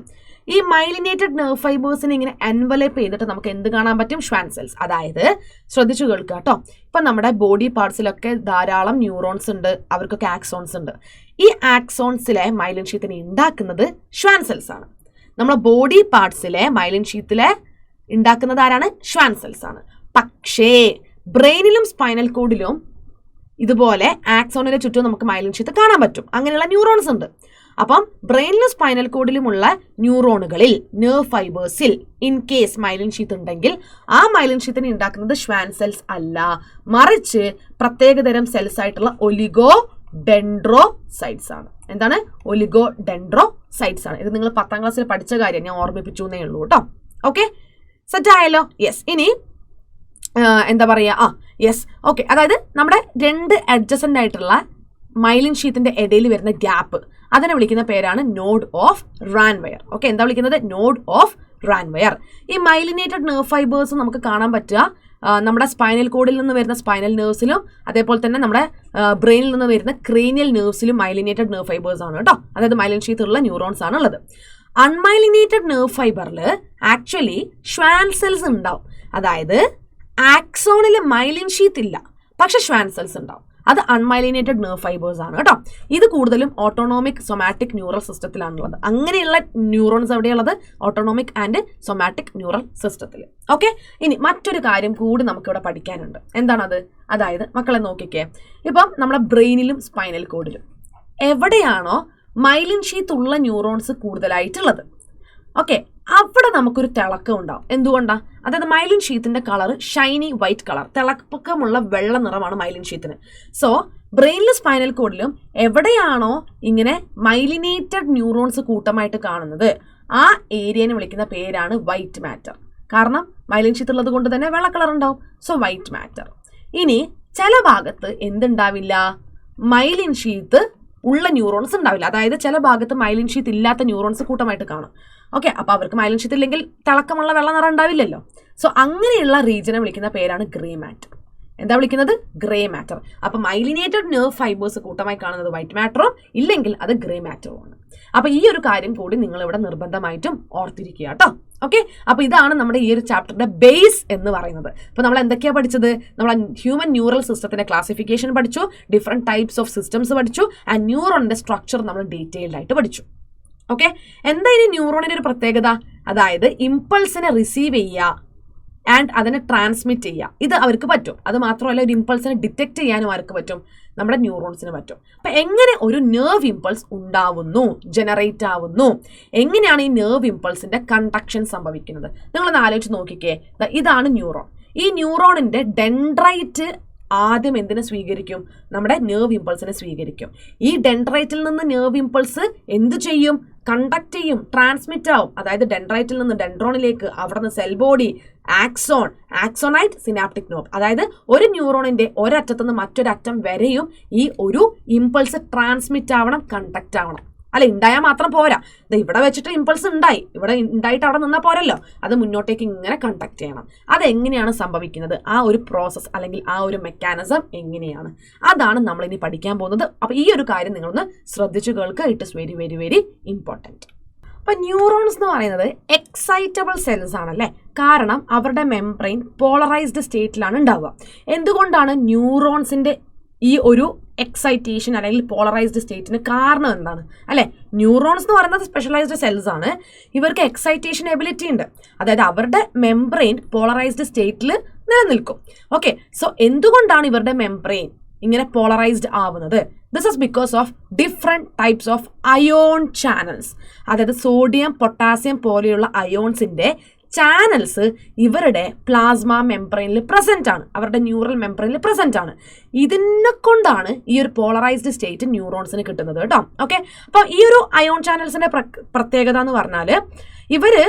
[SPEAKER 1] ഈ മൈലിനേറ്റഡ് നെർവ് ഫൈബേഴ്സിനെ ഇങ്ങനെ എൻവലപ്പ് ചെയ്തിട്ട് നമുക്ക് എന്ത് കാണാൻ പറ്റും? Schwann cells. അതായത് ശ്രദ്ധിച്ചു കേൾക്കുക കേട്ടോ. ഇപ്പം നമ്മുടെ ബോഡി പാർട്സിലൊക്കെ ധാരാളം ന്യൂറോൺസ് ഉണ്ട്, അവർക്കൊക്കെ ആക്സോൺസ് ഉണ്ട്. ഈ ആക്സോൺസിലെ മൈലിൻ ഷീത്തിനെ ഉണ്ടാക്കുന്നത് ഷ്വാൻ സെൽസ് ആണ്. നമ്മളെ ബോഡി പാർട്സിലെ മൈലിൻ ഷീത്തിലെ ഉണ്ടാക്കുന്നത് ആരാണ്? ഷ്വാൻ സെൽസ് ആണ്. പക്ഷേ ബ്രെയിനിലും സ്പൈനൽ കോഡിലും ഇതുപോലെ ആക്സോണിന്റെ ചുറ്റും നമുക്ക് മൈലിൻ ഷീത്ത് കാണാൻ പറ്റും. അങ്ങനെയുള്ള ന്യൂറോൺസ് ഉണ്ട്. അപ്പം ബ്രെയിനിലും സ്പൈനൽ കോഡിലുമുള്ള ന്യൂറോണുകളിൽ, നെർവ് ഫൈബേഴ്സിൽ ഇൻ കേസ് മൈലിൻ ഷീത്ത് ഉണ്ടെങ്കിൽ ആ മൈലിൻ ഷീത്തിനെ ഉണ്ടാക്കുന്നത് ഷ്വാൻ സെൽസ് അല്ല, മറിച്ച് പ്രത്യേകതരം സെൽസ് ആയിട്ടുള്ള ഒലിഗോ ഡെൻഡ്രോസൈറ്റ്സ് ആണ്. എന്താണ്? ഒലിഗോ ഡെൻഡ്രോസൈറ്റ്സ് ആണ്. ഇത് നിങ്ങൾ 10ാം ക്ലാസ്സിൽ പഠിച്ച കാര്യം ഞാൻ ഓർമ്മിപ്പിച്ചു എന്നേ ഉള്ളൂ കേട്ടോ. ഓക്കെ, സെറ്റ് ആയല്ലോ? യെസ്. ഇനി എന്താ പറയുക? Yes, okay. അതായത് നമ്മുടെ 2 അഡ്ജസൻ്റ് ആയിട്ടുള്ള മൈലിൻ ഷീത്തിന്റെ ഇടയിൽ വരുന്ന ഗ്യാപ്പ്, അതിനെ വിളിക്കുന്ന പേരാണ് നോഡ് ഓഫ് റാൻവെയർ. ഓക്കെ, എന്താ വിളിക്കുന്നത്? Node of Ranvier. ഈ മൈലിനേറ്റഡ് നെർവ് ഫൈബേഴ്സ് നമുക്ക് കാണാൻ പറ്റുക നമ്മുടെ സ്പൈനൽ കോഡിൽ നിന്ന് വരുന്ന സ്പൈനൽ നെർവ്സിലും അതേപോലെ തന്നെ നമ്മുടെ ബ്രെയിനിൽ നിന്ന് വരുന്ന ക്രേനിയൽ നെർവ്സിലും മൈലിനേറ്റഡ് നെർവ് ഫൈബേഴ്സ് ആണ് കേട്ടോ. അതായത് മൈലിൻ ഷീത്തുള്ള ന്യൂറോൺസ് ആണ് ഉള്ളത്. അൺമൈലിനേറ്റഡ് നെർവ് ഫൈബറിൽ ആക്ച്വലി ഷ്വാൻ സെൽസ് ഉണ്ടാവും. അതായത് ആക്സോണിൽ മൈലിൻ ഷീത്ത് ഇല്ല, പക്ഷെ ഷ്വാൻ സെൽസ് ഉണ്ടാവും. അത് അൺമൈലിനേറ്റഡ് നെർവ് ഫൈബേഴ്സ് ആണ് കേട്ടോ. ഇത് കൂടുതലും ഓട്ടോണോമിക് സൊമാറ്റിക് ന്യൂറൽ സിസ്റ്റത്തിലാണുള്ളത്. അങ്ങനെയുള്ള ന്യൂറോൺസ് എവിടെയുള്ളത്? ഓട്ടോണോമിക് ആൻഡ് സൊമാറ്റിക് ന്യൂറൽ സിസ്റ്റത്തിൽ. ഓക്കെ, ഇനി മറ്റൊരു കാര്യം കൂടി നമുക്കിവിടെ പഠിക്കാനുണ്ട്. എന്താണത്? അതായത് മക്കളെ നോക്കിക്കേ, ഇപ്പം നമ്മുടെ ബ്രെയിനിലും സ്പൈനൽ കോഡിലും എവിടെയാണോ മൈലിൻ ഷീത്ത് ഉള്ള ന്യൂറോൺസ് കൂടുതലായിട്ടുള്ളത്, ഓക്കെ, അവിടെ നമുക്കൊരു തിളക്കം ഉണ്ടാവും. എന്തുകൊണ്ടാണ്? അതായത് മൈലിൻ ഷീത്തിന്റെ കളർ ഷൈനി വൈറ്റ് കളർ, തിളക്കമുള്ള വെള്ള നിറമാണ് മൈലിൻ ഷീത്തിന്. സോ ബ്രെയിനിലും സ്പൈനൽ കോഡിലും എവിടെയാണോ ഇങ്ങനെ മൈലിനേറ്റഡ് ന്യൂറോൺസ് കൂട്ടമായിട്ട് കാണുന്നത്, ആ ഏരിയനെ വിളിക്കുന്ന പേരാണ് വൈറ്റ് മാറ്റർ. കാരണം മൈലിൻ ഷീത്ത് ഉള്ളത് കൊണ്ട് തന്നെ വെള്ള കളർ ഉണ്ടാവും. So white matter. ഇനി ചില ഭാഗത്ത് എന്തുണ്ടാവില്ല? മൈലിൻ ഷീത്ത് ഉള്ള ന്യൂറോൺസ് ഉണ്ടാവില്ല. അതായത് ചില ഭാഗത്ത് മൈലിൻ ഷീത്ത് ഇല്ലാത്ത ന്യൂറോൺസ് കൂട്ടമായിട്ട് കാണും. ഓക്കെ, അപ്പോൾ അവർക്ക് മൈലിൻ ഷീത്ത് ഇല്ലെങ്കിൽ തിളക്കമുള്ള വെള്ള നിറം ഉണ്ടാവില്ലല്ലോ. സോ അങ്ങനെയുള്ള റീജിയനെ വിളിക്കുന്ന പേരാണ് ഗ്രേ മാറ്റർ. എന്താ വിളിക്കുന്നത്? Grey matter. അപ്പം മൈലിനേറ്റഡ് നെർവ് ഫൈബേഴ്സ് കൂട്ടമായി കാണുന്നത് വൈറ്റ് മാറ്ററും ഇല്ലെങ്കിൽ അത് ഗ്രേ മാറ്ററും ആണ്. അപ്പോൾ ഈ ഒരു കാര്യം കൂടി നിങ്ങൾ ഇവിടെ നിർബന്ധമായിട്ടും ഓർത്തിരിക്കുക കേട്ടോ. ഓക്കെ, അപ്പോൾ ഇതാണ് നമ്മുടെ ഈ ഒരു ചാപ്റ്ററിന്റെ ബേസ് എന്ന് പറയുന്നത്. അപ്പോൾ നമ്മൾ എന്തൊക്കെയാണ് പഠിച്ചത്? നമ്മൾ ഹ്യൂമൻ ന്യൂറൽ സിസ്റ്റത്തിന്റെ ക്ലാസിഫിക്കേഷൻ പഠിച്ചു, ഡിഫറെന്റ് ടൈപ്സ് ഓഫ് സിസ്റ്റംസ് പഠിച്ചു, ആൻഡ് ന്യൂറോണിന്റെ സ്ട്രക്ചർ നമ്മൾ ഡീറ്റെയിൽഡ് ആയിട്ട് പഠിച്ചു. ഓക്കെ, എന്താ ഇനി ന്യൂറോണിന്റെ ഒരു പ്രത്യേകത? അതായത് ഇമ്പൾസിനെ റിസീവ് ചെയ്യുക, ആൻഡ് അതിനെ ട്രാൻസ്മിറ്റ് ചെയ്യുക. ഇത് അവർക്ക് പറ്റും. അത് മാത്രമല്ല ഒരു ഇമ്പൾസിനെ ഡിറ്റക്ട് ചെയ്യാനും ആർക്ക് പറ്റും? നമ്മുടെ ന്യൂറോൺസിന് പറ്റും. അപ്പം എങ്ങനെ ഒരു നെർവ് ഇമ്പൾസ് ഉണ്ടാവുന്നു, ജനറേറ്റ് ആവുന്നു, എങ്ങനെയാണ് ഈ നെർവ് ഇമ്പൾസിന്റെ കണ്ടക്ഷൻ സംഭവിക്കുന്നത്? നിങ്ങളൊന്ന് ആലോചിച്ച് നോക്കിക്കേ. ഇതാണ് ന്യൂറോൺ. ഈ ന്യൂറോണിന്റെ ഡെൻഡ്രൈറ്റ് ആദ്യം എന്തിനെ സ്വീകരിക്കും? നമ്മുടെ നെർവ് ഇമ്പൾസിനെ സ്വീകരിക്കും. ഈ ഡെൻഡ്രൈറ്റിൽ നിന്ന് നെർവ് ഇമ്പൾസ് എന്ത് ചെയ്യും? കണ്ടക്ട് ചെയ്യും, ട്രാൻസ്മിറ്റ് ആവും. അതായത് ഡെൻഡ്രൈറ്റിൽ നിന്ന് ഡെൻഡ്രോണിലേക്ക്, അവിടെ നിന്ന് cell body, axon, ആക്സോണൈറ്റ്, synaptic knob. അതായത് ഒരു ന്യൂറോണിന്റെ ഒരറ്റത്തുനിന്ന് മറ്റൊരറ്റം വരെയും ഈ ഒരു ഇമ്പൾസ് ട്രാൻസ്മിറ്റ് ആവണം, കണ്ടക്ട് ആവണം. അല്ല, ഉണ്ടായാൽ മാത്രം പോരാ. ഇവിടെ വെച്ചിട്ട് ഇമ്പൾസ് ഉണ്ടായി, ഇവിടെ ഉണ്ടായിട്ട് അവിടെ നിന്നാൽ പോരല്ലോ, അത് മുന്നോട്ടേക്ക് ഇങ്ങനെ കണ്ടക്ട് ചെയ്യണം. അതെങ്ങനെയാണ് സംഭവിക്കുന്നത്? ആ ഒരു പ്രോസസ്സ് അല്ലെങ്കിൽ ആ ഒരു മെക്കാനിസം എങ്ങനെയാണ്? അതാണ് നമ്മൾ ഇനി പഠിക്കാൻ പോകുന്നത്. അപ്പോൾ ഈ ഒരു കാര്യം നിങ്ങളൊന്ന് ശ്രദ്ധിച്ചു കേൾക്കുക. It is very very very important. അപ്പം ന്യൂറോൺസ് എന്ന് പറയുന്നത് എക്സൈറ്റബിൾ സെൽസ് ആണല്ലേ. കാരണം അവരുടെ മെംബ്രെയിൻ പോളറൈസ്ഡ് സ്റ്റേറ്റിലാണ് ഉണ്ടാവുക. എന്തുകൊണ്ടാണ് ന്യൂറോൺസിന്റെ ഈ ഒരു എക്സൈറ്റേഷൻ അല്ലെങ്കിൽ പോളറൈസ്ഡ് സ്റ്റേറ്റിന് കാരണം എന്താണ്? അല്ലെ, ന്യൂറോൺസ് എന്ന് പറയുന്നത് സ്പെഷ്യലൈസ്ഡ് സെൽസ് ആണ്. ഇവർക്ക് എക്സൈറ്റേഷൻ എബിലിറ്റി ഉണ്ട്. അതായത് അവരുടെ മെംബ്രെയിൻ പോളറൈസ്ഡ് സ്റ്റേറ്റിൽ നിലനിൽക്കും. ഓക്കെ, സോ എന്തുകൊണ്ടാണ് ഇവരുടെ മെംബ്രെയിൻ ഇങ്ങനെ പോളറൈസ്ഡ് ആവുന്നത്? This is because of different types of ion channels. അതായത് സോഡിയം, പൊട്ടാസ്യം പോലെയുള്ള അയോൺസിന്റെ ചാനൽസ് ഇവരുടെ പ്ലാസ്മ മെംബ്രെയിനിൽ പ്രസന്റ് ആണ്, അവരുടെ ന്യൂറൽ മെംബ്രെയിനിൽ പ്രസന്റ് ആണ്. ഇതിനെ കൊണ്ടാണ് ഈ ഒരു പോളറൈസ്ഡ് സ്റ്റേറ്റ് ന്യൂറോൺസിന് കിട്ടുന്നത് കേട്ടോ. ഓക്കെ, അപ്പോൾ ഈ ഒരു അയോൺ ചാനൽസിന്റെ പ്രത്യേകത എന്ന് പറഞ്ഞാൽ ഇവര്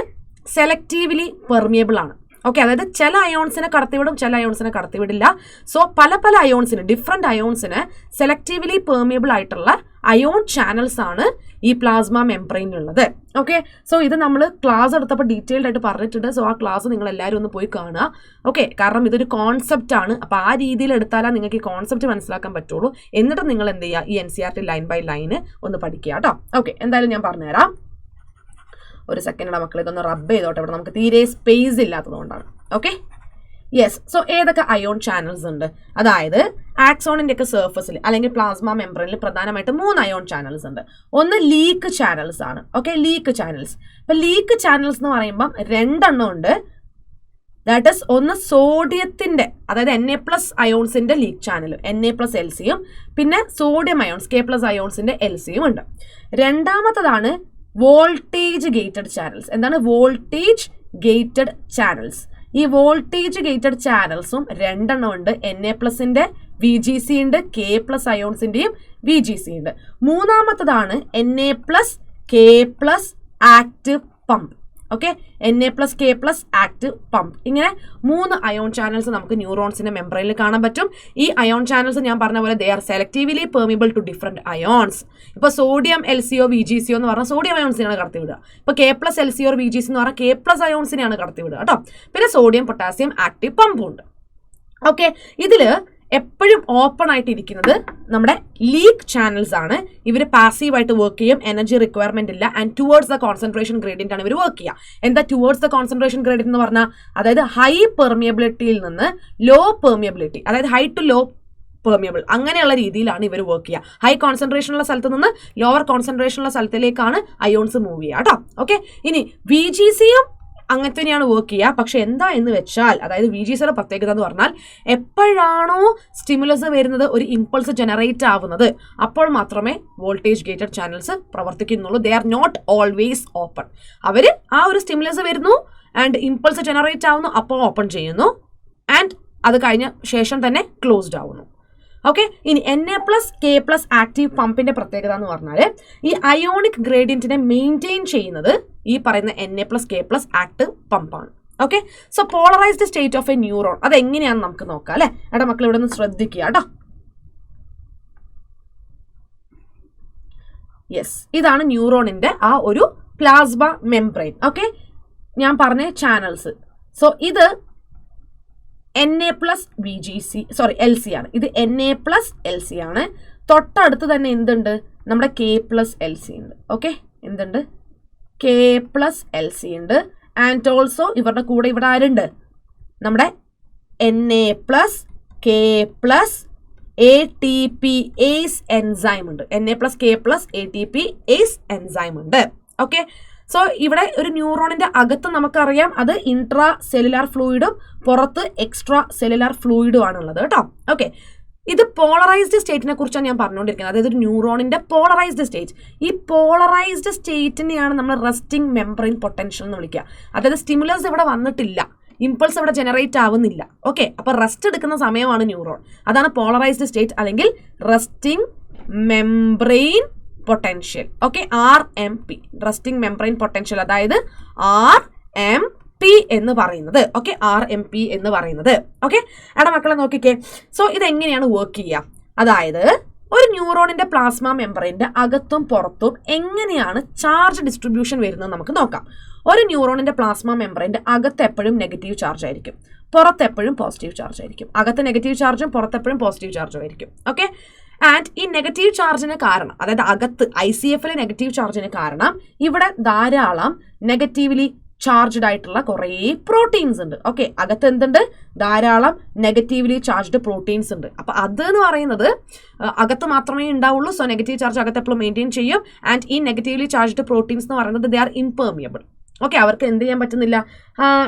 [SPEAKER 1] സെലക്റ്റീവ്ലി പെർമിയബിൾ ആണ്. ഓക്കെ, അതായത് ചില അയോൺസിനെ കടത്തിവിടും, ചില അയോൺസിനെ കടത്തിവിടില്ല. സോ പല പല അയോൺസിന്, ഡിഫറെൻറ്റ് അയോൺസിന് സെലക്റ്റീവ്ലി പെർമിയബിൾ ആയിട്ടുള്ള അയോൺ ചാനൽസ് ആണ് ഈ പ്ലാസ്മ മെംബ്രെയിനിലുള്ളത്. ഓക്കെ, സോ ഇത് നമ്മൾ ക്ലാസ് എടുത്തപ്പോൾ ഡീറ്റെയിൽഡ് ആയിട്ട് പറഞ്ഞിട്ടുണ്ട്. സോ ആ ക്ലാസ് നിങ്ങൾ എല്ലാവരും ഒന്ന് പോയി കാണുക. ഓക്കെ, കാരണം ഇതൊരു കോൺസെപ്റ്റ് ആണ്. അപ്പോൾ ആ രീതിയിൽ എടുത്താലാണ് നിങ്ങൾക്ക് ഈ കോൺസെപ്റ്റ് മനസ്സിലാക്കാൻ പറ്റുള്ളൂ. എന്നിട്ട് നിങ്ങൾ എന്ത് ചെയ്യുക? ഈ NCERT ലൈൻ ബൈ ലൈന് ഒന്ന് പഠിക്കുക കേട്ടോ. ഓക്കെ, എന്തായാലും ഞാൻ പറഞ്ഞുതരാം. ഒരു സെക്കൻഡ് മക്കൾ, ഇതൊന്ന് റബ്ബ് ചെയ്തോട്ടെ. ഇവിടെ നമുക്ക് തീരെ സ്പേസ് ഇല്ലാത്തതുകൊണ്ടാണ്. Okay, yes. സോ ഏതൊക്കെ അയോൺ ചാനൽസ് ഉണ്ട്? അതായത് ആക്സോണിന്റെ ഒക്കെ സർഫസിൽ അല്ലെങ്കിൽ പ്ലാസ്മ മെംബ്രെയിനിൽ പ്രധാനമായിട്ട് 3 അയോൺ ചാനൽസ് ഉണ്ട്. ഒന്ന് ലീക്ക് ചാനൽസ് ആണ്. Okay, leak channels. ഇപ്പൊ ലീക്ക് ചാനൽസ് എന്ന് പറയുമ്പോൾ 2 എണ്ണം ഉണ്ട്. ദാറ്റ് ഇസ് ഒന്ന് സോഡിയത്തിന്റെ, അതായത് Na+ അയോൺസിന്റെ ലീക്ക് ചാനൽ, Na+ LCയും, പിന്നെ സോഡിയം അയോൺസ് K+ അയോൺസിന്റെ LCയും ഉണ്ട്. രണ്ടാമത്തതാണ് വോൾട്ടേജ് ഗേറ്റഡ് ചാനൽസ്. എന്താണ് വോൾട്ടേജ് ഗേറ്റഡ് ചാനൽസ്? ഈ വോൾട്ടേജ് ഗേറ്റഡ് ചാനൽസും 2 എണ്ണം ഉണ്ട്. Na+ന്റെ VGC ഉണ്ട്, K+ അയോൺസിന്റെയും VGC ഉണ്ട്. മൂന്നാമത്തതാണ് Na+ K+ active pump. Okay, Na+ K+ active pump. ഇങ്ങനെ 3 അയോൺ ചാനൽസ് നമുക്ക് ന്യൂറോൺസിന്റെ മെംബ്രെയിനിൽ കാണാൻ പറ്റും. ഈ അയോൺ ചാനൽസ് ഞാൻ പറഞ്ഞ പോലെ they are selectively permeable to different ions. ഇപ്പോൾ സോഡിയം LCO VGC എന്ന് പറഞ്ഞാൽ സോഡിയം അയോൺസിനെയാണ് കടത്തിവിടുക. ഇപ്പോൾ K+ LCO VGC എന്ന് പറഞ്ഞാൽ K+ അയോൺസിനെയാണ് കടത്തിവിടുക കേട്ടോ. പിന്നെ സോഡിയം പൊട്ടാസ്യം ആക്റ്റീവ് പമ്പും ഉണ്ട്. ഓക്കെ, ഇതില് എപ്പോഴും ഓപ്പൺ ആയിട്ടിരിക്കുന്നത് നമ്മുടെ ലീക്ക് ചാനൽസ് ആണ്. ഇവർ പാസീവായിട്ട് വർക്ക് ചെയ്യും, എനർജി റിക്വയർമെന്റ് ഇല്ല, and towards the concentration gradient ആണ് ഇവർ വർക്ക് ചെയ്യുക. എന്താ ടുവേർഡ്സ് ദ കോൺസെൻട്രേഷൻ ഗ്രേഡിയന്റ് എന്ന് പറഞ്ഞാൽ? അതായത് ഹൈ പെർമിയബിലിറ്റിയിൽ നിന്ന് ലോ പെർമിയബിലിറ്റി, അതായത് ഹൈ ടു ലോ പെർമിയബിൾ, അങ്ങനെയുള്ള രീതിയിലാണ് ഇവർ വർക്ക് ചെയ്യുക. ഹൈ കോൺസെൻട്രേഷൻ ഉള്ള സ്ഥലത്ത് നിന്ന് ലോവർ കോൺസെൻട്രേഷൻ ഉള്ള സ്ഥലത്തിലേക്കാണ് അയോൺസ് മൂവ് ചെയ്യുക കേട്ടോ. ഓക്കെ, ഇനി VGCയും അങ്ങനെ തന്നെയാണ് വർക്ക് ചെയ്യുക. പക്ഷെ എന്താ എന്ന് വെച്ചാൽ, അതായത് VGCയുടെ പ്രത്യേകത എന്ന് പറഞ്ഞാൽ എപ്പോഴാണോ സ്റ്റിമുലസ് വരുന്നത്, ഒരു ഇമ്പൾസ് ജനറേറ്റ് ആവുന്നത്, അപ്പോൾ മാത്രമേ വോൾട്ടേജ് ഗേറ്റഡ് ചാനൽസ് പ്രവർത്തിക്കുന്നുള്ളൂ. They are not always open. അവർ ആ ഒരു സ്റ്റിമുലസ് വരുന്നു ആൻഡ് ഇമ്പൾസ് ജനറേറ്റ് ആവുന്നു, അപ്പോൾ ഓപ്പൺ ചെയ്യുന്നു, ആൻഡ് അത് കഴിഞ്ഞ ശേഷം തന്നെ ക്ലോസ്ഡ് ആവുന്നു. ഓക്കെ, ഇനി Na+ K+ ആക്റ്റീവ് പമ്പിന്റെ പ്രത്യേകത എന്ന് പറഞ്ഞാൽ ഈ അയോണിക് ഗ്രേഡിയന്റിനെ മെയിൻറ്റെയിൻ ചെയ്യുന്നത് ഈ പറയുന്ന Na+ K+ ആക്റ്റീവ് പമ്പാണ്. Okay, so polarised state of a neuron അതെങ്ങനെയാണെന്ന് നമുക്ക് നോക്കാം അല്ലെ. എടാ മക്കൾ ഇവിടെ നിന്ന് ശ്രദ്ധിക്കുക കേട്ടോ. യെസ്, ഇതാണ് ന്യൂറോണിന്റെ ആ ഒരു പ്ലാസ്മ മെംബ്രെയിൻ. ഓക്കെ, ഞാൻ പറഞ്ഞ ചാനൽസ്. സോ ഇത് Na+ VGC LC ആണ്. ഇത് Na+ LC ആണ്. തൊട്ടടുത്ത് തന്നെ എന്തുണ്ട്? നമ്മുടെ K+ LC ഉണ്ട്. ഓക്കെ, എന്തുണ്ട്? K+ LC ഉണ്ട്. ആൻഡ് ഓൾസോ ഇവരുടെ കൂടെ ഇവിടെ ആരുണ്ട്? നമ്മുടെ Na+ K+ ATPase എൻസൈം ഉണ്ട്. Na+ K+ ATPase എൻസൈം ഉണ്ട്. ഓക്കെ, സോ ഇവിടെ ഒരു ന്യൂറോണിന്റെ അകത്ത് നമുക്കറിയാം അത് ഇൻട്രാ സെല്ലുലാർ ഫ്ലൂയിഡും പുറത്ത് എക്സ്ട്രാ സെല്ലുലാർ ഫ്ലൂയിഡും ആണുള്ളത് കേട്ടോ. ഓക്കെ, ഇത് പോളറൈസ്ഡ് സ്റ്റേറ്റിനെ കുറിച്ചാണ് ഞാൻ പറഞ്ഞുകൊണ്ടിരിക്കുന്നത്. അതായത് ഒരു ന്യൂറോണിന്റെ പോളറൈസ്ഡ് സ്റ്റേറ്റ്. ഈ പോളറൈസ്ഡ് സ്റ്റേറ്റിനെയാണ് നമ്മൾ റെസ്റ്റിംഗ് മെംബ്രെയിൻ പൊട്ടൻഷ്യൽ എന്ന് വിളിക്കുക. അതായത് സ്റ്റിമുലസ് ഇവിടെ വന്നിട്ടില്ല, ഇമ്പൾസ് ഇവിടെ ജനറേറ്റ് ആവുന്നില്ല. ഓക്കെ, അപ്പൊ റെസ്റ്റ് എടുക്കുന്ന സമയമാണ് ന്യൂറോൺ. അതാണ് പോളറൈസ്ഡ് സ്റ്റേറ്റ് അല്ലെങ്കിൽ resting membrane potential. Okay, RMP, resting membrane potential, അതായത് RMP എന്ന് പറയുന്നത്. ഓക്കെ, RMP എന്ന് പറയുന്നത്. ഓക്കെ, എടാ മക്കളെ നോക്കിക്കേ. സോ ഇതെങ്ങനെയാണ് വർക്ക് ചെയ്യുക? അതായത് ഒരു ന്യൂറോണിന്റെ പ്ലാസ്മ മെംബ്രെയിന്റെ അകത്തും പുറത്തും എങ്ങനെയാണ് ചാർജ് ഡിസ്ട്രിബ്യൂഷൻ വരുന്നത് നമുക്ക് നോക്കാം. ഒരു ന്യൂറോണിന്റെ പ്ലാസ്മ മെംബ്രെയിന്റെ അകത്ത് എപ്പോഴും നെഗറ്റീവ് ചാർജ് ആയിരിക്കും, പുറത്ത് എപ്പോഴും പോസിറ്റീവ് ചാർജ് ആയിരിക്കും. അകത്ത് നെഗറ്റീവ് ചാർജും പുറത്ത് എപ്പോഴും പോസിറ്റീവ് ചാർജും ആയിരിക്കും. ഓക്കെ, ആൻഡ് ഈ നെഗറ്റീവ് ചാർജിന് കാരണം, അതായത് അകത്ത് ICFലെ നെഗറ്റീവ് ചാർജിന് കാരണം ഇവിടെ ധാരാളം നെഗറ്റീവ്ലി ചാർജ്ഡ് ആയിട്ടുള്ള കുറേ പ്രോട്ടീൻസ് ഉണ്ട്. ഓക്കെ, അകത്ത് എന്തുണ്ട്? ധാരാളം നെഗറ്റീവ്ലി ചാർജ്ഡ് പ്രോട്ടീൻസ് ഉണ്ട്. അപ്പൊ അത് എന്ന് പറയുന്നത് അകത്ത് മാത്രമേ ഉണ്ടാവുള്ളൂ. സോ നെഗറ്റീവ് ചാർജ് അകത്ത് എപ്പോഴും മെയിൻറ്റെയിൻ ചെയ്യും. ആൻഡ് ഈ നെഗറ്റീവ്ലി ചാർജ്ഡ് പ്രോട്ടീൻസ് എന്ന് പറയുന്നത് ദേ ആർ ഇംപെർമിയബിൾ. ഓക്കെ, അവർക്ക് എന്ത് ചെയ്യാൻ പറ്റുന്നില്ല,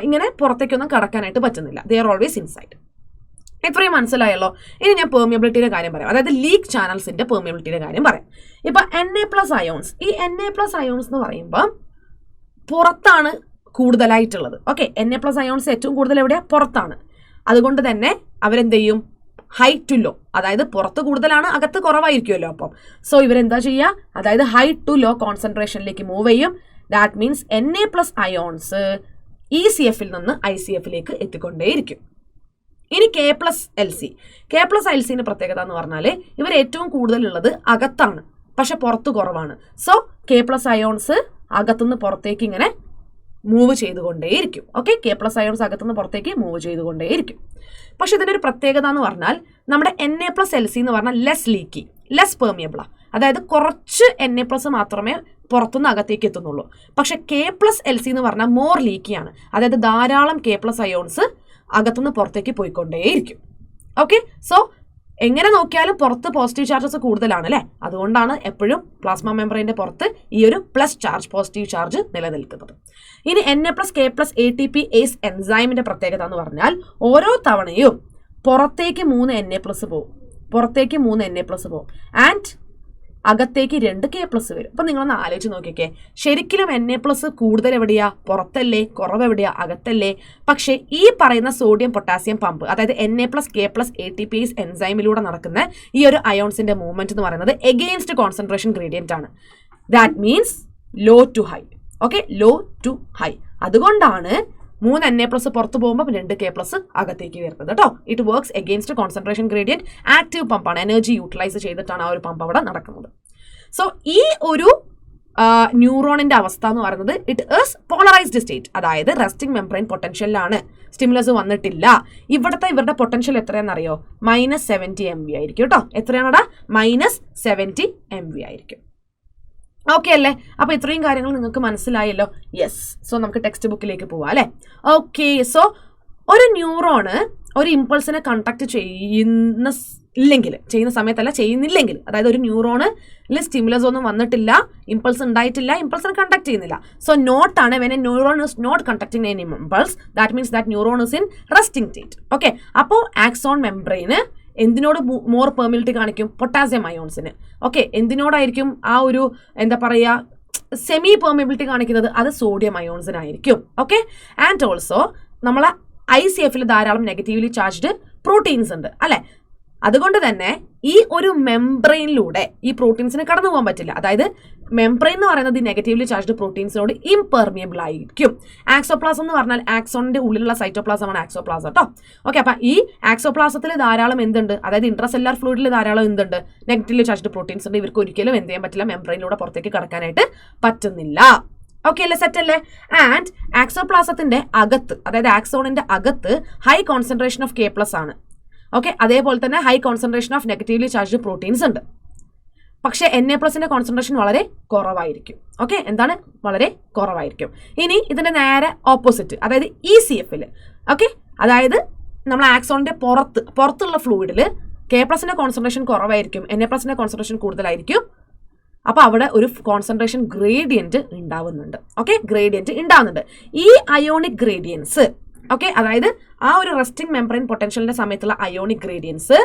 [SPEAKER 1] ഇങ്ങനെ പുറത്തേക്കൊന്നും കടക്കാനായിട്ട് പറ്റുന്നില്ല. They are always inside. ഇത്രയും മനസ്സിലായല്ലോ. ഇനി ഞാൻ പെർമിയബിലിറ്റിയുടെ കാര്യം പറയാം, അതായത് ലീക്ക് ചാനൽസിന്റെ പെർമിയബിലിറ്റിയുടെ കാര്യം പറയാം. ഇപ്പൊ Na+ അയോൺസ്, ഈ Na+ അയോൺസ് എന്ന് പറയുമ്പോൾ പുറത്താണ് കൂടുതലായിട്ടുള്ളത്. ഓക്കെ, Na+ അയോൺസ് ഏറ്റവും കൂടുതൽ എവിടെയാ? പുറത്താണ്. അതുകൊണ്ട് തന്നെ അവരെന്ത് ചെയ്യും? ഹൈ ടു ലോ, അതായത് പുറത്ത് കൂടുതലാണ്, അകത്ത് കുറവായിരിക്കുമല്ലോ. അപ്പം സോ ഇവരെന്താ ചെയ്യുക? അതായത് ഹൈ ടു ലോ കോൺസെൻട്രേഷനിലേക്ക് മൂവ് ചെയ്യും. ദാറ്റ് മീൻസ് Na+ അയോൺസ് ECFൽ നിന്ന് ICFലേക്ക് എത്തിക്കൊണ്ടേയിരിക്കും. ഇനി K+LC പ്രത്യേകത എന്ന് പറഞ്ഞാൽ ഇവർ ഏറ്റവും കൂടുതലുള്ളത് അകത്താണ്, പക്ഷെ പുറത്ത് കുറവാണ്. സോ K+ അയോൺസ് അകത്തുനിന്ന് പുറത്തേക്ക് ഇങ്ങനെ മൂവ് ചെയ്തുകൊണ്ടേയിരിക്കും. ഓക്കെ, K+ അയോൺസ് അകത്തുനിന്ന് പുറത്തേക്ക് മൂവ് ചെയ്തുകൊണ്ടേയിരിക്കും. പക്ഷെ ഇതിൻ്റെ ഒരു പ്രത്യേകത എന്ന് പറഞ്ഞാൽ നമ്മുടെ Na+LC എന്ന് പറഞ്ഞാൽ ലെസ് ലീക്കി, ലെസ് പെർമിയബിളാണ്. അതായത് കുറച്ച് Na+ മാത്രമേ പുറത്തുനിന്ന് അകത്തേക്ക് എത്തുന്നുള്ളൂ. പക്ഷെ K+LC എന്ന് പറഞ്ഞാൽ മോർ ലീക്കിയാണ്. അതായത് ധാരാളം K+ അയോൺസ് അകത്തുനിന്ന് പുറത്തേക്ക് പോയിക്കൊണ്ടേയിരിക്കും. ഓക്കെ, സോ എങ്ങനെ നോക്കിയാലും പുറത്ത് പോസിറ്റീവ് ചാർജസ് കൂടുതലാണ് അല്ലേ? അതുകൊണ്ടാണ് എപ്പോഴും പ്ലാസ്മ മെംബ്രെയിൻ്റെ പുറത്ത് ഈ ഒരു പ്ലസ് ചാർജ്, പോസിറ്റീവ് ചാർജ് നിലനിൽക്കുന്നത്. ഇനി Na+, K+, ATPase എൻസൈമിന്റെ പ്രത്യേകത എന്ന് പറഞ്ഞാൽ ഓരോ തവണയും പുറത്തേക്ക് 3 Na+ പോകും, പുറത്തേക്ക് 3 Na+ പോകും. ആൻഡ് അകത്തേക്ക് 2 K+ വരും. അപ്പം നിങ്ങളൊന്ന് ആലോചിച്ച് നോക്കിക്കേ, ശരിക്കും Na+ കൂടുതൽ എവിടെയാ? പുറത്തല്ലേ? കുറവ് എവിടെയാ? അകത്തല്ലേ? പക്ഷേ ഈ പറയുന്ന സോഡിയം പൊട്ടാസ്യം പമ്പ്, അതായത് Na+, K+, ATPase എൻസൈമിലൂടെ നടക്കുന്ന ഈ ഒരു അയോൺസിന്റെ മൂവ്മെന്റ് എന്ന് പറയുന്നത് എഗെയിൻസ്റ്റ് കോൺസെൻട്രേഷൻ ഗ്രേഡിയന്റ് ആണ്. That means low to high. Okay, low to high. അതുകൊണ്ടാണ് 3 Na+ പുറത്ത് പോകുമ്പോൾ 2 K+ അകത്തേക്ക് വരുന്നത് കേട്ടോ. It works against concentration gradient. Active പമ്പാണ്, എനർജി യൂട്ടിലൈസ് ചെയ്തിട്ടാണ് ആ ഒരു പമ്പ് അവിടെ നടക്കുന്നത്. സോ ഈ ഒരു ന്യൂറോണിന്റെ അവസ്ഥ എന്ന് പറയുന്നത് ഇറ്റ് ഈസ് പോളറൈസ്ഡ് സ്റ്റേറ്റ്, അതായത് റെസ്റ്റിംഗ് മെംബ്രെയിൻ പൊട്ടൻഷ്യലിലാണ്, സ്റ്റിമുലസ് വന്നിട്ടില്ല. ഇവരുടെ പൊട്ടൻഷ്യൽ എത്രയാണെന്നറിയോ? -70 MV ആയിരിക്കും കേട്ടോ. എത്രയാണോടാ? -70 MV ആയിരിക്കും. ഓക്കെ അല്ലേ? അപ്പൊ ഇത്രയും കാര്യങ്ങൾ നിങ്ങൾക്ക് മനസ്സിലായല്ലോ. യെസ്, സോ നമുക്ക് ടെക്സ്റ്റ് ബുക്കിലേക്ക് പോവാം അല്ലേ? ഓക്കെ, സോ ഒരു ന്യൂറോണ് ഒരു ഇമ്പൾസിനെ കണ്ടക്ട് ചെയ്യുന്ന സമയത്തല്ല, ചെയ്യുന്നില്ലെങ്കിൽ, അതായത് ഒരു ന്യൂറോണിൽ സ്റ്റിമുലസ് ഒന്നും വന്നിട്ടില്ല, ഇമ്പൾസ് ഉണ്ടായിട്ടില്ല, ഇമ്പൾസിനെ കണ്ടക്ട് ചെയ്യുന്നില്ല. സോ നോട്ട് ആണ് when a neuron is not conducting any impulse, that means that neuron is in resting state. Okay, അപ്പോൾ ആക്സോൺ മെംബ്രെയിന് എന്തിനോട് മോർ പെർമിലിറ്റി കാണിക്കും? പൊട്ടാസ്യം അയോൺസിന്. ഓക്കെ, എന്തിനോടായിരിക്കും ആ ഒരു എന്താ പറയുക സെമി പെർമിബിലിറ്റി കാണിക്കുന്നത്? അത് സോഡിയം അയോൺസിനായിരിക്കും. ഓക്കെ, ആൻഡ് ഓൾസോ നമ്മളെ ICFൽ ധാരാളം നെഗറ്റീവ്ലി ചാർജ്ഡ് പ്രോട്ടീൻസ് ഉണ്ട് അല്ലെ? അതുകൊണ്ട് തന്നെ ഈ ഒരു മെംബ്രെയിനിലൂടെ ഈ പ്രോട്ടീൻസിന് കടന്നു പോകാൻ പറ്റില്ല. അതായത് മെംബ്രെയിൻ എന്ന് പറയുന്നത് ഈ നെഗറ്റീവ്ലി ചാർജ്ഡ് പ്രോട്ടീൻസിനോട് ഇംപെർമിയബിൾ ആയിരിക്കും. ആക്സോപ്ലാസം എന്ന് പറഞ്ഞാൽ ആക്സോണിന്റെ ഉള്ളിലുള്ള സൈറ്റോപ്ലാസമാണ് ആക്സോപ്ലാസം കേട്ടോ. ഓക്കെ, അപ്പൊ ഈ ആക്സോപ്ലാസത്തിൽ ധാരാളം എന്തുണ്ട്? അതായത് ഇൻട്രാസെല്ലുലാർ ഫ്ലൂയിഡിൽ ധാരാളം എന്തുണ്ട്? നെഗറ്റീവ്ലി ചാർജ്ഡ് പ്രോട്ടീൻസ് ഉണ്ട്. ഇവർക്ക് ഒരിക്കലും എന്ത് ചെയ്യാൻ പറ്റില്ല? മെംബ്രെയിനിലൂടെ പുറത്തേക്ക് കടക്കാനായിട്ട് പറ്റുന്നില്ല. ഓക്കെ അല്ലേ? സെറ്റ് അല്ലേ? ആൻഡ് ആക്സോപ്ലാസത്തിന്റെ അകത്ത്, അതായത് ആക്സോണിന്റെ അകത്ത് ഹൈ കോൺസെൻട്രേഷൻ ഓഫ് K+ ആണ്. ഓക്കെ, അതേപോലെ തന്നെ high concentration of negatively charged proteins ഉണ്ട്. പക്ഷേ Na+ന്റെ കോൺസെൻട്രേഷൻ വളരെ കുറവായിരിക്കും. ഓക്കെ, എന്താണ്? വളരെ കുറവായിരിക്കും. ഇനി ഇതിന്റെ നേരെ ഓപ്പോസിറ്റ്, അതായത് ECFൽ, ഓക്കെ, അതായത് നമ്മൾ ആക്സോണിന്റെ പുറത്തുള്ള ഫ്ലൂയിഡിൽ K+ന്റെ കോൺസെൻട്രേഷൻ കുറവായിരിക്കും, Na+ന്റെ കോൺസെൻട്രേഷൻ കൂടുതലായിരിക്കും. അപ്പോൾ അവിടെ ഒരു കോൺസെൻട്രേഷൻ ഗ്രേഡിയന്റ് ഉണ്ടാവുന്നുണ്ട്. ഓക്കെ, ഗ്രേഡിയന്റ് ഉണ്ടാവുന്നുണ്ട്. ഈ അയോണിക് ഗ്രേഡിയൻസ്, ഓക്കെ, അതായത് ആ ഒരു റെസ്റ്റിംഗ് മെംബ്രെയിൻ പൊട്ടൻഷ്യലിന്റെ സമയത്തുള്ള അയോണിക് ഗ്രേഡിയൻസ്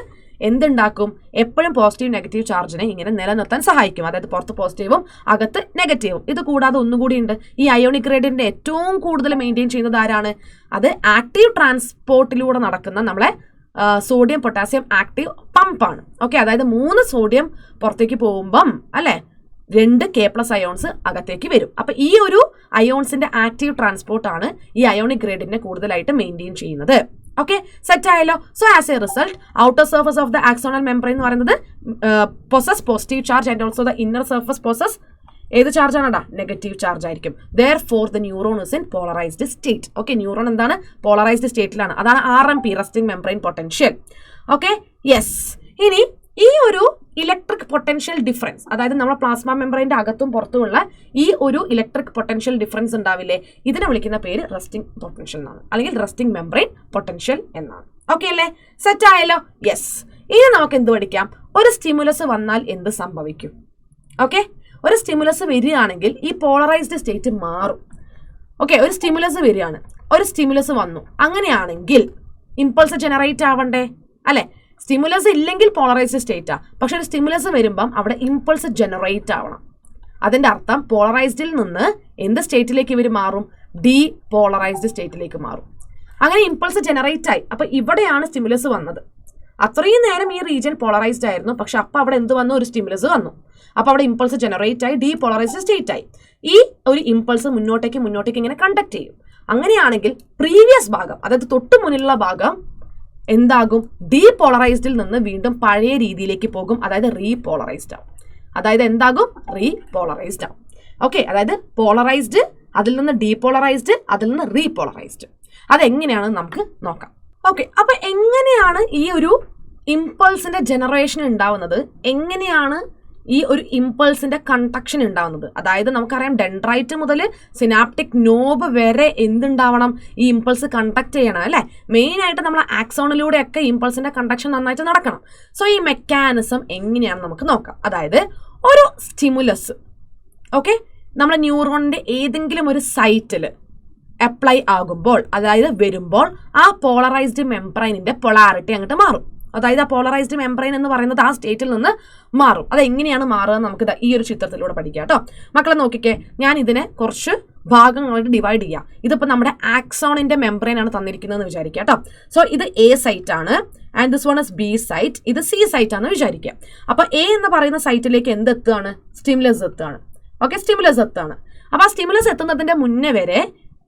[SPEAKER 1] എന്തുണ്ടാക്കും? എപ്പോഴും പോസിറ്റീവ് നെഗറ്റീവ് ചാർജിനെ ഇങ്ങനെ നിലനിർത്താൻ സഹായിക്കും. അതായത് പുറത്ത് പോസിറ്റീവും അകത്ത് നെഗറ്റീവും. ഇത് കൂടാതെ ഒന്നുകൂടി ഉണ്ട്. ഈ അയോണിക് ഗ്രേഡിയന്റ് ഏറ്റവും കൂടുതൽ മെയിൻറ്റെയിൻ ചെയ്യുന്നത് ആരാണ്? അത് ആക്റ്റീവ് ട്രാൻസ്പോർട്ടിലൂടെ നടക്കുന്ന നമ്മളെ സോഡിയം പൊട്ടാസ്യം ആക്റ്റീവ് പമ്പാണ്. ഓക്കെ, അതായത് 3 സോഡിയം പുറത്തേക്ക് പോകുമ്പം അല്ലേ 2 K+ അയോൺസ് അകത്തേക്ക് വരും. അപ്പൊ ഈ ഒരു അയോൺസിന്റെ ആക്റ്റീവ് ട്രാൻസ്പോർട്ട് ആണ് ഈ അയോണിക് ഗ്രേഡിയന്റിനെ കൂടുതലായിട്ട് മെയിൻറ്റെയിൻ ചെയ്യുന്നത്. ഓക്കെ, സെറ്റ് ആയല്ലോ. So as A result outer surface of the axonal membrane എന്ന് പറയുന്നത് possess positive charge and also the inner surface possess ഏത് ചാർജ് ആണടാ? നെഗറ്റീവ് ചാർജ് ആയിരിക്കും. Therefore the neuron is in polarized state. Okay, neuron എന്താണ്? പോളറൈസ്ഡ് സ്റ്റേറ്റിലാണ്. അതാണ് RMP, resting membrane potential. Okay, yes. ഇനി ഈ ഒരു ഇലക്ട്രിക് പൊട്ടൻഷ്യൽ ഡിഫറൻസ്, അതായത് നമ്മുടെ പ്ലാസ്മ മെംബ്രെയിൻ്റെ അകത്തും പുറത്തുമുള്ള ഈ ഒരു ഇലക്ട്രിക് പൊട്ടൻഷ്യൽ ഡിഫറൻസ് ഉണ്ടാവില്ലേ, ഇതിനെ വിളിക്കുന്ന പേര് റെസ്റ്റിംഗ് പൊട്ടൻഷ്യൽ എന്നാണ്, അല്ലെങ്കിൽ റെസ്റ്റിംഗ് മെംബ്രെയിൻ പൊട്ടൻഷ്യൽ എന്നാണ്. ഓക്കെ അല്ലേ? സെറ്റ് ആയല്ലോ? യെസ്. ഇനി നമുക്ക് എന്ത് പഠിക്കാം? ഒരു സ്റ്റിമുലസ് വന്നാൽ എന്ത് സംഭവിക്കും? ഓക്കെ, ഒരു സ്റ്റിമുലസ് വരികയാണെങ്കിൽ ഈ പോളറൈസ്ഡ് സ്റ്റേറ്റ് മാറും. ഓക്കെ, ഒരു സ്റ്റിമുലസ് വരികയാണ്, ഒരു സ്റ്റിമുലസ് വന്നു, അങ്ങനെയാണെങ്കിൽ ഇമ്പൾസ് ജനറേറ്റ് ആവണ്ടേ? അല്ലെ, സ്റ്റിമുലസ് ഇല്ലെങ്കിൽ പോളറൈസ്ഡ് സ്റ്റേറ്റാ, പക്ഷെ ഒരു സ്റ്റിമുലസ് വരുമ്പം അവിടെ ഇമ്പൾസ് ജനറേറ്റ് ആവണം. അതിന്റെ അർത്ഥം പോളറൈസ്ഡിൽ നിന്ന് എന്ത് സ്റ്റേറ്റിലേക്ക് ഇവർ മാറും? ഡീപോളറൈസ്ഡ് സ്റ്റേറ്റിലേക്ക് മാറും. അങ്ങനെ ഇമ്പൾസ് ജനറേറ്റ് ആയി. അപ്പൊ ഇവിടെയാണ് സ്റ്റിമുലസ് വന്നത്. അത്രയും നേരം ഈ റീജിയൻ പോളറൈസ്ഡ് ആയിരുന്നു, പക്ഷെ അപ്പൊ അവിടെ എന്ത് വന്നു? ഒരു സ്റ്റിമുലസ് വന്നു. അപ്പൊ അവിടെ ഇമ്പൾസ് ജനറേറ്റ് ആയി, ഡീപോളറൈസ്ഡ് സ്റ്റേറ്റ് ആയി. ഈ ഒരു ഇമ്പൾസ് മുന്നോട്ടേക്ക് ഇങ്ങനെ കണ്ടക്ട് ചെയ്യും. അങ്ങനെയാണെങ്കിൽ പ്രീവിയസ് ഭാഗം, അതായത് തൊട്ട് മുന്നിലുള്ള ഭാഗം എന്താകും? ഡീപോളറൈസ്ഡിൽ നിന്ന് വീണ്ടും പഴയ രീതിയിലേക്ക് പോകും, അതായത് റീപോളറൈസ്ഡ് ആവും. അതായത് എന്താകും? റീപോളറൈസ്ഡ് ആവും. ഓക്കെ, അതായത് പോളറൈസ്ഡ്, അതിൽ നിന്ന് ഡീപോളറൈസ്ഡ്, അതിൽ നിന്ന് റീപോളറൈസ്ഡ്. അതെങ്ങനെയാണെന്ന് നമുക്ക് നോക്കാം. ഓക്കെ, അപ്പൊ എങ്ങനെയാണ് ഈ ഒരു ഇമ്പൾസിന്റെ ജനറേഷൻ ഉണ്ടാവുന്നത്? എങ്ങനെയാണ് ഈ ഒരു ഇമ്പൾസിന്റെ കണ്ടക്ഷൻ ഉണ്ടാവുന്നത്? അതായത് നമുക്കറിയാം ഡെൻഡ്രൈറ്റ് മുതൽ സിനാപ്റ്റിക് നോബ് വരെ എന്തുണ്ടാവണം? ഈ ഇമ്പൾസ് കണ്ടക്ട് ചെയ്യണം അല്ലെ. മെയിൻ ആയിട്ട് നമ്മൾ ആക്സോണിലൂടെയൊക്കെ ഇമ്പൾസിന്റെ കണ്ടക്ഷൻ നന്നായിട്ട് നടക്കണം. സോ ഈ മെക്കാനിസം എങ്ങനെയാണെന്ന് നമുക്ക് നോക്കാം. അതായത് ഒരു സ്റ്റിമുലസ്, ഓക്കെ, നമ്മുടെ ന്യൂറോണിന്റെ ഏതെങ്കിലും ഒരു സൈറ്റിൽ അപ്ലൈ ആകുമ്പോൾ, അതായത് വരുമ്പോൾ, ആ പോളറൈസ്ഡ് മെംബ്രെയിനിന്റെ പൊളാരിറ്റി അങ്ങോട്ട് മാറും. അതായത് ആ പോളറൈസ്ഡ് മെംബ്രെയിൻ എന്ന് പറയുന്നത് ആ സ്റ്റേറ്റിൽ നിന്ന് മാറും. അത് എങ്ങനെയാണ് മാറുക നമുക്ക് ഈ ഒരു ചിത്രത്തിലൂടെ പഠിക്കാം കേട്ടോ. മക്കളെ നോക്കിക്കേ, ഞാൻ ഇതിനെ കുറച്ച് ഭാഗങ്ങളായിട്ട് ഡിവൈഡ് ചെയ്യാം. ഇതിപ്പോൾ നമ്മുടെ ആക്സോണിന്റെ മെംബ്രെയിൻ ആണ് തന്നിരിക്കുന്നതെന്ന് വിചാരിക്കുക കേട്ടോ. സോ ഇത് A സൈറ്റ് ആണ്, and this one is B site, ഇത് C സൈറ്റ് ആണെന്ന് വിചാരിക്കുക. അപ്പൊ A എന്ന് പറയുന്ന സൈറ്റിലേക്ക് എന്ത് എത്തുകയാണ്? സ്റ്റിമുലസ് എത്തുകയാണ്. ഓക്കെ, സ്റ്റിമുലസ് എത്തുകയാണ്. അപ്പൊ ആ സ്റ്റിമുലസ് എത്തുന്നതിന്റെ മുന്നേ വരെ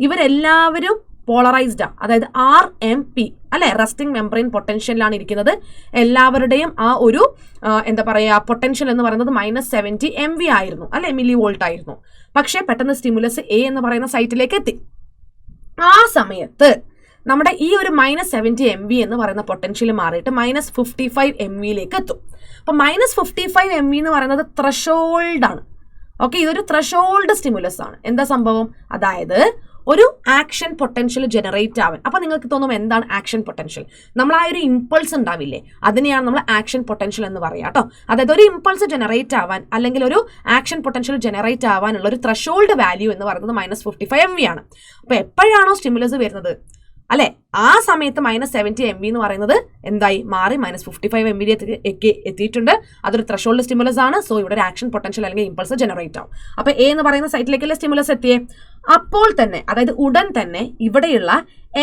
[SPEAKER 1] ഇവരെല്ലാവരും പോളറൈസ്ഡ്, അതായത് RMP അല്ലെ, റെസ്റ്റിംഗ് മെംബ്രെയിൻ പൊട്ടൻഷ്യലാണ് ഇരിക്കുന്നത്. എല്ലാവരുടെയും ആ ഒരു എന്താ പറയുക പൊട്ടൻഷ്യൽ എന്ന് പറയുന്നത് -70 MV ആയിരുന്നു അല്ലെ, മില്ലി വോൾട്ട് ആയിരുന്നു. പക്ഷെ പെട്ടെന്ന് സ്റ്റിമുലസ് A എന്ന് പറയുന്ന സൈറ്റിലേക്ക് എത്തി. ആ സമയത്ത് നമ്മുടെ ഈ ഒരു -70 MV എന്ന് പറയുന്ന പൊട്ടൻഷ്യൽ മാറിയിട്ട് -55 MVയിലേക്ക് എത്തും. അപ്പൊ -55 MV എന്ന് പറയുന്നത് ത്രഷോൾഡ് ആണ്. ഓക്കെ, ഇതൊരു ത്രഷോൾഡ് സ്റ്റിമുലസ് ആണ്. എന്താ സംഭവം? അതായത് ഒരു ആക്ഷൻ പൊട്ടൻഷ്യൽ ജനറേറ്റ് ആവാൻ. അപ്പൊ നിങ്ങൾക്ക് തോന്നും എന്താണ് ആക്ഷൻ പൊട്ടൻഷ്യൽ? നമ്മൾ ആ ഒരു ഇമ്പൾസ് ഉണ്ടാവില്ലേ, അതിനെയാണ് നമ്മൾ ആക്ഷൻ പൊട്ടൻഷ്യൽ എന്ന് പറയാം കേട്ടോ. അതായത് ഒരു ഇമ്പൾസ് ജനറേറ്റ് ആവാൻ, അല്ലെങ്കിൽ ഒരു ആക്ഷൻ പൊട്ടൻഷ്യൽ ജനറേറ്റ് ആവാനുള്ള ഒരു ത്രഷോൾഡ് വാല്യൂ എന്ന് പറയുന്നത് -55 MV ആണ്. അപ്പൊ എപ്പോഴാണോ സ്റ്റിമുലസ് വരുന്നത് അല്ലെ, ആ സമയത്ത് -70 MV എന്ന് പറയുന്നത് എന്തായി മാറി -55 MV എത്തിയിട്ടുണ്ട്. അതൊരു ത്രഷോൾഡ് സ്റ്റിമുലസ് ആണ്. സോ ഇവിടെ ഒരു ആക്ഷൻ പൊട്ടൻഷ്യൽ അല്ലെങ്കിൽ ഇമ്പൾസ് ജനറേറ്റ് ആവും. അപ്പൊ A എന്ന് പറയുന്ന സൈറ്റിലേക്കല്ലേ സ്റ്റിമുലസ് എത്തിയേ. അപ്പോൾ തന്നെ, അതായത് ഉടൻ തന്നെ ഇവിടെയുള്ള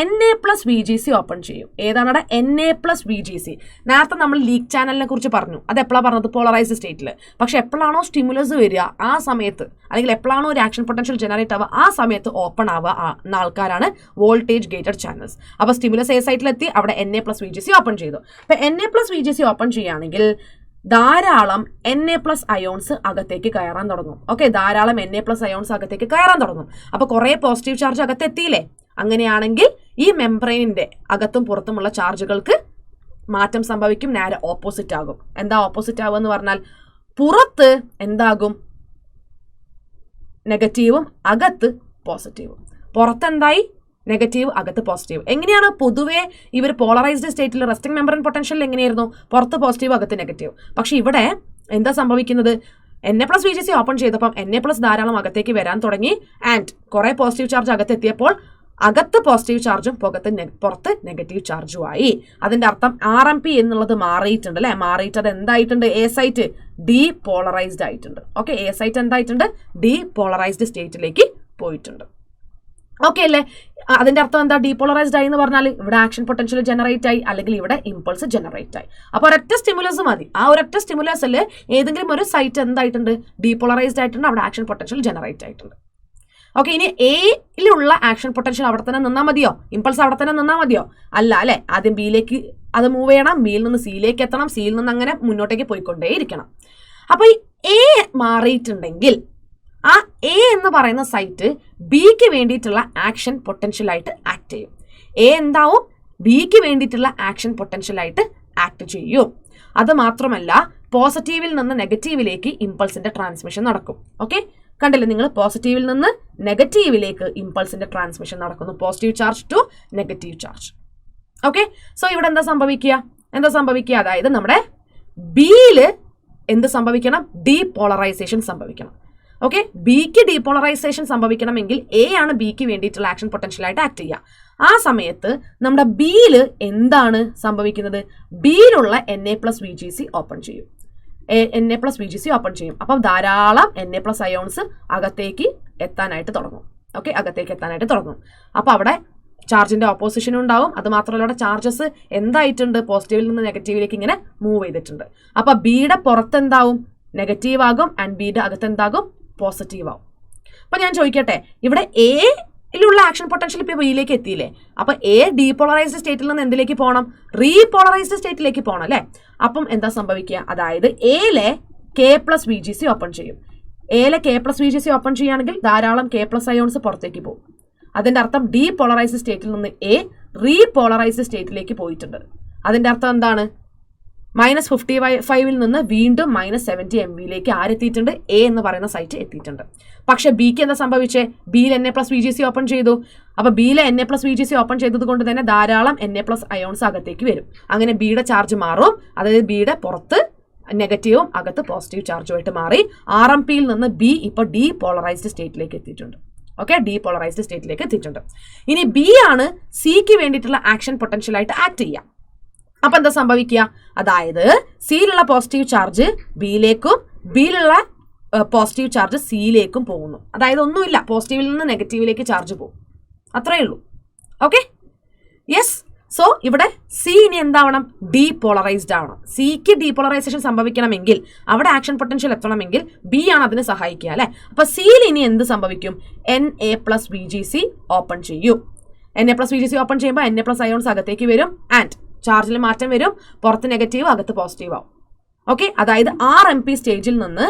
[SPEAKER 1] Na+VGC ഓപ്പൺ ചെയ്യും. ഏതാണ് Na+VGC? നേരത്തെ നമ്മൾ ലീക്ക് ചാനലിനെ കുറിച്ച് പറഞ്ഞു. അത് എപ്പോഴാണ് പറഞ്ഞത്? പോളറൈസ്ഡ് സ്റ്റേറ്റിൽ. പക്ഷെ എപ്പോഴാണോ സ്റ്റിമുലസ് വരിക ആ സമയത്ത്, അല്ലെങ്കിൽ എപ്പോഴാണോ ഒരു ആക്ഷൻ പൊട്ടൻഷ്യൽ ജനറേറ്റ് ആവുക ആ സമയത്ത് ഓപ്പൺ ആവുക ആൾക്കാരാണ് വോൾട്ടേജ് ഗേറ്റഡ് ചാനൽസ്. അപ്പൊ സ്റ്റിമുലസ് A സൈറ്റിലെത്തി, അവിടെ Na+VGC ഓപ്പൺ ചെയ്തു. അപ്പൊ Na+VGC ഓപ്പൺ ചെയ്യുകയാണെങ്കിൽ ധാരാളം Na+ അയോൺസ് അകത്തേക്ക് കയറാൻ തുടങ്ങും. ഓക്കെ, ധാരാളം Na+ അയോൺസ് അകത്തേക്ക് കയറാൻ തുടങ്ങും. അപ്പൊ കുറെ പോസിറ്റീവ് ചാർജ് അകത്തെത്തിയില്ലേ? അങ്ങനെയാണെങ്കിൽ ഈ മെംബ്രെയിനിന്റെ അകത്തും പുറത്തുമുള്ള ചാർജുകൾക്ക് മാറ്റം സംഭവിക്കും, നേരെ ഓപ്പോസിറ്റ് ആകും. എന്താ ഓപ്പോസിറ്റ് ആവുക എന്ന് പറഞ്ഞാൽ പുറത്ത് എന്താകും? നെഗറ്റീവും അകത്ത് പോസിറ്റീവും. പുറത്തെന്തായി? നെഗറ്റീവ്, അകത്ത് പോസിറ്റീവ്. എങ്ങനെയാണ് പൊതുവെ ഇവർ പോളറൈസ്ഡ് സ്റ്റേറ്റിൽ റെസ്റ്റിംഗ് മെംബ്രെയിൻ പൊട്ടൻഷ്യൽ എങ്ങനെയായിരുന്നു? പുറത്ത് പോസിറ്റീവ്, അകത്ത് നെഗറ്റീവ്. പക്ഷെ ഇവിടെ എന്താ സംഭവിക്കുന്നത്? Na+VGC ഓപ്പൺ ചെയ്തപ്പം Na+ ധാരാളം അകത്തേക്ക് വരാൻ തുടങ്ങി. ആൻഡ് കുറെ പോസിറ്റീവ് ചാർജ് അകത്തെത്തിയപ്പോൾ അകത്ത് പോസിറ്റീവ് ചാർജും പുറത്ത് നെഗറ്റീവ് ചാർജും ആയി. അതിന്റെ അർത്ഥം RMP എന്നുള്ളത് മാറിയിട്ടുണ്ട് അല്ലെ. മാറിയിട്ട് അത് എന്തായിട്ടുണ്ട്? എ സൈറ്റ് ഡീപോളറൈസ്ഡ് ആയിട്ടുണ്ട്. ഓക്കെ, എ സൈറ്റ് എന്തായിട്ടുണ്ട്? ഡീപോളറൈസ്ഡ് സ്റ്റേറ്റിലേക്ക് പോയിട്ടുണ്ട്. ഓക്കെ അല്ലേ? അതിന്റെ അർത്ഥം എന്താ? ഡീപോളറൈസ്ഡ് ആയി എന്ന് പറഞ്ഞാൽ ഇവിടെ ആക്ഷൻ പൊട്ടൻഷ്യൽ ജനറേറ്റ് ആയി, അല്ലെങ്കിൽ ഇവിടെ ഇമ്പൾസ് ജനറേറ്റ് ആയി. അപ്പോൾ ഒരൊറ്റ സ്റ്റിമുലസ് മതി. ആ ഒരൊറ്റ സ്റ്റിമുലസിൽ ഏതെങ്കിലും ഒരു സൈറ്റ് എന്തായിട്ടുണ്ട്? ഡീപോളറൈസ്ഡ് ആയിട്ടുണ്ട്, അവിടെ ആക്ഷൻ പൊട്ടൻഷ്യൽ ജനറേറ്റ് ആയിട്ടുണ്ട്. ഓക്കെ, ഇനി എയിലുള്ള ആക്ഷൻ പൊട്ടൻഷ്യൽ അവിടെ തന്നെ നിന്നാൽ മതിയോ? ഇമ്പൾസ് അവിടെ തന്നെ നിന്നാൽ മതിയോ? അല്ല അല്ലെ. ആദ്യം ബിയിലേക്ക് അത് മൂവ് ചെയ്യണം, ബിയിൽ നിന്ന് സിയിലേക്ക് എത്തണം, സിയിൽ നിന്ന് അങ്ങനെ മുന്നോട്ടേക്ക് പോയിക്കൊണ്ടേയിരിക്കണം. അപ്പൊ ഈ എ മാറിയിട്ടുണ്ടെങ്കിൽ ആ എ എന്ന് പറയുന്ന സൈറ്റ് ബിക്ക് വേണ്ടിയിട്ടുള്ള ആക്ഷൻ പൊട്ടൻഷ്യൽ ആയിട്ട് ആക്ട് ചെയ്യും. എ എന്താവും? ബിക്ക് വേണ്ടിയിട്ടുള്ള ആക്ഷൻ പൊട്ടൻഷ്യൽ ആയിട്ട് ആക്ട് ചെയ്യും. അത് മാത്രമല്ല, പോസിറ്റീവിൽ നിന്ന് നെഗറ്റീവിലേക്ക് ഇമ്പൾസിന്റെ ട്രാൻസ്മിഷൻ നടക്കും. ഓക്കെ, കണ്ടില്ലേ നിങ്ങൾ? പോസിറ്റീവിൽ നിന്ന് നെഗറ്റീവിലേക്ക് ഇമ്പൾസിന്റെ ട്രാൻസ്മിഷൻ നടക്കുന്നു. Positive charge to negative charge. Okay, so ഇവിടെ എന്താ സംഭവിക്കുക? അതായത് നമ്മുടെ ബിയില് എന്ത് സംഭവിക്കണം? ഡീപോളറൈസേഷൻ സംഭവിക്കണം. ഓക്കെ, ബിക്ക് ഡീപോളറൈസേഷൻ സംഭവിക്കണമെങ്കിൽ എ ആണ് ബിക്ക് വേണ്ടിയിട്ടുള്ള ആക്ഷൻ പൊട്ടൻഷ്യൽ ആയിട്ട് ആക്ട് ചെയ്യുക. ആ സമയത്ത് നമ്മുടെ ബിയിൽ എന്താണ് സംഭവിക്കുന്നത്? ബിയിലുള്ള Na+VGC ഓപ്പൺ ചെയ്യും. Na+VGC ഓപ്പൺ ചെയ്യും. അപ്പം ധാരാളം Na+ അയോൺസ് അകത്തേക്ക് എത്താനായിട്ട് തുടങ്ങും. ഓക്കെ, അകത്തേക്ക് എത്താനായിട്ട് തുടങ്ങും. അപ്പം അവിടെ ചാർജിന്റെ ഓപ്പോസിഷൻ ഉണ്ടാവും. അത് മാത്രമല്ല അവിടെ ചാർജസ് എന്തായിട്ടുണ്ട്? പോസിറ്റീവിൽ നിന്ന് നെഗറ്റീവിലേക്ക് ഇങ്ങനെ മൂവ് ചെയ്തിട്ടുണ്ട്. അപ്പൊ ബിയുടെ പുറത്ത് എന്താവും? നെഗറ്റീവ് ആകും. ആൻഡ് ബിയുടെ അകത്ത് എന്താകും? പോസിറ്റീവ് ആവും. അപ്പൊ ഞാൻ ചോദിക്കട്ടെ, ഇവിടെ എയിലുള്ള ആക്ഷൻ പൊട്ടൻഷ്യൽ ഇപ്പൊ ബിയിലേക്ക് എത്തിയില്ലേ? അപ്പൊ എ ഡീപോളറൈസ്ഡ് സ്റ്റേറ്റിൽ നിന്ന് എന്തിലേക്ക് പോകണം? റീപോളറൈസ്ഡ് സ്റ്റേറ്റിലേക്ക് പോകണം അല്ലെ. അപ്പം എന്താ സംഭവിക്കുക? അതായത് എയിലെ K+VGC ഓപ്പൺ ചെയ്യും. എയിലെ K+VGC ഓപ്പൺ ചെയ്യുകയാണെങ്കിൽ ധാരാളം K+ അയോൺസ് പുറത്തേക്ക് പോകും. അതിന്റെ അർത്ഥം ഡീപോളറൈസ്ഡ് സ്റ്റേറ്റിൽ നിന്ന് എ റീപോളറൈസ്ഡ് സ്റ്റേറ്റിലേക്ക് പോയിട്ടുണ്ട്. അതിന്റെ അർത്ഥം എന്താണ്? -55 നിന്ന് വീണ്ടും -70 MVയിലേക്ക് ആരെത്തിയിട്ടുണ്ട്? എ എന്ന് പറയുന്ന സൈറ്റ് എത്തിയിട്ടുണ്ട്. പക്ഷെ ബിക്ക് എന്താ സംഭവിച്ചേ? ബിയിൽ Na+VGC ഓപ്പൺ ചെയ്തു. അപ്പൊ ബിയിലെ Na+VGC ഓപ്പൺ ചെയ്തത് കൊണ്ട് തന്നെ ധാരാളം Na+ അയോൺസ് അകത്തേക്ക് വരും. അങ്ങനെ ബിയുടെ ചാർജ് മാറും. അതായത് ബിയുടെ പുറത്ത് നെഗറ്റീവും അകത്ത് പോസിറ്റീവ് ചാർജുമായിട്ട് മാറി. RMPയിൽ നിന്ന് ബി ഇപ്പോൾ ഡീപോളറൈസ്ഡ് സ്റ്റേറ്റിലേക്ക് എത്തിയിട്ടുണ്ട്. ഓക്കെ, ഡീപോളറൈസ്ഡ് സ്റ്റേറ്റിലേക്ക് എത്തിയിട്ടുണ്ട്. ഇനി ബി ആണ് സിക്ക് വേണ്ടിയിട്ടുള്ള ആക്ഷൻ പൊട്ടൻഷ്യൽ ആയിട്ട് ആക്ട് ചെയ്യുക. അപ്പൊ എന്താ സംഭവിക്കുക? അതായത് സിയിലുള്ള പോസിറ്റീവ് ചാർജ് ബിയിലേക്കും ബിയിലുള്ള പോസിറ്റീവ് ചാർജ് സിയിലേക്കും പോകുന്നു. അതായത് ഒന്നുമില്ല, പോസിറ്റീവിൽ നിന്ന് നെഗറ്റീവിലേക്ക് ചാർജ് പോകും. അത്രയേ ഉള്ളൂ. Okay, yes. സോ ഇവിടെ സി ഇനി എന്താവണം? ഡീപോളറൈസ്ഡ് ആവണം. സിക്ക് ഡീപോളറൈസേഷൻ സംഭവിക്കണമെങ്കിൽ, അവിടെ ആക്ഷൻ പൊട്ടൻഷ്യൽ എത്തണമെങ്കിൽ ബി ആണ് അതിന് സഹായിക്കുക അല്ലെ. അപ്പൊ സിയിൽ ഇനി എന്ത് സംഭവിക്കും? Na+VGC ഓപ്പൺ ചെയ്യും. Na+VGC ഓപ്പൺ ചെയ്യുമ്പോൾ Na+ അയോൺസ് അകത്തേക്ക് വരും. ആൻഡ് ചാർജിൽ മാറ്റം വരും. പുറത്ത് നെഗറ്റീവ്, അകത്ത് പോസിറ്റീവ് ആവും. ഓക്കെ, അതായത് RMP സ്റ്റേജിൽ നിന്ന്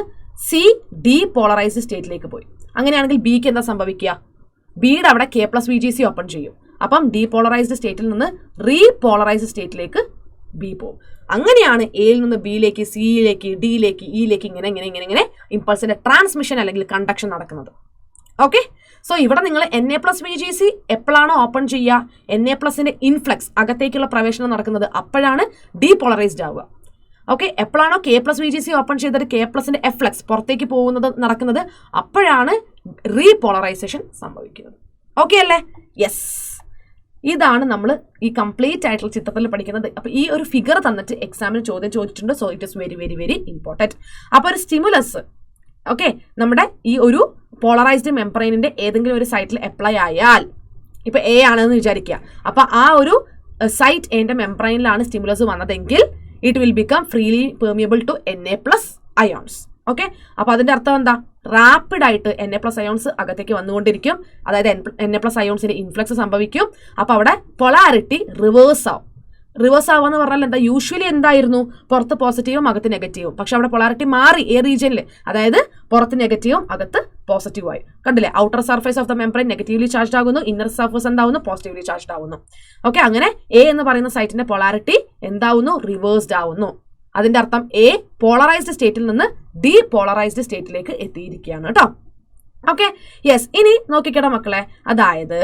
[SPEAKER 1] സി ഡീപോളറൈസ്ഡ് സ്റ്റേറ്റിലേക്ക് പോയി. അങ്ങനെയാണെങ്കിൽ ബിക്ക് എന്താ സംഭവിക്കുക? ബിയുടെ അവിടെ K+VGC ഓപ്പൺ ചെയ്യും. അപ്പം ഡീപോളറൈസ്ഡ് സ്റ്റേറ്റിൽ നിന്ന് റീപോളറൈസ്ഡ് സ്റ്റേറ്റിലേക്ക് ബി പോകും. അങ്ങനെയാണ് എയിൽ നിന്ന് ബിയിലേക്ക്, സിയിലേക്ക്, ഡിയിലേക്ക്, ഇയിലേക്ക് ഇങ്ങനെ ഇമ്പൾസിന്റെ ട്രാൻസ്മിഷൻ അല്ലെങ്കിൽ കണ്ടക്ഷൻ നടക്കുന്നത്. ഓക്കെ, സോ ഇവിടെ നിങ്ങൾ Na+VGC എപ്പോഴാണോ ഓപ്പൺ ചെയ്യുക, Na+ന്റെ ഇൻഫ്ലക്സ് അകത്തേക്കുള്ള പ്രവേശനം നടക്കുന്നത്, അപ്പോഴാണ് ഡീപോളറൈസ്ഡ് ആവുക. ഓക്കെ, എപ്പോഴാണോ K+VGC ഓപ്പൺ ചെയ്തിട്ട് K+ന്റെ എഫ്ലക്സ് പുറത്തേക്ക് പോകുന്നത് നടക്കുന്നത്, അപ്പോഴാണ് റീപോളറൈസേഷൻ സംഭവിക്കുന്നത്. ഓക്കെ അല്ലേ? യെസ്, ഇതാണ് നമ്മൾ ഈ കംപ്ലീറ്റ് ആയിട്ടുള്ള ചിത്രത്തിൽ പഠിക്കുന്നത്. അപ്പൊ ഈ ഒരു ഫിഗർ തന്നിട്ട് എക്സാമിന് ചോദ്യം ചോദിച്ചിട്ടുണ്ട്. So it is very very very important. അപ്പൊ ഒരു സ്റ്റിമുലസ് ഓക്കെ നമ്മുടെ ഈ ഒരു പോളറൈസ്ഡ് മെംബ്രെയിനിന്റെ ഏതെങ്കിലും ഒരു സൈറ്റിൽ അപ്ലൈ ആയാൽ, ഇപ്പൊ എ ആണെന്ന് വിചാരിക്കുക, അപ്പൊ ആ ഒരു സൈറ്റ് എന്റെ മെംബ്രെയിനിലാണ് സ്റ്റിമുലസ് വന്നതെങ്കിൽ it will become freely permeable to Na+ ions. Okay, അപ്പൊ അതിന്റെ അർത്ഥം എന്താ? റാപ്പിഡ് ആയിട്ട് Na+ അയോൺസ് അകത്തേക്ക് വന്നുകൊണ്ടിരിക്കും. അതായത് Na+ അയോൺസിന്റെ ഇൻഫ്ലക്സ് സംഭവിക്കും. അപ്പൊ അവിടെ പൊളാരിറ്റി റിവേഴ്സ് ആവും. റിവേഴ്സ് ആവാന്ന് പറഞ്ഞാൽ എന്താ? യൂഷ്വലി എന്തായിരുന്നു? പുറത്ത് പോസിറ്റീവും അകത്ത് നെഗറ്റീവും. പക്ഷെ അവിടെ പൊളാരിറ്റി മാറി എ റീജിയനിൽ. അതായത് പുറത്ത് നെഗറ്റീവും അകത്ത് പോസിറ്റീവും ആയി. കണ്ടില്ലേ? Outer surface of the membrane negatively charged ആകുന്നു, ഇന്നർ സർഫേസ് എന്താവുന്നു? പോസിറ്റീവ്ലി ചാർജ്ഡ് ആവുന്നു. ഓക്കെ, അങ്ങനെ എ എന്ന് പറയുന്ന സൈറ്റിന്റെ പൊളാരിറ്റി എന്താവുന്നു? റിവേഴ്സ്ഡ് ആവുന്നു. അതിന്റെ അർത്ഥം എ പോളറൈസ്ഡ് സ്റ്റേറ്റിൽ നിന്ന് ഡീപോളറൈസ്ഡ് സ്റ്റേറ്റിലേക്ക് എത്തിയിരിക്കുകയാണ് കേട്ടോ. Okay, yes. ഇനി നോക്കിക്കട്ടെ മക്കളെ, അതായത്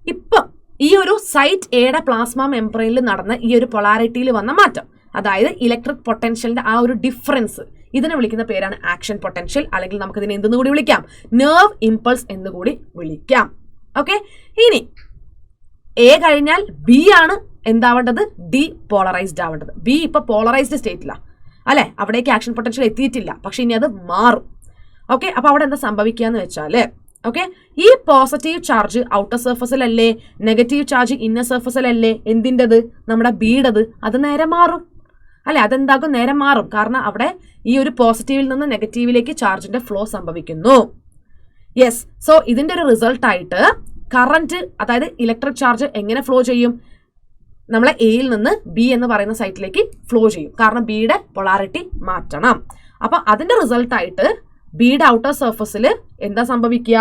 [SPEAKER 1] ഇപ്പം ഈ ഒരു സൈറ്റ് എയുടെ പ്ലാസ്മ മെംബ്രെയിനിൽ നടന്ന ഈ ഒരു പൊളാരിറ്റിയിൽ വന്ന മാറ്റം, അതായത് ഇലക്ട്രിക് പൊട്ടൻഷ്യലിന്റെ ആ ഒരു ഡിഫറൻസ്, ഇതിനെ വിളിക്കുന്ന പേരാണ് ആക്ഷൻ പൊട്ടൻഷ്യൽ, അല്ലെങ്കിൽ നമുക്ക് ഇതിനെ എന്തെന്ന് കൂടി വിളിക്കാം, നെർവ് ഇമ്പൾസ് എന്ന് കൂടി വിളിക്കാം. ഓക്കെ, ഇനി എ കഴിഞ്ഞാൽ ബി ആണ് എന്താവേണ്ടത്, ഡീപോളറൈസ്ഡ് ആവേണ്ടത്. ബി ഇപ്പൊ പോളറൈസ്ഡ് സ്റ്റേറ്റിലാണ് അല്ലെ, അവിടേക്ക് ആക്ഷൻ പൊട്ടൻഷ്യൽ എത്തിയിട്ടില്ല, പക്ഷെ ഇനി അത് മാറും. ഓക്കെ, അപ്പൊ അവിടെ എന്താ സംഭവിക്കുക എന്ന് വെച്ചാല്, ഓക്കെ, ഈ പോസിറ്റീവ് ചാർജ് ഔട്ടർ സർഫസിലല്ലേ, നെഗറ്റീവ് ചാർജ് ഇന്നർ സർഫസിലല്ലേ, എന്തിൻ്റെത്, നമ്മുടെ ബിയുടേത്, അത് നേരെ മാറും അല്ലെ, അതെന്താകും, നേരെ മാറും. കാരണം അവിടെ ഈ ഒരു പോസിറ്റീവിൽ നിന്ന് നെഗറ്റീവിലേക്ക് ചാർജിന്റെ ഫ്ലോ സംഭവിക്കുന്നു. യെസ്, സോ ഇതിന്റെ ഒരു റിസൾട്ട് ആയിട്ട് കറന്റ്, അതായത് ഇലക്ട്രിക് ചാർജ് എങ്ങനെ ഫ്ലോ ചെയ്യും, നമ്മളെ എയിൽ നിന്ന് ബി എന്ന് പറയുന്ന സൈറ്റിലേക്ക് ഫ്ലോ ചെയ്യും. കാരണം ബിയുടെ പൊളാരിറ്റി മാറ്റണം. അപ്പൊ അതിന്റെ റിസൾട്ട് ആയിട്ട് ബിയുടെ ഔട്ടർ സർഫസിൽ എന്താ സംഭവിക്കുക,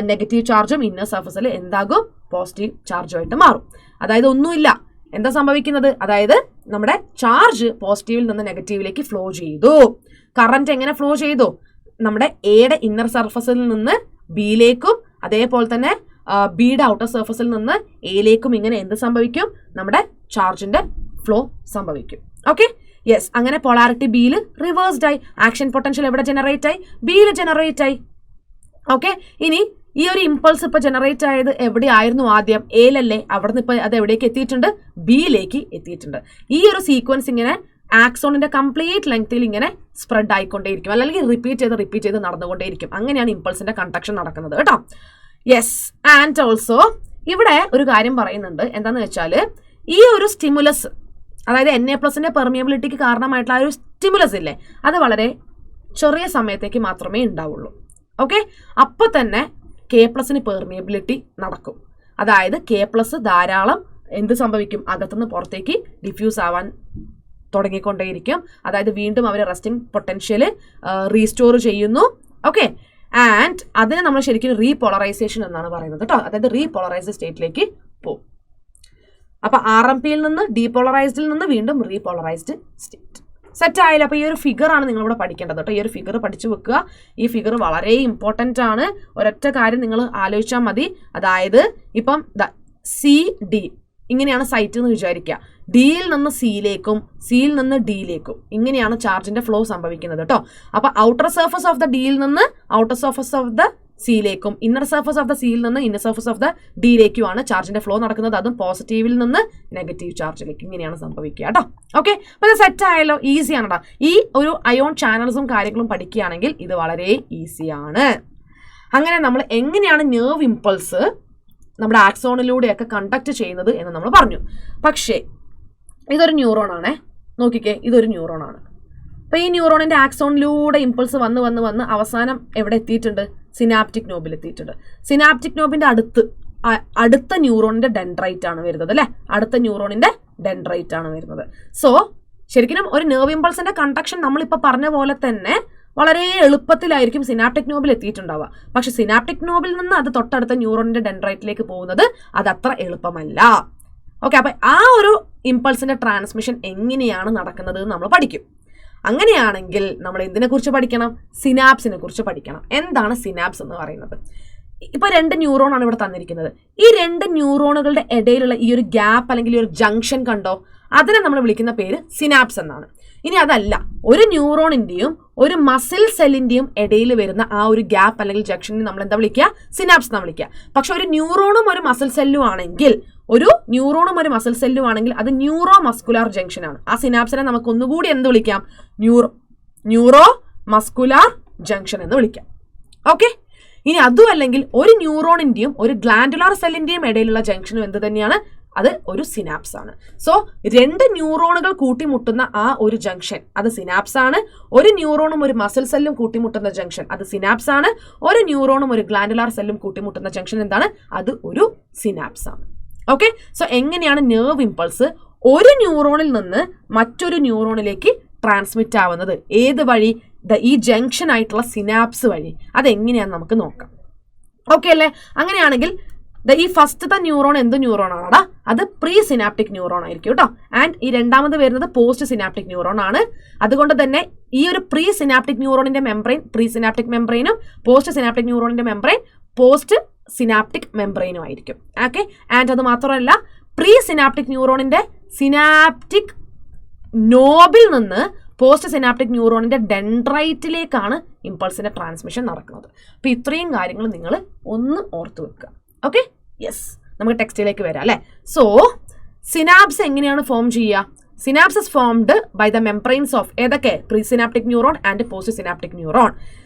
[SPEAKER 1] നെഗറ്റീവ് ചാർജും ഇന്നർ സർഫസിൽ എന്താകും, പോസിറ്റീവ് ചാർജുമായിട്ട് മാറും. അതായത് ഒന്നുമില്ല, എന്താ സംഭവിക്കുന്നത്, അതായത് നമ്മുടെ ചാർജ് പോസിറ്റീവിൽ നിന്ന് നെഗറ്റീവിലേക്ക് ഫ്ലോ ചെയ്തു. കറന്റ് എങ്ങനെ ഫ്ലോ ചെയ്തു, നമ്മുടെ എയുടെ ഇന്നർ സർഫസിൽ നിന്ന് ബിയിലേക്കും അതേപോലെ തന്നെ ബിയുടെ ഔട്ടർ സർഫസിൽ നിന്ന് എയിലേക്കും ഇങ്ങനെ എന്ത് സംഭവിക്കും, നമ്മുടെ ചാർജിന്റെ ഫ്ലോ സംഭവിക്കും. ഓക്കെ, യെസ്, അങ്ങനെ പൊളാരിറ്റി ബിയിൽ റിവേഴ്സ്ഡ് ആയി, ആക്ഷൻ പൊട്ടൻഷ്യൽ എവിടെ ജനറേറ്റ് ആയി, ബിയിൽ ജനറേറ്റ് ആയി. ഓക്കെ, ഇനി ഈ ഒരു ഇമ്പൾസ് ഇപ്പൊ ജനറേറ്റ് ആയത് എവിടെയായിരുന്നു, ആദ്യം എയിലല്ലേ, അവിടെ നിന്ന് ഇപ്പൊ അത് എവിടേക്ക് എത്തിയിട്ടുണ്ട്, ബിയിലേക്ക് എത്തിയിട്ടുണ്ട്. ഈ ഒരു സീക്വൻസ് ഇങ്ങനെ ആക്സോണിന്റെ കംപ്ലീറ്റ് ലെങ്ത്തിൽ ഇങ്ങനെ സ്പ്രെഡ് ആയിക്കൊണ്ടേയിരിക്കും, അല്ലെങ്കിൽ റിപ്പീറ്റ് ചെയ്ത് നടന്നുകൊണ്ടേയിരിക്കും. അങ്ങനെയാണ് ഇമ്പൾസിന്റെ കണ്ടക്ഷൻ നടക്കുന്നത് കേട്ടോ. യെസ്, ആൻഡ് ഓൾസോ ഇവിടെ ഒരു കാര്യം പറയുന്നുണ്ട്, എന്താന്ന് വെച്ചാൽ ഈ ഒരു സ്റ്റിമുലസ്, അതായത് Na+ന്റെ പെർമിയബിലിറ്റിക്ക് കാരണമായിട്ടുള്ള ആ ഒരു സ്റ്റിമുലസ് ഇല്ലേ, അത് വളരെ ചെറിയ സമയത്തേക്ക് മാത്രമേ ഉണ്ടാവുള്ളൂ. ഓക്കെ, അപ്പൊ തന്നെ K+ന് പെർമിയബിലിറ്റി നടക്കും. അതായത് K+ ധാരാളം എന്ത് സംഭവിക്കും, അകത്തുനിന്ന് പുറത്തേക്ക് ഡിഫ്യൂസ് ആവാൻ തുടങ്ങിക്കൊണ്ടേയിരിക്കും. അതായത് വീണ്ടും അവർ റെസ്റ്റിംഗ് പൊട്ടൻഷ്യൽ റീസ്റ്റോർ ചെയ്യുന്നു. ഓക്കെ, ആൻഡ് അതിനെ നമ്മൾ ശരിക്കും റീപോളറൈസേഷൻ എന്നാണ് പറയുന്നത് കേട്ടോ. അതായത് റീപോളറൈസ്ഡ് സ്റ്റേറ്റിലേക്ക് പോകും. അപ്പൊ RMPയിൽ നിന്ന് ഡീപോളറൈസ്ഡിൽ നിന്ന് വീണ്ടും റീപോളറൈസ്ഡ് സ്റ്റേറ്റ്. സെറ്റ് ആയാലും അപ്പൊ ഈ ഒരു ഫിഗർ ആണ് നിങ്ങളിവിടെ പഠിക്കേണ്ടത് കേട്ടോ. ഈ ഒരു ഫിഗർ പഠിച്ചു വെക്കുക. ഈ ഫിഗർ വളരെ ഇമ്പോർട്ടൻ്റ് ആണ്. ഒരൊറ്റ കാര്യം നിങ്ങൾ ആലോചിച്ചാൽ മതി. അതായത് ഇപ്പം CD ഇങ്ങനെയാണ് സൈറ്റ് എന്ന് വിചാരിക്കുക. ഡിയിൽ നിന്ന് സിയിലേക്കും സിയിൽ നിന്ന് ഡിയിലേക്കും ഇങ്ങനെയാണ് ചാർജിന്റെ ഫ്ലോ സംഭവിക്കുന്നത് കേട്ടോ. അപ്പൊ ഔട്ടർ സർഫസ് ഓഫ് ദ ഡിയിൽ നിന്ന് ഔട്ടർ സർഫസ് ഓഫ് ദ സിയിലേക്കും ഇന്നർ സർഫസ് ഓഫ് ദ സിയിൽ നിന്ന് ഇന്നർ സർഫസ് ഓഫ് ദ ഡിയിലേക്കുമാണ് ചാർജിന്റെ ഫ്ലോ നടക്കുന്നത്. അതും പോസിറ്റീവിൽ നിന്ന് നെഗറ്റീവ് ചാർജിലേക്ക് ഇങ്ങനെയാണ് സംഭവിക്കുക കേട്ടോ. ഓക്കെ, അപ്പൊ ഇത് സെറ്റ് ആയല്ലോ, ഈസിയാണ് കേട്ടോ. ഈ ഒരു അയോൺ ചാനൽസും കാര്യങ്ങളും പഠിക്കുകയാണെങ്കിൽ ഇത് വളരെ ഈസിയാണ്. അങ്ങനെ നമ്മൾ എങ്ങനെയാണ് നെർവ് ഇമ്പൾസ് നമ്മുടെ ആക്സോണിലൂടെയൊക്കെ കണ്ടക്ട് ചെയ്യുന്നത് എന്ന് നമ്മൾ പറഞ്ഞു. പക്ഷേ ഇതൊരു ന്യൂറോൺ ആണേ, നോക്കിക്കേ, ഇതൊരു ന്യൂറോൺ ആണ്. അപ്പൊ ഈ ന്യൂറോണിന്റെ ആക്സോണിലൂടെ ഇമ്പൾസ് വന്ന് അവസാനം എവിടെ എത്തിയിട്ടുണ്ട്, സിനാപ്റ്റിക് നോബിൽ എത്തിയിട്ടുണ്ട്. സിനാപ്റ്റിക് നോബിന്റെ അടുത്ത ന്യൂറോണിന്റെ ഡെൻഡ്രൈറ്റ് ആണ് വരുന്നത് അല്ലെ, അടുത്ത ന്യൂറോണിന്റെ ഡെൻഡ്രൈറ്റ് ആണ് വരുന്നത്. സോ ശരിക്കും ഒരു നെർവ് ഇമ്പൾസിന്റെ കണ്ടക്ഷൻ നമ്മളിപ്പോ പറഞ്ഞ പോലെ തന്നെ വളരെ എളുപ്പത്തിലായിരിക്കും സിനാപ്റ്റിക് നോബിൽ എത്തിയിട്ടുണ്ടാവുക. പക്ഷെ സിനാപ്റ്റിക് നോബിൽ നിന്ന് അത് തൊട്ടടുത്ത ന്യൂറോണിന്റെ ഡെൻഡ്രൈറ്റിലേക്ക് പോകുന്നത് അത് അത്ര എളുപ്പമല്ല. ഓക്കെ, അപ്പൊ ആ ഒരു ഇമ്പൾസിന്റെ ട്രാൻസ്മിഷൻ എങ്ങനെയാണ് നടക്കുന്നത് എന്ന് നമ്മൾ പഠിക്കും. അങ്ങനെയാണെങ്കിൽ നമ്മൾ എന്തിനെ കുറിച്ച് പഠിക്കണം, സിനാപ്സിനെ കുറിച്ച് പഠിക്കണം. എന്താണ് സിനാപ്സ് എന്ന് പറയുന്നത്? ഇപ്പൊ 2 ന്യൂറോൺ ആണ് ഇവിടെ തന്നിരിക്കുന്നത്. ഈ 2 ന്യൂറോണുകളുടെ ഇടയിലുള്ള ഈ ഒരു ഗ്യാപ്പ് അല്ലെങ്കിൽ ഈ ഒരു ജംഗ്ഷൻ കണ്ടോ, അതിനെ നമ്മൾ വിളിക്കുന്ന പേര് സിനാപ്സ് എന്നാണ്. ഇനി അതല്ല, ഒരു ന്യൂറോണിന്റെയും ഒരു മസിൽ സെല്ലിന്റെയും ഇടയിൽ വരുന്ന ആ ഒരു ഗ്യാപ്പ് അല്ലെങ്കിൽ ജംഗ്ഷനെ നമ്മൾ എന്താ വിളിക്കുക, സിനാപ്സ് എന്നാണ് വിളിക്കുക. പക്ഷെ ഒരു ന്യൂറോണും ഒരു മസിൽ സെല്ലും ആണെങ്കിൽ അത് ന്യൂറോ മസ്കുലാർ ജംഗ്ഷൻ ആണ്. ആ സിനാപ്സിനെ നമുക്ക് ഒന്നുകൂടി എന്ത് വിളിക്കാം, ന്യൂറോ മസ്കുലാർ ജംഗ്ഷൻ എന്ന് വിളിക്കാം. ഓക്കെ, ഇനി അതും അല്ലെങ്കിൽ ഒരു ന്യൂറോണിന്റെയും ഒരു ഗ്ലാൻഡുലാർ സെല്ലിന്റെയും ഇടയിലുള്ള ജംഗ്ഷനും എന്ത് തന്നെയാണ്, അത് ഒരു സിനാപ്സ് ആണ്. സോ 2 ന്യൂറോണുകൾ കൂട്ടിമുട്ടുന്ന ആ ഒരു ജംഗ്ഷൻ അത് സിനാപ്സ് ആണ്. ഒരു ന്യൂറോണും ഒരു മസിൽ സെല്ലും കൂട്ടിമുട്ടുന്ന ജംഗ്ഷൻ അത് സിനാപ്സ് ആണ്. ഒരു ന്യൂറോണും ഒരു ഗ്ലാൻഡുലാർ സെല്ലും കൂട്ടിമുട്ടുന്ന ജംഗ്ഷൻ എന്താണ്, അത് ഒരു സിനാപ്സ് ആണ്. ഓക്കെ, സോ എങ്ങനെയാണ് നെർവ് ഇമ്പൾസ് ഒരു ന്യൂറോണിൽ നിന്ന് മറ്റൊരു ന്യൂറോണിലേക്ക് ട്രാൻസ്മിറ്റ് ആവുന്നത്, ഏത് വഴി, ഈ ജംഗ്ഷൻ ആയിട്ടുള്ള സിനാപ്സ് വഴി. അതെങ്ങനെയാണെന്ന് നമുക്ക് നോക്കാം. ഓക്കെ അല്ലേ? അങ്ങനെയാണെങ്കിൽ ഈ ഫസ്റ്റത്തെ ന്യൂറോൺ എന്ത് ന്യൂറോൺ ആണടാ, അത് പ്രീ സിനാപ്റ്റിക് ന്യൂറോൺ ആയിരിക്കും കേട്ടോ. ആൻഡ് ഈ രണ്ടാമത് വരുന്നത് പോസ്റ്റ് സിനാപ്റ്റിക് ന്യൂറോൺ ആണ്. അതുകൊണ്ട് തന്നെ ഈ ഒരു പ്രീ സിനാപ്റ്റിക് ന്യൂറോണിന്റെ മെംബ്രെയിൻ പ്രീ സിനാപ്റ്റിക് മെംബ്രെയിനും പോസ്റ്റ് സിനാപ്റ്റിക് ന്യൂറോണിന്റെ മെംബ്രെയിൻ പോസ്റ്റ് സിനാപ്റ്റിക് മെംബ്രെയിനും ആയിരിക്കും. ഓക്കെ, ആൻഡ് അത് മാത്രമല്ല പ്രീ സിനാപ്റ്റിക് ന്യൂറോണിന്റെ സിനാപ്റ്റിക് നോബിൽ നിന്ന് പോസ്റ്റ് സിനാപ്റ്റിക് ന്യൂറോണിന്റെ ഡെൻഡ്രൈറ്റിലേക്കാണ് ഇമ്പൾസിന്റെ ട്രാൻസ്മിഷൻ നടക്കുന്നത്. അപ്പൊ ഇത്രയും കാര്യങ്ങൾ നിങ്ങൾ ഒന്ന് ഓർത്തു വെക്കുക. ഓക്കെ, യെസ്, നമുക്ക് ടെക്സ്റ്റിലേക്ക് വരാം അല്ലേ. സോ സിനാപ്സ് എങ്ങനെയാണ് ഫോം ചെയ്യുക? Synapses formed by the membranes of ഏതൊക്കെ? Presynaptic neuron and postsynaptic neuron.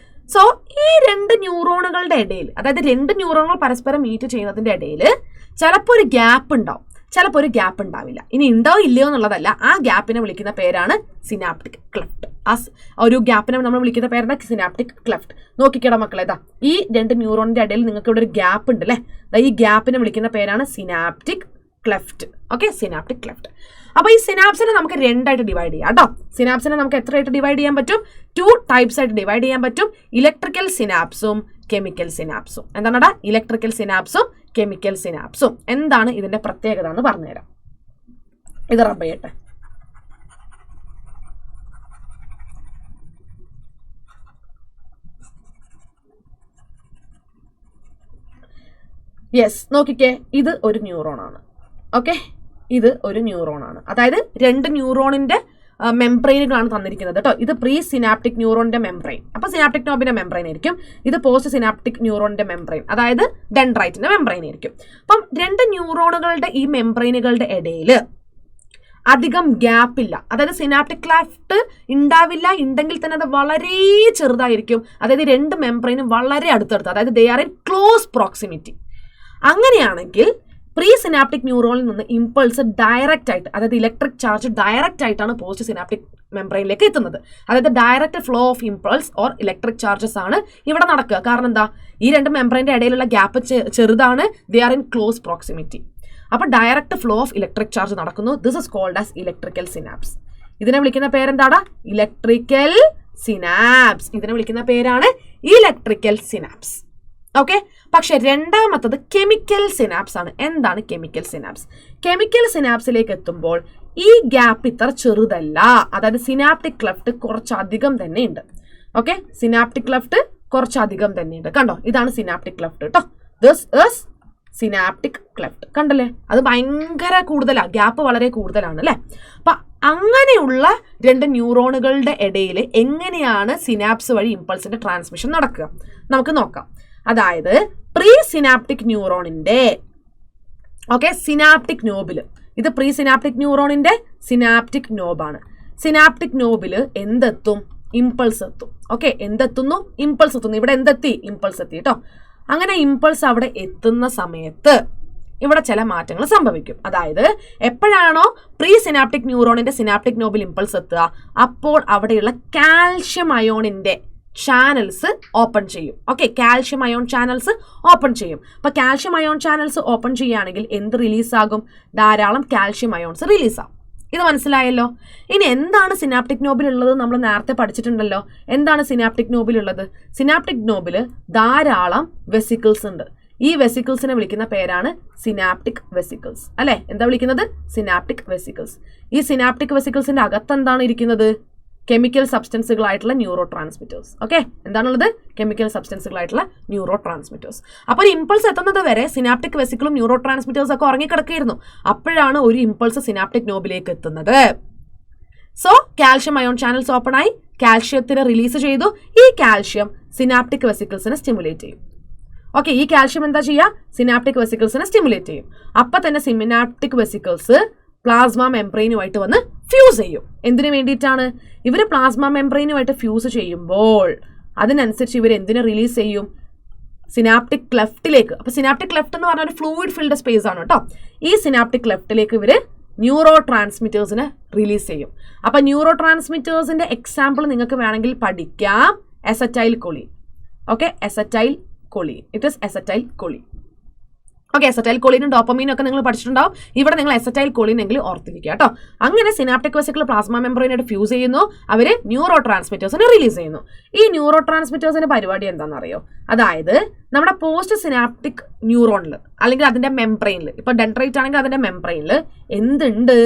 [SPEAKER 1] So ഈ രണ്ട് ന്യൂറോണുകളുടെ ഇടയിൽ, അതായത് രണ്ട് ന്യൂറോണുകൾ പരസ്പരം മീറ്റ് ചെയ്യുന്നതിന്റെ ഇടയിൽ ചിലപ്പോൾ ഒരു ഗ്യാപ്പ് ഉണ്ടാവും, ചിലപ്പോൾ ഒരു ഗ്യാപ്പ് ഉണ്ടാവില്ല. ഇനി ഉണ്ടോ ഇല്ലയോ എന്നുള്ളതല്ല, ആ ഗ്യാപ്പിനെ വിളിക്കുന്ന പേരാണ് സിനാപ്റ്റിക് ക്ലെഫ്റ്റ്. ആ ഒരു ഗ്യാപ്പിനെ നമ്മൾ വിളിക്കുന്ന പേരാണ് സിനാപ്റ്റിക് ക്ലെഫ്റ്റ്. നോക്കിക്കേടാ മക്കളെ, ഇതാ ഈ രണ്ട് ന്യൂറോണിന്റെ ഇടയിൽ നിങ്ങൾക്ക് ഇവിടെ ഒരു ഗ്യാപ്പ് ഉണ്ട് അല്ലേ. ഈ ഗ്യാപ്പിനെ വിളിക്കുന്ന പേരാണ് synaptic cleft. Okay, synaptic cleft. അപ്പൊ ഈ സിനാപ്സിനെ നമുക്ക് രണ്ടായിട്ട് ഡിവൈഡ് ചെയ്യാം കേട്ടോ. സിനാപ്സിനെ നമുക്ക് എത്രയായിട്ട് ഡിവൈഡ് ചെയ്യാൻ പറ്റും? 2 ടൈപ്സ് ആയിട്ട് ഡിവൈഡ് ചെയ്യാൻ പറ്റും. ഇലക്ട്രിക്കൽ സിനാപ്സും കെമിക്കൽ സിനാപ്സും. എന്താണെടാ ഇലക്ട്രിക്കൽ സിനാപ്സും കെമിക്കൽ സിനാപ്സും? എന്താണ് ഇതിന്റെ പ്രത്യേകത എന്ന് പറഞ്ഞുതരാം. ഇത് റബ്ബ് ചെയ്യട്ടെ. യെസ്, നോക്കിക്കേ, ഇത് ഒരു ന്യൂറോൺ ആണ്. ഓക്കെ, ഇത് ഒരു ന്യൂറോൺ ആണ്. അതായത് രണ്ട് ന്യൂറോണിന്റെ മെംബ്രെയിനുകളാണ് തന്നിരിക്കുന്നത് കേട്ടോ. ഇത് പ്രീ സിനാപ്റ്റിക് ന്യൂറോണിന്റെ മെംബ്രെയിൻ, അപ്പൊ സിനാപ്റ്റിക് നോബിന്റെ മെംബ്രെയിൻ ആയിരിക്കും. ഇത് പോസ്റ്റ് സിനാപ്റ്റിക് ന്യൂറോണിന്റെ മെംബ്രെയിൻ, അതായത് ഡെൻഡ്രൈറ്റിന്റെ മെംബ്രെയിൻ ആയിരിക്കും. അപ്പം രണ്ട് ന്യൂറോണുകളുടെ ഈ മെംബ്രെയിനുകളുടെ ഇടയിൽ അധികം ഗ്യാപ്പ് ഇല്ല. അതായത് സിനാപ്റ്റിക് ക്ലെഫ്റ്റ് ഉണ്ടാവില്ല, ഉണ്ടെങ്കിൽ തന്നെ അത് വളരെ ചെറുതായിരിക്കും. അതായത് രണ്ട് മെംബ്രെയിനും വളരെ അടുത്തടുത്ത്, അതായത് ദേ ആർ ഇൻ ക്ലോസ് പ്രോക്സിമിറ്റി. അങ്ങനെയാണെങ്കിൽ പ്രീ സിനാപ്റ്റിക് ന്യൂറോണിൽ നിന്ന് ഇമ്പൾസ് ഡയറക്റ്റ് ആയിട്ട്, അതായത് ഇലക്ട്രിക് ചാർജ് ഡയറക്റ്റ് ആയിട്ടാണ് പോസ്റ്റ് സിനാപ്റ്റിക് മെംബ്രെയിനിലേക്ക് എത്തുന്നത്. അതായത് direct flow of impulse or electric charges ആണ് ഇവിടെ നടക്കുക. കാരണം എന്താ? ഈ രണ്ട് മെംബ്രെയിന്റെ ഇടയിലുള്ള ഗ്യാപ്പ് ചെറുതാണ്, they are in close proximity. അപ്പൊ direct flow of electric charge നടക്കുന്നു. This is called as electrical synapse. ഇതിനെ വിളിക്കുന്ന പേരെന്താണ്? Electrical synapse. ഇതിനെ വിളിക്കുന്ന പേരാണ് ഇലക്ട്രിക്കൽ സിനാപ്സ്. ഓക്കെ, പക്ഷെ രണ്ടാമത്തത് കെമിക്കൽ സിനാപ്സ് ആണ്. എന്താണ് കെമിക്കൽ സിനാപ്സ്? കെമിക്കൽ സിനാപ്സിലേക്ക് എത്തുമ്പോൾ ഈ ഗ്യാപ്പ് ഇത്ര ചെറുതല്ല. അതായത് സിനാപ്റ്റിക് ക്ലെഫ്റ്റ് കുറച്ചധികം തന്നെ ഉണ്ട്. ഓക്കെ, സിനാപ്റ്റിക് ക്ലെഫ്റ്റ് കുറച്ചധികം തന്നെ ഉണ്ട്. കണ്ടോ, ഇതാണ് സിനാപ്റ്റിക് ക്ലെഫ്റ്റ് കേട്ടോ. This is synaptic cleft. കണ്ടല്ലേ, അത് ഭയങ്കര കൂടുതലാണ്, ഗ്യാപ്പ് വളരെ കൂടുതലാണ് അല്ലേ. അപ്പൊ അങ്ങനെയുള്ള രണ്ട് ന്യൂറോണുകളുടെ ഇടയിൽ എങ്ങനെയാണ് സിനാപ്സ് വഴി ഇമ്പൾസിന്റെ ട്രാൻസ്മിഷൻ നടക്കുക നമുക്ക് നോക്കാം. അതായത് പ്രീ സിനാപ്റ്റിക് ന്യൂറോണിന്റെ സിനാപ്റ്റിക് നോബില്, ഇത് പ്രീ സിനാപ്റ്റിക് ന്യൂറോണിന്റെ സിനാപ്റ്റിക് നോബാണ്. സിനാപ്റ്റിക് നോബില് എന്തെത്തും? ഇമ്പൾസ് എത്തും. ഓക്കെ, എന്തെത്തുന്നു? ഇമ്പൾസ് എത്തുന്നു. ഇവിടെ എന്തെത്തി? ഇമ്പൾസ് എത്തി കേട്ടോ. അങ്ങനെ ഇമ്പൾസ് അവിടെ എത്തുന്ന സമയത്ത് ഇവിടെ ചില മാറ്റങ്ങൾ സംഭവിക്കും. അതായത് എപ്പോഴാണോ പ്രീ സിനാപ്റ്റിക് ന്യൂറോണിന്റെ സിനാപ്റ്റിക് നോബിൽ ഇമ്പൾസ് എത്തുക, അപ്പോൾ അവിടെയുള്ള കാൽഷ്യം അയോണിന്റെ ചാനൽസ് ഓപ്പൺ ചെയ്യും. Okay, calcium ion channels open ചെയ്യും. അപ്പൊ കാൽഷ്യം അയോൺ ചാനൽസ് ഓപ്പൺ ചെയ്യുകയാണെങ്കിൽ എന്ത് റിലീസാകും? ധാരാളം കാൽഷ്യം അയോൺസ് റിലീസാകും. ഇത് മനസ്സിലായല്ലോ. ഇനി എന്താണ് സിനാപ്റ്റിക് നോബിൽ ഉള്ളത്? നമ്മൾ നേരത്തെ പഠിച്ചിട്ടുണ്ടല്ലോ. എന്താണ് സിനാപ്റ്റിക് നോബിൽ ഉള്ളത്? സിനാപ്റ്റിക് നോബിൽ ധാരാളം വെസിക്കിൾസ് ഉണ്ട്. ഈ വെസിക്കിൾസിനെ വിളിക്കുന്ന പേരാണ് സിനാപ്റ്റിക് വെസിക്കിൾസ് അല്ലെ. എന്താ വിളിക്കുന്നത്? Synaptic vesicles. ഈ സിനാപ്റ്റിക് വെസിക്കിൾസിന്റെ അകത്ത് എന്താണ് ഇരിക്കുന്നത്? കെമിക്കൽ സബ്സ്റ്റൻസുകളായിട്ടുള്ള ന്യൂറോ ട്രാൻസ്മിറ്റേഴ്സ്. ഓക്കെ, എന്താണുള്ളത്? കെമിക്കൽ സബ്സ്റ്റൻസുകളായിട്ടുള്ള ന്യൂറോ ട്രാൻസ്മിറ്റേഴ്സ്. അപ്പോൾ ഒരു ഇമ്പൾസ് എത്തുന്നത് വരെ സിനാപ്റ്റിക് വെസിക്കിളും ന്യൂറോ ട്രാൻസ്മിറ്റേഴ്സ് ഒക്കെ ഉറങ്ങിക്കിടക്കുകയായിരുന്നു. അപ്പോഴാണ് ഒരു ഇമ്പൾസ് സിനാപ്റ്റിക് നോബിലേക്ക് എത്തുന്നത്. So calcium ion channels open ആയി, കാൽഷ്യത്തിനെ റിലീസ് ചെയ്തു. ഈ കാൽഷ്യം സിനാപ്റ്റിക് വെസിക്കിൾസിനെ സ്റ്റിമുലേറ്റ് ചെയ്യും. ഓക്കെ, ഈ കാൽഷ്യം എന്താ ചെയ്യുക? സിനാപ്റ്റിക് വെസിക്കിൾസിനെ സ്റ്റിമുലേറ്റ് ചെയ്യും. അപ്പൊ തന്നെ സിനാപ്റ്റിക് വെസിക്കിൾസ് പ്ലാസ്മ മെംബ്രെയിനുമായിട്ട് വന്ന് ഫ്യൂസ് ചെയ്യും. എന്തിനു വേണ്ടിയിട്ടാണ്? ഇവർ പ്ലാസ്മ മെംബ്രെയിനുമായിട്ട് ഫ്യൂസ് ചെയ്യുമ്പോൾ അതിനനുസരിച്ച് ഇവർ എന്തിനെ റിലീസ് ചെയ്യും? സിനാപ്റ്റിക് ക്ലെഫ്റ്റിലേക്ക്. അപ്പൊ സിനാപ്റ്റിക് ക്ലെഫ്റ്റ് എന്ന് പറഞ്ഞാൽ ഒരു ഫ്ലൂയിഡ് ഫിൽഡ് സ്പേസ് ആണ് കേട്ടോ. ഈ സിനാപ്റ്റിക് ക്ലെഫ്റ്റിലേക്ക് ഇവർ ന്യൂറോ ട്രാൻസ്മിറ്റേഴ്സിനെ റിലീസ് ചെയ്യും. അപ്പൊ ന്യൂറോ ട്രാൻസ്മിറ്റേഴ്സിന്റെ എക്സാമ്പിൾ നിങ്ങൾക്ക് വേണമെങ്കിൽ പഠിക്കാം. Acetylcholine. Okay, acetylcholine, it is acetylcholine. Okay, എസറ്റൈൽ കൊളീനും ഡോപ്പമീനും ഒക്കെ നിങ്ങൾ പഠിച്ചിട്ടുണ്ടാവും. ഇവിടെ നിങ്ങൾ എസറ്റൈൽ കൊളീൻ എങ്കിലും ഓർത്തിരിക്കുക കേട്ടോ. അങ്ങനെ സിനാപ്റ്റിക് വെസിക്കിൾ പ്ലാസ്മ മെംബ്രെയിനായിട്ട് ഫ്യൂസ് ചെയ്യുന്നു. അവർ ന്യൂറോ ട്രാൻസ്മിറ്റേഴ്സിനെ റിലീസ് ചെയ്യുന്നു. ഈ ന്യൂറോ ട്രാൻസ്മിറ്റേഴ്സിന്റെ പരിപാടി എന്താണെന്നറിയോ? അതായത് നമ്മുടെ പോസ്റ്റ് സിനാപ്റ്റിക് ന്യൂറോണിൽ അല്ലെങ്കിൽ അതിന്റെ മെംബ്രെയിനിൽ, ഇപ്പൊ ഡെൻഡ്രൈറ്റ് ആണെങ്കിൽ അതിന്റെ മെംബ്രെയിനിൽ എന്തുണ്ട്?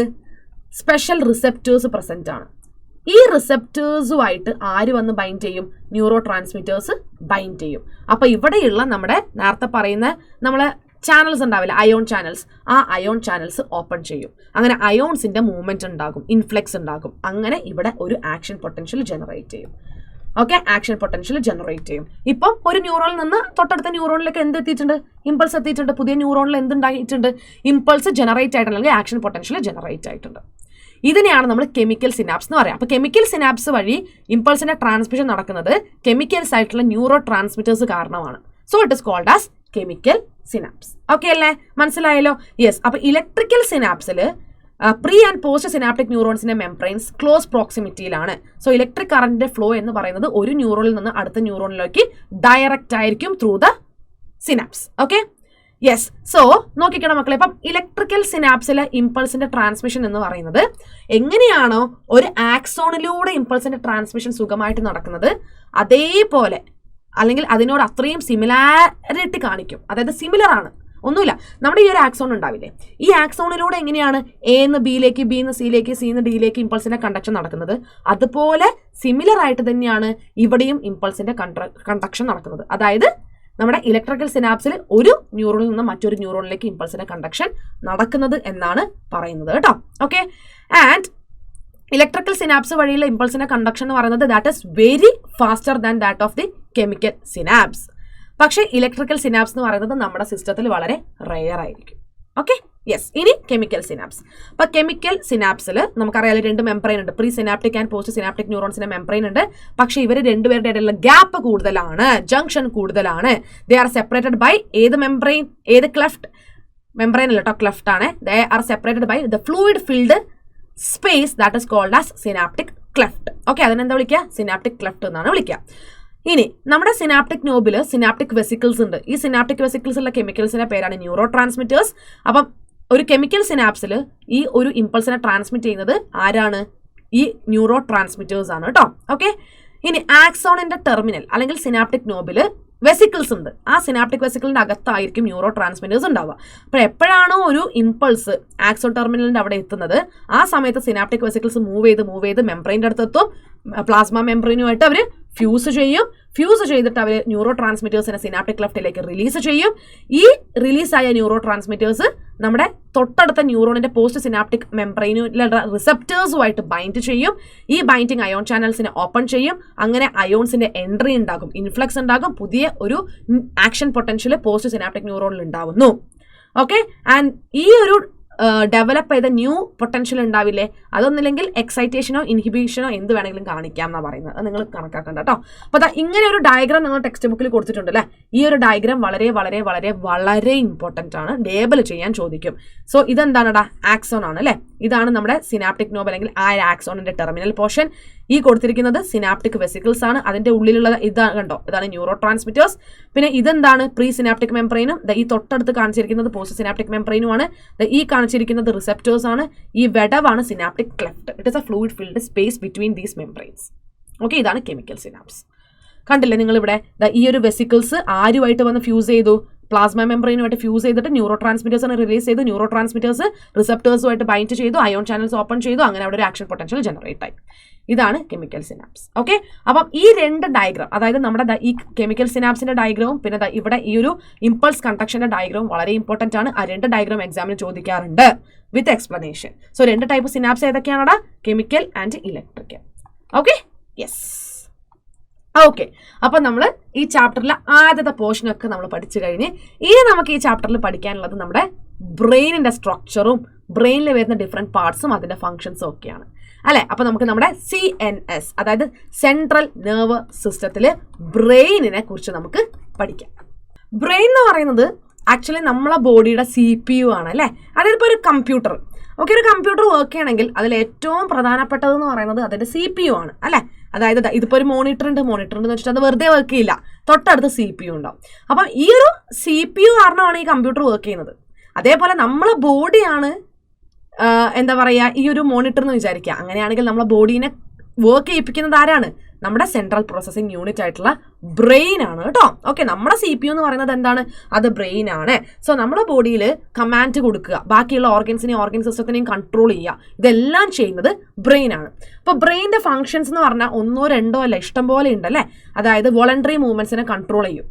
[SPEAKER 1] സ്പെഷ്യൽ റിസെപ്റ്റേഴ്സ് പ്രസന്റ് ആണ്. ഈ റിസെപ്റ്റേഴ്സുമായിട്ട് ആര് വന്ന് ബൈൻഡ് ചെയ്യും? ന്യൂറോ ട്രാൻസ്മിറ്റേഴ്സ് ബൈൻഡ് ചെയ്യും. അപ്പൊ ഇവിടെയുള്ള നമ്മുടെ നേരത്തെ പറയുന്ന നമ്മളെ ചാനൽസ് ഉണ്ടാവില്ല, അയോൺ ചാനൽസ്, ആ അയോൺ ചാനൽസ് ഓപ്പൺ ചെയ്യും. അങ്ങനെ അയോൺസിന്റെ മൂവ്മെന്റ് ഉണ്ടാകും, ഇൻഫ്ലക്സ് ഉണ്ടാകും. അങ്ങനെ ഇവിടെ ഒരു ആക്ഷൻ പൊട്ടൻഷ്യൽ ജനറേറ്റ് ചെയ്യും. ഓക്കെ, ആക്ഷൻ പൊട്ടൻഷ്യൽ ജനറേറ്റ് ചെയ്യും. ഇപ്പം ഒരു ന്യൂറോണിൽ നിന്ന് തൊട്ടടുത്ത ന്യൂറോണിലേക്ക് എന്ത് എത്തിയിട്ടുണ്ട്? ഇമ്പൾസ് എത്തിയിട്ടുണ്ട്. പുതിയ ന്യൂറോണിൽ എന്തുണ്ടായിട്ടുണ്ട്? ഇമ്പൾസ് ജനറേറ്റ് ആയിട്ടുണ്ട്, അല്ലെങ്കിൽ ആക്ഷൻ പൊട്ടൻഷ്യൽ ജനറേറ്റ് ആയിട്ടുണ്ട്. ഇതിനെയാണ് നമ്മൾ കെമിക്കൽ സിനാപ്സ് എന്ന് പറയാം. അപ്പോൾ കെമിക്കൽ സിനാപ്സ് വഴി ഇമ്പൾസിന്റെ ട്രാൻസ്മിഷൻ നടക്കുന്നത് കെമിക്കൽസ് ആയിട്ടുള്ള ന്യൂറോ ട്രാൻസ്മിറ്റേഴ്സ് കാരണമാണ്. So it is called as chemical synapse. Okay അല്ലേ, മനസ്സിലായല്ലോ? യെസ്. അപ്പോൾ ഇലക്ട്രിക്കൽ സിനാപ്സിൽ പ്രീ ആൻഡ് പോസ്റ്റ് സിനാപ്റ്റിക് ന്യൂറോൺസിന്റെ മെംബ്രെയിൻസ് ക്ലോസ് പ്രോക്സിമിറ്റിയിലാണ്. സോ ഇലക്ട്രിക് കറന്റിന്റെ ഫ്ലോ എന്ന് പറയുന്നത് ഒരു ന്യൂറോണിൽ നിന്ന് അടുത്ത ന്യൂറോണിലേക്ക് ഡയറക്റ്റ് ആയിരിക്കും through the synapse. Okay, yes. So നോക്കിക്കണം മക്കളെ, ഇപ്പം ഇലക്ട്രിക്കൽ സിനാപ്സിലെ ഇമ്പൾസിന്റെ ട്രാൻസ്മിഷൻ എന്ന് പറയുന്നത് എങ്ങനെയാണോ ഒരു ആക്സോണിലൂടെ ഇമ്പൾസിന്റെ ട്രാൻസ്മിഷൻ സുഖമായിട്ട് നടക്കുന്നത്, അതേപോലെ അല്ലെങ്കിൽ അതിനോട് അത്രയും സിമിലാരിറ്റി കാണിക്കും. അതായത് സിമിലർ ആണ്, ഒന്നുമില്ല. നമ്മുടെ ഈ ഒരു ആക്സോൺ ഉണ്ടാവില്ലേ, ഈ ആക്സോണിലൂടെ എങ്ങനെയാണ് എ എന്ന് ബിയിലേക്ക്, ബി എന്ന് സിയിലേക്ക്, സി എന്ന് ഡിയിലേക്ക് ഇമ്പൾസിന്റെ കണ്ടക്ഷൻ നടക്കുന്നത്, അതുപോലെ സിമിലർ ആയിട്ട് തന്നെയാണ് ഇവിടെയും ഇമ്പൾസിന്റെ കണ്ടക്ഷൻ നടക്കുന്നത്. അതായത് നമ്മുടെ ഇലക്ട്രിക്കൽ സിനാപ്സിൽ ഒരു ന്യൂറോണിൽ നിന്ന് മറ്റൊരു ന്യൂറോണിലേക്ക് ഇമ്പൾസിന്റെ കണ്ടക്ഷൻ നടക്കുന്നത് എന്നാണ് പറയുന്നത് കേട്ടോ. ഓക്കെ, ആൻഡ് ഇലക്ട്രിക്കൽ സിനാപ്സ് വഴിയുള്ള ഇമ്പൾസിന്റെ കണ്ടക്ഷൻ എന്ന് പറയുന്നത് that is very faster than that of the chemical synapse. പക്ഷേ ഇലക്ട്രിക്കൽ സിനാപ്സ് എന്ന് പറയുന്നത് നമ്മുടെ സിസ്റ്റത്തിൽ വളരെ റെയർ ആയിരിക്കും. Okay, yes. ഇനി കെമിക്കൽ സിനാപ്സ്. അപ്പൊ കെമിക്കൽ സിനാപ്സിൽ നമുക്കറിയാം 2 മെംബ്രെയിൻ ഉണ്ട്, presynaptic and postsynaptic ന്യൂറോൺസിന്റെ മെംബ്രെയിൻ ഉണ്ട്. പക്ഷേ ഇവർ രണ്ടുപേരുടെ ഇടയിലുള്ള ഗ്യാപ്പ് കൂടുതലാണ്, ജംഗ്ഷൻ കൂടുതലാണ്. ദേ ആർ സെപ്പറേറ്റഡ് ബൈ ഏത് മെംബ്രെയിൻ, ഏത് ക്ലെഫ്റ്റ് മെംബ്രെയിൻ അല്ല കേട്ടോ, ക്ലെഫ്റ്റ് ആണ്. They are separated by the fluid filled space that is called as synaptic cleft. Okay, അതിനെന്താ വിളിക്കുക? സിനാപ്റ്റിക് ക്ലെഫ്റ്റ് എന്നാണ് വിളിക്കുക. ഇനി നമ്മുടെ സിനാപ്റ്റിക് നോബിൽ സിനാപ്റ്റിക് വെസിക്കിൾസ് ഉണ്ട്. ഈ സിനാപ്റ്റിക് വെസിക്കിൾസിലുള്ള കെമിക്കൽസിന്റെ പേരാണ് ന്യൂറോ ട്രാൻസ്മിറ്റേഴ്സ്. അപ്പം ഒരു കെമിക്കൽ സിനാപ്സിൽ ഈ ഒരു ഇമ്പൾസിനെ ട്രാൻസ്മിറ്റ് ചെയ്യുന്നത് ആരാണ്? ഈ ന്യൂറോ ട്രാൻസ്മിറ്റേഴ്സ് ആണ് കേട്ടോ. ഓക്കെ, ഇനി ആക്സോണിന്റെ ടെർമിനൽ അല്ലെങ്കിൽ സിനാപ്റ്റിക് നോബിൽ വെസിക്കിൾസ് ഉണ്ട്. ആ സിനാപ്റ്റിക് വെസിക്കിളിന്റെ അകത്തായിരിക്കും ന്യൂറോ ട്രാൻസ്മിറ്റേഴ്സ് ഉണ്ടാവുക. അപ്പോൾ എപ്പോഴാണോ ഒരു ഇമ്പൾസ് ആക്സോൺ ടെർമിനലിന്റെ അവിടെ എത്തുന്നത്, ആ സമയത്ത് സിനാപ്റ്റിക് വെസിക്കിൾസ് മൂവ് ചെയ്ത് മെംബ്രെയിൻ്റെ അടുത്തെത്തും. പ്ലാസ്മ മെംബ്രെയിനുമായിട്ട് അവർ ഫ്യൂസ് ചെയ്തിട്ട് അവർ ന്യൂറോ ട്രാൻസ്മിറ്റേഴ്സിനെ സിനാപ്റ്റിക് ക്ലെഫ്റ്റിലേക്ക് റിലീസ് ചെയ്യും. ഈ റിലീസായ ന്യൂറോ ട്രാൻസ്മിറ്റേഴ്സ് നമ്മുടെ തൊട്ടടുത്ത ന്യൂറോണിന്റെ പോസ്റ്റ് സിനാപ്റ്റിക് മെംബ്രെയിനിലുള്ള റിസപ്റ്റേഴ്സുമായിട്ട് ബൈൻഡ് ചെയ്യും. ഈ ബൈൻഡിങ് അയോൺ ചാനൽസിനെ ഓപ്പൺ ചെയ്യും. അങ്ങനെ അയോൺസിന്റെ എൻട്രി ഉണ്ടാകും, ഇൻഫ്ലക്സ് ഉണ്ടാകും, പുതിയ ഒരു ആക്ഷൻ പൊട്ടൻഷ്യൽ പോസ്റ്റ് സിനാപ്റ്റിക് ന്യൂറോണിൽ ഉണ്ടാവുന്നു. ഓക്കെ, ആൻഡ് ഈ ഒരു ഡെവലപ്പ് ചെയ്ത ന്യൂ പൊട്ടൻഷ്യൽ ഉണ്ടാവില്ലേ, അതൊന്നില്ലെങ്കിൽ എക്സൈറ്റേഷനോ ഇൻഹിബിഷനോ എന്ത് വേണമെങ്കിലും കാണിക്കാം എന്നാണ് പറയുന്നത്. അത് നിങ്ങൾ കണക്കാക്കണ്ട കേട്ടോ. അപ്പോൾ ഇങ്ങനെ ഒരു ഡയഗ്രാം നിങ്ങൾ ടെക്സ്റ്റ് ബുക്കിൽ കൊടുത്തിട്ടുണ്ട് അല്ലേ. ഈ ഒരു ഡയഗ്രാം വളരെ വളരെ വളരെ വളരെ ഇമ്പോർട്ടൻ്റ് ആണ്, ലേബൽ ചെയ്യാൻ ചോദിക്കും. സോ ഇതെന്താണെടാ? ആക്സോൺ ആണ് അല്ലേ. ഇതാണ് നമ്മുടെ സിനാപ്റ്റിക് നോബ് അല്ലെങ്കിൽ ആ ആക്സോണിന്റെ ടെർമിനൽ പോർഷൻ. ഈ കൊടുത്തിരിക്കുന്നത് സിനാപ്റ്റിക് വെസിക്കിൾസ് ആണ്. അതിന്റെ ഉള്ളിലുള്ള ഇതാണ് കണ്ടോ, ഇതാണ് ന്യൂറോ ട്രാൻസ്മിറ്റേഴ്സ്. പിന്നെ ഇതെന്താണ്? പ്രീ സിനാപ്റ്റിക് മെംബ്രെയിനും. ഈ തൊട്ടടുത്ത് കാണിച്ചിരിക്കുന്നത് പോസ്റ്റ് സിനാപ്റ്റിക് മെംബ്രെയിനുമാണ്. ഈ കാണിച്ചിരിക്കുന്നത് റിസെപ്റ്റേഴ്സ് ആണ്. ഈ വെടവാണ് synaptic cleft. It is a fluid filled space between these membranes. Okay, ഇതാണ് കെമിക്കൽ സിനാപ്സ്. കണ്ടില്ലേ നിങ്ങൾ ഇവിടെ? ഈ ഒരു വെസിക്കിൾസ് ആരുമായിട്ട് വന്ന് ഫ്യൂസ് ചെയ്തു? പ്ലാസ്മ മെംബ്രെയിനുമായിട്ട് ഫ്യൂസ് ചെയ്തിട്ട് ന്യൂറോ ട്രാൻസ്മിറ്റേഴ്സിനെ റിലീസ് ചെയ്തു. ന്യൂറോ ട്രാൻസ്മിറ്റേഴ്സ് റിസെപ്റ്റേഴ്സുമായിട്ട് ബൈൻഡ് ചെയ്തു, അയോൺ ചാനൽസ് ഓപ്പൺ ചെയ്തു. അങ്ങനെ അവിടെ ഒരു ആക്ഷൻ പൊട്ടൻഷ്യൽ ജനറേറ്റ് ആയി. ഇതാണ് കെമിക്കൽ സിനാപ്സ്. ഓക്കെ, അപ്പം ഈ 2 ഡയഗ്രാം, അതായത് നമ്മുടെ ഈ കെമിക്കൽ സിനാപ്സിന്റെ ഡയഗ്രവും പിന്നെ ഇവിടെ ഈ ഒരു ഇമ്പൾസ് കണ്ടക്ഷന്റെ ഡയഗ്രവും വളരെ ഇമ്പോർട്ടന്റ് ആണ്. ആ 2 ഡയഗ്രാം എക്സാമിന് ചോദിക്കാറുണ്ട് with explanation. So 2 type synapse ഏതൊക്കെയാണോ? Chemical and electrical. Okay, yes. Okay, അപ്പൊ നമ്മൾ ഈ ചാപ്റ്ററിലെ ആദ്യത്തെ പോർഷനൊക്കെ നമ്മൾ പഠിച്ചു കഴിഞ്ഞ് ഇനി നമുക്ക് ഈ ചാപ്റ്ററിൽ പഠിക്കാനുള്ളത് നമ്മുടെ ബ്രെയിനിന്റെ സ്ട്രക്ചറും ബ്രെയിനിൽ വരുന്ന ഡിഫറെന്റ് പാർട്സും അതിന്റെ ഫങ്ഷൻസും ഒക്കെയാണ് അല്ലെ. അപ്പൊ നമുക്ക് നമ്മുടെ CNS അതായത് സെൻട്രൽ നെർവ് സിസ്റ്റത്തില് ബ്രെയിനിനെ കുറിച്ച് നമുക്ക് പഠിക്കാം. ബ്രെയിൻ എന്ന് പറയുന്നത് ആക്ച്വലി നമ്മളെ ബോഡിയുടെ CPU ആണ് അല്ലെ. അതായത് ഇപ്പോൾ ഒരു കമ്പ്യൂട്ടർ, ഓക്കെ, ഒരു കമ്പ്യൂട്ടർ വർക്ക് ചെയ്യണമെങ്കിൽ അതിൽ ഏറ്റവും പ്രധാനപ്പെട്ടതെന്ന് പറയുന്നത് അതിന്റെ CPU ആണ് അല്ലെ. അതായത് ഇതിപ്പോൾ ഒരു മോണിറ്റർ എന്ന് വെച്ചിട്ട് അത് വെറുതെ വർക്ക് ചെയ്യില്ല, തൊട്ടടുത്ത് CPU ഉണ്ടാവും. അപ്പം ഈ ഒരു CPU കാരണമാണ് ഈ കമ്പ്യൂട്ടർ വർക്ക് ചെയ്യുന്നത്. അതേപോലെ നമ്മളെ ബോഡിയാണ് എന്താ പറയുക ഈ ഒരു മോണിറ്റർ എന്ന് വിചാരിക്കുക. അങ്ങനെയാണെങ്കിൽ നമ്മളെ ബോഡീനെ വർക്ക് ചെയ്യിപ്പിക്കുന്നത് ആരാണ്? നമ്മുടെ സെൻട്രൽ പ്രോസസ്സിംഗ് യൂണിറ്റ് ആയിട്ടുള്ള ബ്രെയിൻ ആണ് കേട്ടോ. ഓക്കെ, നമ്മുടെ CPU എന്ന് പറയുന്നത് എന്താണ്? അത് ബ്രെയിൻ ആണ്. സോ നമ്മുടെ ബോഡിയിൽ കമാൻഡ് കൊടുക്കുക, ബാക്കിയുള്ള ഓർഗൻസിനെയും ഓർഗൻ സിസ്റ്റത്തിനെയും കൺട്രോൾ ചെയ്യുക, ഇതെല്ലാം ചെയ്യുന്നത് ബ്രെയിൻ ആണ്. അപ്പോൾ ബ്രെയിനിന്റെ ഫങ്ഷൻസ് എന്ന് പറഞ്ഞാൽ 1 2 അല്ല, ഇഷ്ടം പോലെ ഉണ്ട് അല്ലേ. അതായത് വോളണ്ടറി മൂവ്മെന്റ്സിനെ കൺട്രോൾ ചെയ്യും,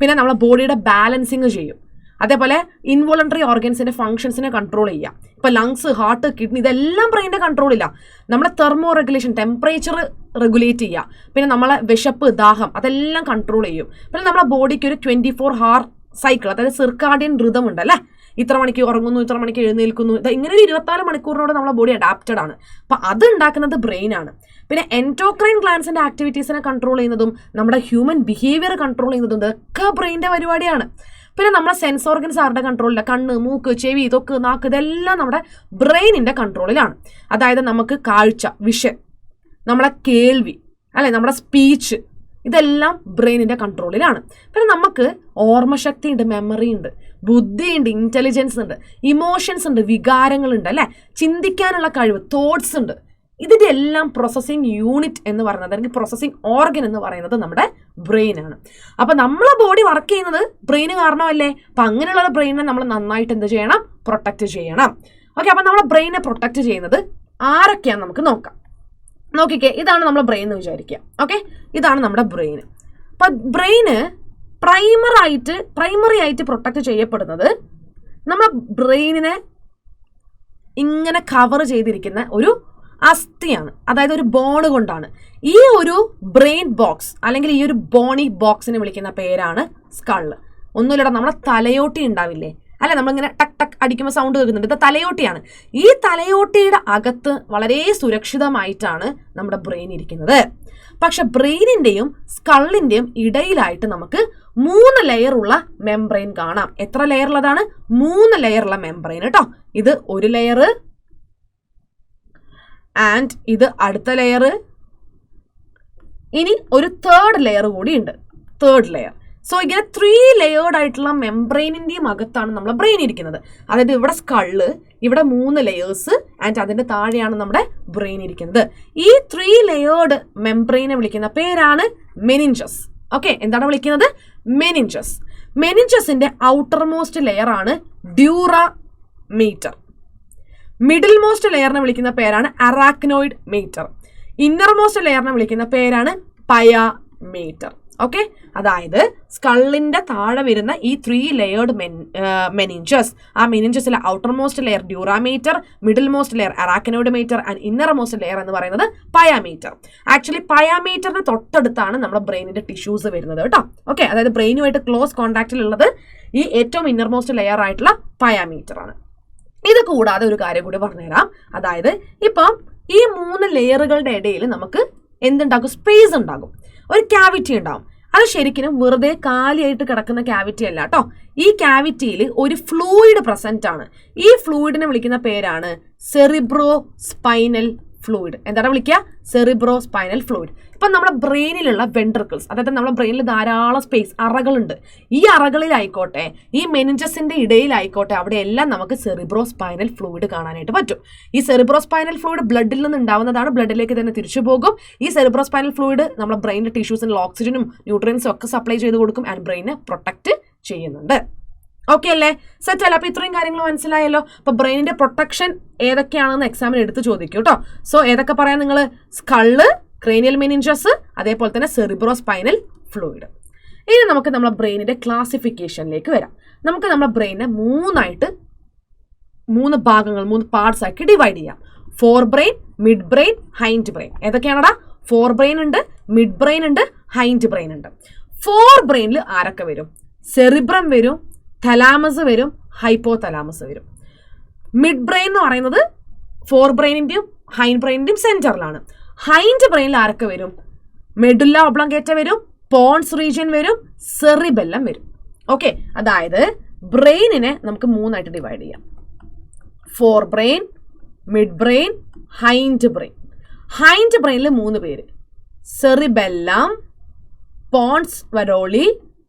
[SPEAKER 1] പിന്നെ നമ്മളെ ബോഡിയുടെ ബാലൻസിങ് ചെയ്യും, അതേപോലെ ഇൻവോളണ്ടറി ഓർഗൻസിന്റെ ഫംഗ്ഷൻസിനെ കൺട്രോൾ ചെയ്യാം. ഇപ്പൊ ലങ്സ്, ഹാർട്ട്, കിഡ്നി ഇതെല്ലാം ബ്രെയിനിന്റെ കൺട്രോളില്ല. നമ്മളെ തെർമോ റെഗുലേഷൻ, ടെമ്പറേച്ചർ റെഗുലേറ്റ് ചെയ്യുക, പിന്നെ നമ്മളെ വിശപ്പ്, ദാഹം അതെല്ലാം കൺട്രോൾ ചെയ്യും. പിന്നെ നമ്മളെ ബോഡിക്ക് ഒരു 24 hour സൈക്കിൾ, അതായത് സിർക്കാഡിയൻ റിതം ഉണ്ട് അല്ലേ. ഇത്ര മണിക്ക് ഉറങ്ങുന്നു, ഇത്ര മണിക്ക് എഴുന്നേൽക്കുന്നു, ഇങ്ങനെ ഒരു 24 മണിക്കൂറിനോട് നമ്മളെ ബോഡി അഡാപ്റ്റഡ് ആണ്. അപ്പൊ അത് ഉണ്ടാക്കുന്നത് ബ്രെയിൻ ആണ്. പിന്നെ എൻഡോക്രൈൻ ഗ്ലാൻസിന്റെ ആക്ടിവിറ്റീസിനെ കൺട്രോൾ ചെയ്യുന്നതും നമ്മുടെ ഹ്യൂമൻ ബിഹേവിയർ കൺട്രോൾ ചെയ്യുന്നതും ഇതൊക്കെ ബ്രെയിനിന്റെ പരിപാടിയാണ്. പിന്നെ നമ്മളെ സെൻസ് ഓർഗൻസ് ആരുടെ കൺട്രോളില്ല? കണ്ണ്, മൂക്ക്, ചെവി, തൊക്ക്, നാക്ക് ഇതെല്ലാം നമ്മുടെ ബ്രെയിനിന്റെ കൺട്രോളിലാണ്. അതായത് നമുക്ക് കാഴ്ച, വിഷൻ, നമ്മളെ കേൾവി അല്ലെ, നമ്മുടെ സ്പീച്ച് ഇതെല്ലാം ബ്രെയിനിന്റെ കൺട്രോളിലാണ്. പിന്നെ നമുക്ക് ഓർമ്മശക്തി ഉണ്ട്, മെമ്മറി ഉണ്ട്, ബുദ്ധിയുണ്ട്, ഇന്റലിജൻസ് ഉണ്ട്, ഇമോഷൻസ് ഉണ്ട്, വികാരങ്ങളുണ്ട് അല്ലെ, ചിന്തിക്കാനുള്ള കഴിവ്, തോട്ട്സ് ഉണ്ട്. ഇതിന്റെ എല്ലാം പ്രോസസ്സിംഗ് യൂണിറ്റ് എന്ന് പറയുന്നത്, അല്ലെങ്കിൽ പ്രോസസ്സിംഗ് ഓർഗൻ എന്ന് പറയുന്നത് നമ്മുടെ ബ്രെയിൻ ആണ്. അപ്പൊ നമ്മളെ ബോഡി വർക്ക് ചെയ്യുന്നത് ബ്രെയിന് കാരണമല്ലേ. അപ്പൊ അങ്ങനെയുള്ള ബ്രെയിനെ നമ്മൾ നന്നായിട്ട് എന്ത് ചെയ്യണം? പ്രൊട്ടക്ട് ചെയ്യണം. ഓക്കെ, അപ്പൊ നമ്മളെ ബ്രെയിനെ പ്രൊട്ടക്ട് ചെയ്യുന്നത് ആരൊക്കെയാന്ന് നമുക്ക് നോക്കാം. നോക്കിക്കേ, ഇതാണ് നമ്മുടെ ബ്രെയിൻ എന്ന് വിചാരിക്കുക. ഓക്കെ, ഇതാണ് നമ്മുടെ ബ്രെയിന്. അപ്പൊ ബ്രെയിന് പ്രൈമറി ആയിട്ട് പ്രൊട്ടക്ട് ചെയ്യപ്പെടുന്നത് നമ്മുടെ ബ്രെയിനിനെ ഇങ്ങനെ കവർ ചെയ്തിരിക്കുന്ന ഒരു അസ്ഥിയാണ്, അതായത് ഒരു ബോൺ കൊണ്ടാണ്. ഈ ഒരു ബ്രെയിൻ ബോക്സ് അല്ലെങ്കിൽ ഈ ഒരു ബോണി ബോക്സിനെ വിളിക്കുന്ന പേരാണ് സ്കള്ള്. ഒന്നുമില്ലടാ, നമ്മളെ തലയോട്ടി ഉണ്ടാവില്ലേ അല്ലെ, നമ്മളിങ്ങനെ ടക്ക് ടക്ക് അടിക്കുമ്പോൾ സൗണ്ട് കേൾക്കുന്നുണ്ട്, ഇത് തലയോട്ടിയാണ്. ഈ തലയോട്ടിയുടെ അകത്ത് വളരെ സുരക്ഷിതമായിട്ടാണ് നമ്മുടെ ബ്രെയിൻ ഇരിക്കുന്നത്. പക്ഷെ ബ്രെയിനിന്റെയും സ്കള്ളിന്റെയും ഇടയിലായിട്ട് നമുക്ക് 3 ലെയറുള്ള മെംബ്രെയിൻ കാണാം. എത്ര ലെയറുള്ളതാണ്? 3 ലെയറുള്ള മെംബ്രെയിൻ കേട്ടോ. ഇത് ഒരു ലെയർ, ആൻഡ് ഇത് അടുത്ത ലെയർ, ഇനി ഒരു 3rd ലെയർ കൂടി ഉണ്ട്, 3rd ലെയർ. സോ ഇങ്ങനെ 3 ലെയേർഡ് ആയിട്ടുള്ള മെംബ്രെയിനിന്റെയും അകത്താണ് നമ്മളെ ബ്രെയിൻ ഇരിക്കുന്നത്. അതായത് ഇവിടെ സ്കള്ള്, ഇവിടെ 3 ലെയേഴ്സ്, ആൻഡ് അതിന്റെ താഴെയാണ് നമ്മുടെ ബ്രെയിൻ ഇരിക്കുന്നത്. ഈ 3 ലെയേർഡ് മെംബ്രെയിനെ വിളിക്കുന്ന പേരാണ് മെനിഞ്ചസ്. ഓക്കെ, എന്താണ് വിളിക്കുന്നത്? മെനിഞ്ചസ്. മെനിഞ്ചസിന്റെ ഔട്ടർ മോസ്റ്റ് ലെയർ ആണ് ഡ്യൂറാമീറ്റർ. മിഡിൽ മോസ്റ്റ് ലെയറിനെ വിളിക്കുന്ന പേരാണ് അറാക്നോയിഡ് മീറ്റർ. ഇന്നർ മോസ്റ്റ് ലെയറിനെ വിളിക്കുന്ന പേരാണ് പയാമീറ്റർ. ഓക്കെ, അതായത് സ്കള്ളിന്റെ താഴെ വരുന്ന ഈ 3 ലെയേർഡ് മെനിഞ്ചസ്, ആ മെനിഞ്ചസിലെ outermost layer dura mater, middlemost layer arachnoid mater and innermost layer എന്ന് പറയുന്നത് പയാമീറ്റർ. ആക്ച്വലി പയാമീറ്ററിന് തൊട്ടടുത്താണ് നമ്മുടെ ബ്രെയിനിന്റെ ടിഷ്യൂസ് വരുന്നത് കേട്ടോ. ഓക്കെ, അതായത് ബ്രെയിനുമായിട്ട് ക്ലോസ് കോൺടാക്റ്റിലുള്ളത് ഈ ഏറ്റവും ഇന്നർ മോസ്റ്റ് ലെയർ ആയിട്ടുള്ള പയാമീറ്റർ ആണ്. ഇത് കൂടാതെ ഒരു കാര്യം കൂടി പറഞ്ഞുതരാം. അതായത് ഇപ്പം ഈ 3 ലെയറുകളുടെ ഇടയിൽ നമുക്ക് എന്തുണ്ടാകും? സ്പേസ് ഉണ്ടാകും, ഒരു ക്യാവിറ്റി ഉണ്ടാകും. അത് ശരിക്കും വെറുതെ കാലിയായിട്ട് കിടക്കുന്ന ക്യാവിറ്റി അല്ല കേട്ടോ. ഈ ക്യാവിറ്റിയിൽ ഒരു ഫ്ലൂയിഡ് പ്രസന്റ് ആണ്. ഈ ഫ്ലൂയിഡിനെ വിളിക്കുന്ന പേരാണ് സെറിബ്രോ സ്പൈനൽ ഫ്ലൂയിഡ്. എന്താണ് വിളിക്കുക? Cerebro spinal fluid. ഇപ്പം നമ്മുടെ ബ്രെയിനിലുള്ള വെൻട്രിക്കിൾസ്, അതായത് നമ്മുടെ ബ്രെയിനിൽ ധാരാളം സ്പേസ്, അറകളുണ്ട്. ഈ അറകളിലായിക്കോട്ടെ, ഈ മെനിഞ്ചസിന്റെ ഇടയിലായിക്കോട്ടെ, അവിടെയെല്ലാം നമുക്ക് സെറിബ്രോ സ്പൈനൽ ഫ്ലൂയിഡ് കാണാനായിട്ട് പറ്റും. ഈ സെറിബ്രോ സ്പൈനൽ ഫ്ലൂയിഡ് ബ്ലഡിൽ നിന്ന് ഉണ്ടാവുന്നതാണ്, ബ്ലഡിലേക്ക് തന്നെ തിരിച്ചു പോകും. ഈ സെറിബ്രോ സ്പൈനൽ ഫ്ലൂയിഡ് നമ്മുടെ ബ്രെയിനിന്റെ ടിഷ്യൂസിനുള്ള ഓക്സിജനും ന്യൂട്രിയൻസും ഒക്കെ സപ്ലൈ ചെയ്ത് കൊടുക്കും, ആൻഡ് ബ്രെയിനെ പ്രൊട്ടക്ട് ചെയ്യുന്നുണ്ട്. ഓക്കെ അല്ലേ? സെറ്റ് അല്ല? അപ്പൊ ഇത്രയും കാര്യങ്ങൾ മനസ്സിലായല്ലോ. അപ്പൊ ബ്രെയിനിന്റെ പ്രൊട്ടക്ഷൻ ഏതൊക്കെയാണെന്ന് എക്സാമിന് എടുത്ത് ചോദിക്കും കേട്ടോ. സോ ഏതൊക്കെ പറയാം നിങ്ങൾ? സ്കള്ള്, ക്രേനിയൽ മെനിഞ്ചസ്, അതേപോലെ തന്നെ സെറിബ്രോ സ്പൈനൽ ഫ്ലൂയിഡ്. ഇനി നമുക്ക് നമ്മുടെ ബ്രെയിനിന്റെ ക്ലാസിഫിക്കേഷനിലേക്ക് വരാം. നമുക്ക് നമ്മുടെ ബ്രെയിനെ 3 ഭാഗങ്ങൾ, 3 പാർട്സ് ആക്കി ഡിവൈഡ് ചെയ്യാം. Forebrain, midbrain, hindbrain. ഏതൊക്കെയാണടാ? ഫോർ ബ്രെയിൻ ഉണ്ട്, മിഡ് ബ്രെയിൻ ഉണ്ട്, ഹൈൻഡ് ബ്രെയിൻ ഉണ്ട്. ഫോർ ബ്രെയിനിൽ ആരൊക്കെ വരും? സെറിബ്രം വരും, തലാമസ് വരും, ഹൈപ്പോ തലാമസ് വരും. മിഡ് ബ്രെയിൻ എന്ന് പറയുന്നത് ഫോർ ബ്രെയിനിന്റെയും ഹൈൻഡ് ബ്രെയിനിന്റെയും സെന്ററിലാണ്. ഹൈൻഡ് ബ്രെയിനിൽ ആരൊക്കെ വരും? മെഡുല്ല ഒബ്ലങ്കേറ്റ വരും, പോൺസ് റീജിയൻ വരും, സെറിബെല്ലം വരും. ഓക്കെ, അതായത് ബ്രെയിനിനെ നമുക്ക് 3 ആയിട്ട് ഡിവൈഡ് ചെയ്യാം. Forebrain, midbrain, hindbrain. ഹൈൻഡ് ബ്രെയിനിൽ 3 പേര്: cerebellum, pons Varolii,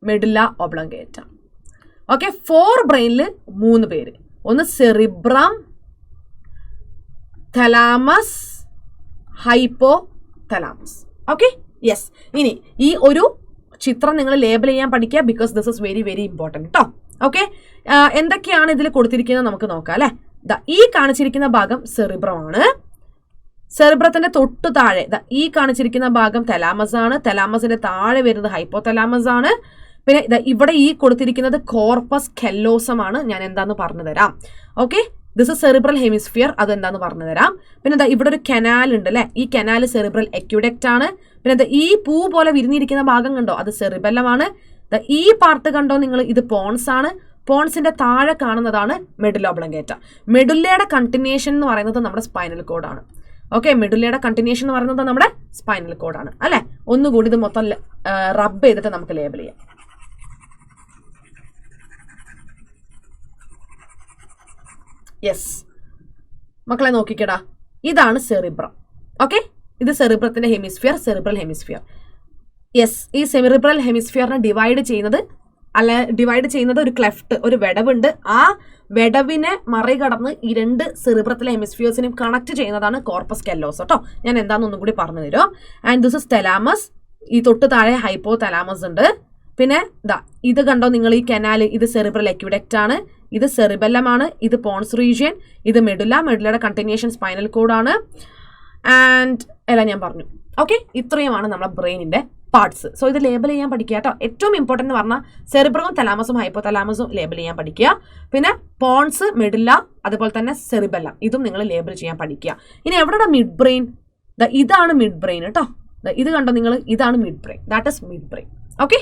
[SPEAKER 1] medulla oblongata. Okay, ഫോർ ബ്രെയിനിൽ 3 പേര്: ഒന്ന് cerebrum, thalamus, hypothalamus. Okay, yes. ഇനി ഈ ഒരു ചിത്രം നിങ്ങൾ ലേബൽ ചെയ്യാൻ പഠിക്കുക, because this is very very important കേട്ടോ. ഓക്കെ, എന്തൊക്കെയാണ് ഇതിൽ കൊടുത്തിരിക്കുന്നത് നമുക്ക് നോക്കാം അല്ലേ. ഈ കാണിച്ചിരിക്കുന്ന ഭാഗം സെറിബ്രം ആണ്. സെറിബ്രത്തിന്റെ തൊട്ട് താഴെ ഈ കാണിച്ചിരിക്കുന്ന ഭാഗം തലാമസ് ആണ്. തലാമസിന്റെ താഴെ വരുന്നത് ഹൈപ്പോ തലാമസ് ആണ്. പിന്നെ ഇവിടെ ഈ കൊടുത്തിരിക്കുന്നത് കോർപ്പസ് കെല്ലോസം ആണ്. ഞാൻ എന്താന്ന് പറഞ്ഞു തരാം. Okay, this is cerebral hemisphere, അതെന്താന്ന് പറഞ്ഞു തരാം. പിന്നെ ഇവിടെ ഒരു കനാൽ ഉണ്ട് അല്ലെ, ഈ കനാൽ സെറിബ്രൽ എക്യുഡക്റ്റ് ആണ്. പിന്നെ ഈ പൂ പോലെ വിരിഞ്ഞിരിക്കുന്ന ഭാഗം കണ്ടോ, അത് സെറിബെല്ലമാണ്. ഈ പാർട്ട് കണ്ടോ നിങ്ങൾ, ഇത് പോൺസ് ആണ്. പോൺസിന്റെ താഴെ കാണുന്നതാണ് മെഡുല ഒബ്ലങ്കേറ്റ. മെഡുല്ലയുടെ കണ്ടിന്യൂഷൻ എന്ന് പറയുന്നത് നമ്മുടെ സ്പൈനൽ കോഡാണ്. ഓക്കെ, മെഡുല്ലയുടെ കണ്ടിന്യൂഷൻ എന്ന് പറയുന്നത് നമ്മുടെ സ്പൈനൽ കോഡാണ് അല്ലെ. ഒന്നുകൂടി ഇത് മൊത്തം റബ്ബ് ചെയ്തിട്ട് നമുക്ക് ലേബിൾ ചെയ്യാം. യെസ് മക്കളെ നോക്കിക്കടാ, ഇതാണ് സെറിബ്രം. ഓക്കെ, ഇത് സെറിബ്രത്തിന്റെ ഹെമിസ്ഫിയർ, സെറിബ്രൽ ഹെമിസ്ഫിയർ. യെസ്, ഈ സെറിബ്രൽ ഹെമിസ്ഫിയറിനെ ഡിവൈഡ് ചെയ്യുന്നത് ഒരു ക്ലെഫ്റ്റ്, ഒരു വിടവുണ്ട്. ആ വിടവിനെ മറികടന്ന് ഈ രണ്ട് സെറിബ്രത്തിലെ ഹെമിസ്ഫിയേഴ്സിനെയും കണക്ട് ചെയ്യുന്നതാണ് കോർപ്പസ് കെല്ലോസ് കേട്ടോ. ഞാൻ എന്താണെന്ന് ഒന്നും കൂടി പറഞ്ഞു തരും. And this is thalamus. ഈ തൊട്ട് താഴെ ഹൈപ്പോ തലാമസ് ഉണ്ട്. പിന്നെ ഇത് കണ്ടോ നിങ്ങൾ, ഈ കനാൽ, ഇത് സെറിബ്രൽ എക്യുഡക്റ്റ് ആണ്, ഇത് സെറിബെല്ലമാണ്, ഇത് പോൺസ് റീജിയൻ, ഇത് മെഡുലയുടെ കണ്ടിന്യൂഷൻ സ്പൈനൽ കോഡാണ്. ആൻഡ് എല്ലാം ഞാൻ പറഞ്ഞു. ഓക്കെ, ഇത്രയുമാണ് നമ്മുടെ ബ്രെയിനിന്റെ പാർട്സ്. സോ ഇത് ലേബൽ ചെയ്യാൻ പഠിക്കുക കേട്ടോ. ഏറ്റവും ഇമ്പോർട്ടൻ്റ് എന്ന് പറഞ്ഞാൽ സെറിബ്രവും തലാമസും ഹൈപ്പോ തലാമസും ലേബൽ ചെയ്യാൻ പഠിക്കുക. പിന്നെ പോൺസ്, മെഡുല, അതുപോലെ തന്നെ സെറിബെല്ലം, ഇതും നിങ്ങൾ ലേബൽ ചെയ്യാൻ പഠിക്കുക. ഇനി എവിടെയാണ് മിഡ് ബ്രെയിൻ? ഇതാണ് മിഡ് ബ്രെയിൻ കേട്ടോ. ഇത് കണ്ടോ നിങ്ങൾ, ഇതാണ് mid brain. That is mid brain. Okay,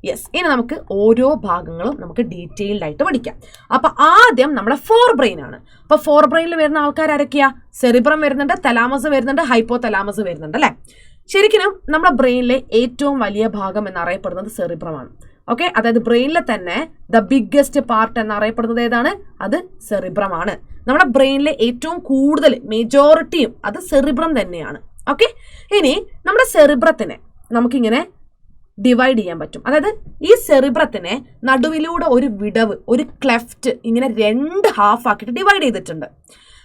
[SPEAKER 1] yes. ഇനി നമുക്ക് ഓരോ ഭാഗങ്ങളും നമുക്ക് ഡീറ്റെയിൽഡ് ആയിട്ട് പഠിക്കാം. അപ്പൊ ആദ്യം നമ്മുടെ ഫോർ ബ്രെയിൻ ആണ്. അപ്പൊ ഫോർ ബ്രെയിനിൽ വരുന്ന ആൾക്കാർ ആരൊക്കെയാ? സെറിബ്രം വരുന്നുണ്ട്, തലാമസ് വരുന്നുണ്ട്, ഹൈപ്പോ തലാമസ് വരുന്നുണ്ട് അല്ലെ. ശരിക്കും നമ്മുടെ ബ്രെയിനിലെ ഏറ്റവും വലിയ ഭാഗം എന്നറിയപ്പെടുന്നത് സെറിബ്രമാണ്. ഓക്കെ, അതായത് ബ്രെയിനിലെ തന്നെ ദ ബിഗ്ഗസ്റ്റ് പാർട്ട് എന്നറിയപ്പെടുന്നത് ഏതാണ്? അത് സെറിബ്രമാണ്. നമ്മുടെ ബ്രെയിനിലെ ഏറ്റവും കൂടുതൽ മെജോറിറ്റിയും അത് സെറിബ്രം തന്നെയാണ്. ഓക്കെ, ഇനി നമ്മുടെ സെറിബ്രത്തിനെ നമുക്കിങ്ങനെ ഡിവൈഡ് ചെയ്യാൻ പറ്റും. അതായത് ഈ സെറിബ്രത്തിനെ നടുവിലൂടെ ഒരു വിടവ്, ഒരു ക്ലെഫ്റ്റ്, ഇങ്ങനെ 2 ഹാഫ് ആക്കിയിട്ട് ഡിവൈഡ് ചെയ്തിട്ടുണ്ട്.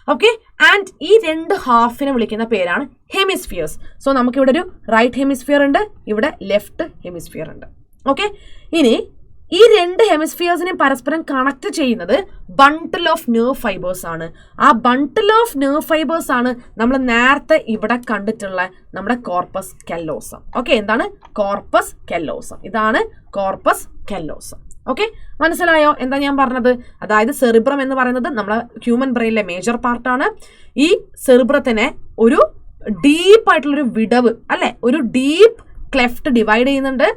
[SPEAKER 1] ഓക്കെ, ആൻഡ് ഈ 2 ഹാഫിനെ വിളിക്കുന്ന പേരാണ് ഹെമിസ്ഫിയേഴ്സ്. സോ നമുക്കിവിടെ ഒരു റൈറ്റ് ഹെമിസ്ഫിയർ ഉണ്ട്, ഇവിടെ ലെഫ്റ്റ് ഹെമിസ്ഫിയർ ഉണ്ട്. ഓക്കെ, ഇനി ഈ 2 ഹെമിസ്ഫിയേഴ്സിനെ പരസ്പരം കണക്ട് ചെയ്യുന്നത് ബണ്ടിൽ ഓഫ് നെർവ് ഫൈബേഴ്സ് ആണ്. ആ ബണ്ടിൽ ഓഫ് നെർവ് ഫൈബേഴ്സ് ആണ് നമ്മൾ നേരത്തെ ഇവിടെ കണ്ടിട്ടുള്ള നമ്മുടെ കോർപ്പസ് കെല്ലോസം. ഓക്കെ, എന്താണ് കോർപ്പസ് കെല്ലോസം? ഇതാണ് കോർപ്പസ് കെല്ലോസം. ഓക്കെ, മനസ്സിലായോ എന്താ ഞാൻ പറഞ്ഞത്? അതായത് സെറിബ്രം എന്ന് പറയുന്നത് നമ്മുടെ ഹ്യൂമൻ ബ്രെയിനിലെ മേജർ പാർട്ടാണ്. ഈ സെറിബ്രത്തിനെ ഒരു ഡീപ്പായിട്ടുള്ളൊരു വിടവ് അല്ലെ, ഒരു ഡീപ്പ് ക്ലെഫ്റ്റ് ഡിവൈഡ് ചെയ്യുന്നുണ്ട്.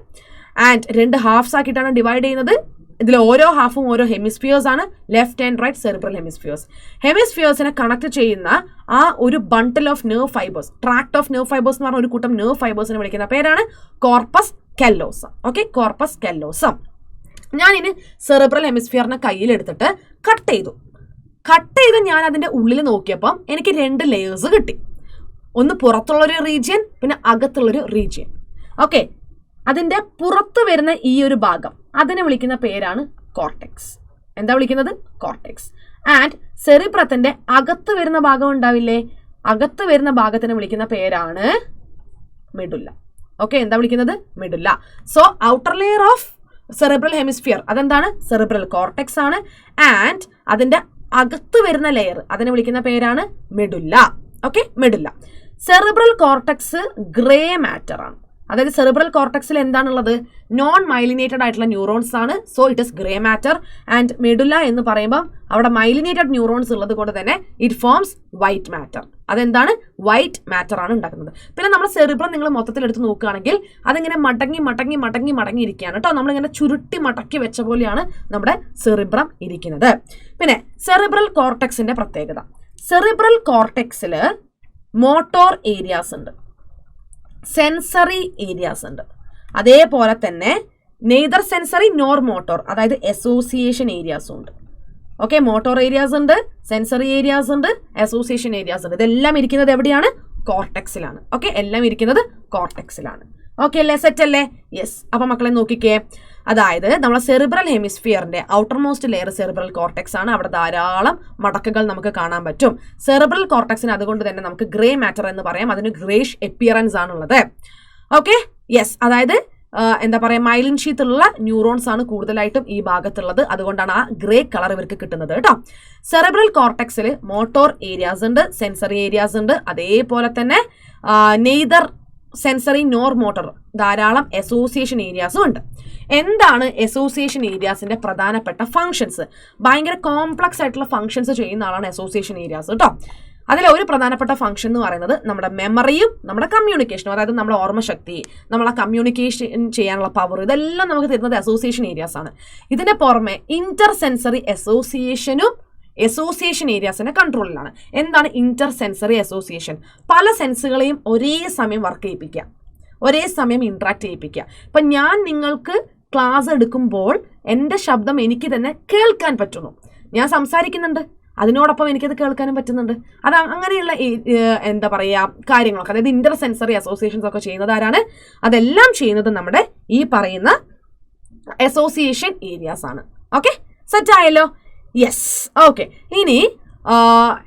[SPEAKER 1] ആൻഡ് 2 ഹാഫ്സ് ആക്കിയിട്ടാണ് ഡിവൈഡ് ചെയ്യുന്നത്. ഇതിൽ ഓരോ ഹാഫും ഓരോ ഹെമിസ്ഫിയേഴ്സ് ആണ്, left and right cerebral hemispheres. ഹെമിസ്ഫിയേഴ്സിനെ കണക്ട് ചെയ്യുന്ന ആ ഒരു bundle of nerve fibres, tract of nerve fibres എന്ന് പറഞ്ഞ ഒരു കൂട്ടം നെർവ് ഫൈബേഴ്സിനെ വിളിക്കുന്ന പേരാണ് corpus callosum. Okay, corpus callosum. ഞാനിനി സെറിബ്രൽ ഹെമിസ്ഫിയറിനെ കയ്യിലെടുത്തിട്ട് കട്ട് ചെയ്ത് ഞാൻ അതിൻ്റെ ഉള്ളിൽ നോക്കിയപ്പം എനിക്ക് 2 ലെയേഴ്സ് കിട്ടി. ഒന്ന് പുറത്തുള്ളൊരു റീജിയൻ, പിന്നെ അകത്തുള്ളൊരു റീജിയൻ. ഓക്കെ, അതിൻ്റെ പുറത്ത് വരുന്ന ഈ ഒരു ഭാഗം അതിനെ വിളിക്കുന്ന പേരാണ് കോർട്ടെക്സ്. എന്താ വിളിക്കുന്നത്? കോർട്ടെക്സ്. ആൻഡ് സെറിബ്രത്തിന്റെ അകത്ത് വരുന്ന ഭാഗം ഉണ്ടാവില്ലേ, അകത്ത് വരുന്ന ഭാഗത്തിനെ വിളിക്കുന്ന പേരാണ് മെഡുല്ല. ഓക്കെ, എന്താ വിളിക്കുന്നത്? Medulla. So outer layer of cerebral hemisphere അതെന്താണ്? സെറിബ്രൽ കോർട്ടെക്സ് ആണ്. ആൻഡ് അതിന്റെ അകത്ത് വരുന്ന ലെയർ അതിനെ വിളിക്കുന്ന പേരാണ് medulla. Okay, medulla. Cerebral cortex grey matter ആണ്. അതായത് സെറിബ്രൽ കോർട്ടെക്സിൽ എന്താണുള്ളത്? നോൺ മൈലിനേറ്റഡ് ആയിട്ടുള്ള ന്യൂറോൺസ് ആണ്. So it is grey matter. And medulla എന്ന് പറയുമ്പോൾ അവിടെ മൈലിനേറ്റഡ് ന്യൂറോൺസ് ഉള്ളത് കൊണ്ട് തന്നെ ഇറ്റ് ഫോംസ് വൈറ്റ് മാറ്റർ. അതെന്താണ്? വൈറ്റ് മാറ്റർ ആണ് ഉണ്ടാക്കുന്നത്. പിന്നെ നമ്മുടെ സെറിബ്രം നിങ്ങൾ മൊത്തത്തിൽ എടുത്ത് നോക്കുകയാണെങ്കിൽ അതിങ്ങനെ മടങ്ങി ഇരിക്കുകയാണ് കേട്ടോ. നമ്മളിങ്ങനെ ചുരുട്ടി മടക്കി വെച്ച പോലെയാണ് നമ്മുടെ സെറിബ്രം ഇരിക്കുന്നത്. പിന്നെ സെറിബ്രൽ കോർട്ടെക്സിന്റെ പ്രത്യേകത, സെറിബ്രൽ കോർട്ടെക്സിൽ മോട്ടോർ ഏരിയാസ് ഉണ്ട്, സെൻസറി ഏരിയാസ് ഉണ്ട്, അതേപോലെ തന്നെ നെയ്തർ സെൻസറി നോർ മോട്ടോർ, അതായത് അസോസിയേഷൻ ഏരിയാസും ഉണ്ട്. ഓക്കെ, മോട്ടോർ ഏരിയാസ് ഉണ്ട്, സെൻസറി ഏരിയാസ് ഉണ്ട്, അസോസിയേഷൻ ഏരിയാസ് ഉണ്ട്. ഇതെല്ലാം ഇരിക്കുന്നത് എവിടെയാണ്? കോർട്ടെക്സിലാണ്. ഓക്കെ, എല്ലാം ഇരിക്കുന്നത് കോർട്ടെക്സിലാണ്. ഓക്കെ അല്ലേ? സെറ്റ് അല്ലേ? യെസ്. അപ്പൊ മക്കളെ നോക്കിക്കേ, അതായത് നമ്മളെ സെറിബ്രൽ ഹെമിസ്ഫിയറിന്റെ outermost layer cerebral cortex ആണ്. അവിടെ ധാരാളം മടക്കുകൾ നമുക്ക് കാണാൻ പറ്റും. സെറിബ്രൽ കോർട്ടെക്സിന് അതുകൊണ്ട് തന്നെ നമുക്ക് ഗ്രേ മാറ്റർ എന്ന് പറയാം. അതിന് ഗ്രേഷ് എപ്പിയറൻസ് ആണുള്ളത്. Okay, yes. അതായത് എന്താ പറയുക, മൈലിൻ ഷീത്തുള്ള ന്യൂറോൺസ് ആണ് കൂടുതലായിട്ടും ഈ ഭാഗത്തുള്ളത്. അതുകൊണ്ടാണ് ആ ഗ്രേ കളർ ഇവർക്ക് കിട്ടുന്നത് കേട്ടോ. സെറിബ്രൽ കോർട്ടെക്സിൽ മോട്ടോർ ഏരിയാസ് ഉണ്ട്, സെൻസറി ഏരിയാസ് ഉണ്ട്, അതേപോലെ തന്നെ നെയ്തർ സെൻസറി നോർ മോട്ടോർ ധാരാളം അസോസിയേഷൻ ഏരിയാസും ഉണ്ട്. എന്താണ് അസോസിയേഷൻ ഏരിയാസിന്റെ പ്രധാനപ്പെട്ട ഫങ്ഷൻസ്? ഭയങ്കര കോംപ്ലക്സ് ആയിട്ടുള്ള ഫങ്ഷൻസ് ചെയ്യുന്ന ആളാണ് അസോസിയേഷൻ ഏരിയാസ് കേട്ടോ. അതിലെ ഒരു പ്രധാനപ്പെട്ട ഫംഗ്ഷൻ എന്ന് പറയുന്നത് നമ്മുടെ മെമ്മറിയും നമ്മുടെ കമ്മ്യൂണിക്കേഷനും, അതായത് നമ്മുടെ ഓർമ്മശക്തി, നമ്മളെ കമ്മ്യൂണിക്കേഷൻ ചെയ്യാനുള്ള പവർ, ഇതെല്ലാം നമുക്ക് തരുന്നത് അസോസിയേഷൻ ഏരിയാസ് ആണ്. ഇതിന്റെ പുറമെ ഇന്റർ സെൻസറി അസോസിയേഷനും അസോസിയേഷൻ ഏരിയാസിന്റെ കൺട്രോളിലാണ്. എന്താണ് ഇന്റർ സെൻസറി അസോസിയേഷൻ? പല സെൻസുകളെയും ഒരേ സമയം വർക്ക് ചെയ്യിപ്പിക്കുക, ഒരേ സമയം ഇന്ററാക്ട് ചെയ്യിപ്പിക്കുക. ഇപ്പം ഞാൻ നിങ്ങൾക്ക് ക്ലാസ് എടുക്കുമ്പോൾ എൻ്റെ ശബ്ദം എനിക്ക് തന്നെ കേൾക്കാൻ പറ്റുന്നു. ഞാൻ സംസാരിക്കുന്നുണ്ട്, അതിനോടൊപ്പം എനിക്കത് കേൾക്കാനും പറ്റുന്നുണ്ട്. അത് അങ്ങനെയുള്ള എന്താ പറയുക കാര്യങ്ങളൊക്കെ, അതായത് ഇന്റർ സെൻസറി അസോസിയേഷൻസ് ഒക്കെ ചെയ്യുന്നത് ആരാണ്? അതെല്ലാം ചെയ്യുന്നത് നമ്മുടെ ഈ പറയുന്ന അസോസിയേഷൻ ഏരിയാസ് ആണ്. ഓക്കെ, സെറ്റ് ആയല്ലോ? യെസ്. ഓക്കെ, ഇനി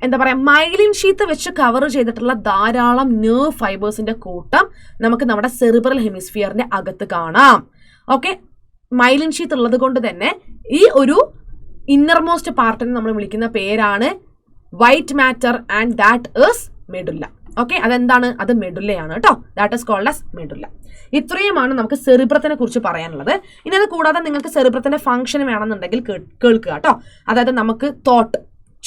[SPEAKER 1] എന്താ പറയുക, മൈലിൻ ഷീത്ത് വെച്ച് കവർ ചെയ്തിട്ടുള്ള ധാരാളം നെർവ് ഫൈബേഴ്സിന്റെ കൂട്ടം നമുക്ക് നമ്മുടെ സെറിബ്രൽ ഹെമിസ്ഫിയറിന്റെ അകത്ത് കാണാം. ഓക്കെ, മൈലിൻ ഷീത്ത് ഉള്ളത് കൊണ്ട് തന്നെ ഈ ഒരു ഇന്നർമോസ്റ്റ് പാർട്ടിനെ നമ്മൾ വിളിക്കുന്ന പേരാണ് white matter and that is medulla. Okay, അതെന്താണ്? അത് മെഡുല്ലയാണ് കേട്ടോ. That is called as medulla. ഇത്രയുമാണ് നമുക്ക് സെറിബ്രത്തിനെ കുറിച്ച് പറയാനുള്ളത്. ഇനി അത് കൂടാതെ നിങ്ങൾക്ക് സെറിബ്രത്തിന്റെ ഫംഗ്ഷൻ വേണമെന്നുണ്ടെങ്കിൽ കേൾക്കുക കേട്ടോ. അതായത് നമുക്ക് തോട്ട്,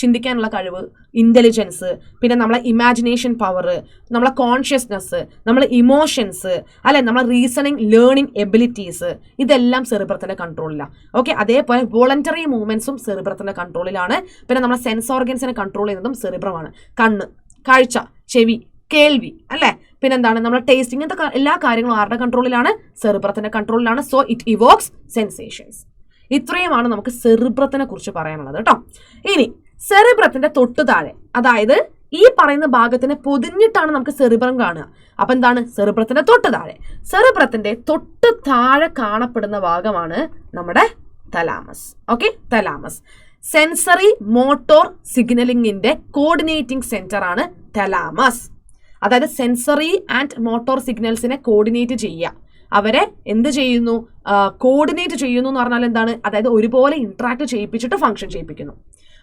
[SPEAKER 1] ചിന്തിക്കാനുള്ള കഴിവ്, ഇന്റലിജൻസ്, പിന്നെ നമ്മളെ ഇമാജിനേഷൻ പവർ, നമ്മളെ കോൺഷ്യസ്നെസ്, നമ്മളെ ഇമോഷൻസ്, അല്ലെ, നമ്മളെ റീസണിങ്, ലേണിംഗ് എബിലിറ്റീസ്, ഇതെല്ലാം സെറിബ്രത്തിന്റെ കൺട്രോളിലാണ്. ഓക്കെ, അതേപോലെ വോളണ്ടറി മൂവ്മെന്റ്സും സെറിബ്രത്തിന്റെ കൺട്രോളിലാണ്. പിന്നെ നമ്മളെ സെൻസ് ഓർഗൻസിനെ കൺട്രോൾ ചെയ്യുന്നതും സെറിബ്രമാണ്. കണ്ണ്, കാഴ്ച, ചെവി, കേൾവി, അല്ലെ, പിന്നെന്താണ് നമ്മളെ ടേസ്റ്റ്, ഇങ്ങനത്തെ എല്ലാ കാര്യങ്ങളും ആരുടെ കൺട്രോളിലാണ്? സെറിബ്രത്തിന്റെ കൺട്രോളിലാണ്. So it evokes sensations. ഇത്രയുമാണ് നമുക്ക് സെറിബ്രത്തിനെ കുറിച്ച് പറയാനുള്ളത് കേട്ടോ. ഇനി സെറിബ്രത്തിന്റെ തൊട്ടു താഴെ, അതായത് ഈ പറയുന്ന ഭാഗത്തിന് പൊതിഞ്ഞിട്ടാണ് നമുക്ക് സെറിബ്രം കാണുക. അപ്പൊ എന്താണ് സെറിബ്രത്തിന്റെ തൊട്ടു താഴെ? സെറിബ്രത്തിന്റെ തൊട്ടു താഴെ കാണപ്പെടുന്ന ഭാഗമാണ് നമ്മുടെ thalamus. Okay, thalamus sensory motor സിഗ്നലിംഗിന്റെ കോർഡിനേറ്റിംഗ് സെന്റർ ആണ് തലാമസ്. അതായത് സെൻസറി ആൻഡ് മോട്ടോർ സിഗ്നൽസിനെ കോർഡിനേറ്റ് ചെയ്യുക, അവരെ എന്ത് ചെയ്യുന്നു? കോർഡിനേറ്റ് ചെയ്യുന്നു എന്ന് പറഞ്ഞാൽ എന്താണ്? അതായത് ഒരുപോലെ ഇന്ററാക്ട് ചെയ്യിപ്പിച്ചിട്ട് ഫംഗ്ഷൻ ചെയ്യിപ്പിക്കുന്നു,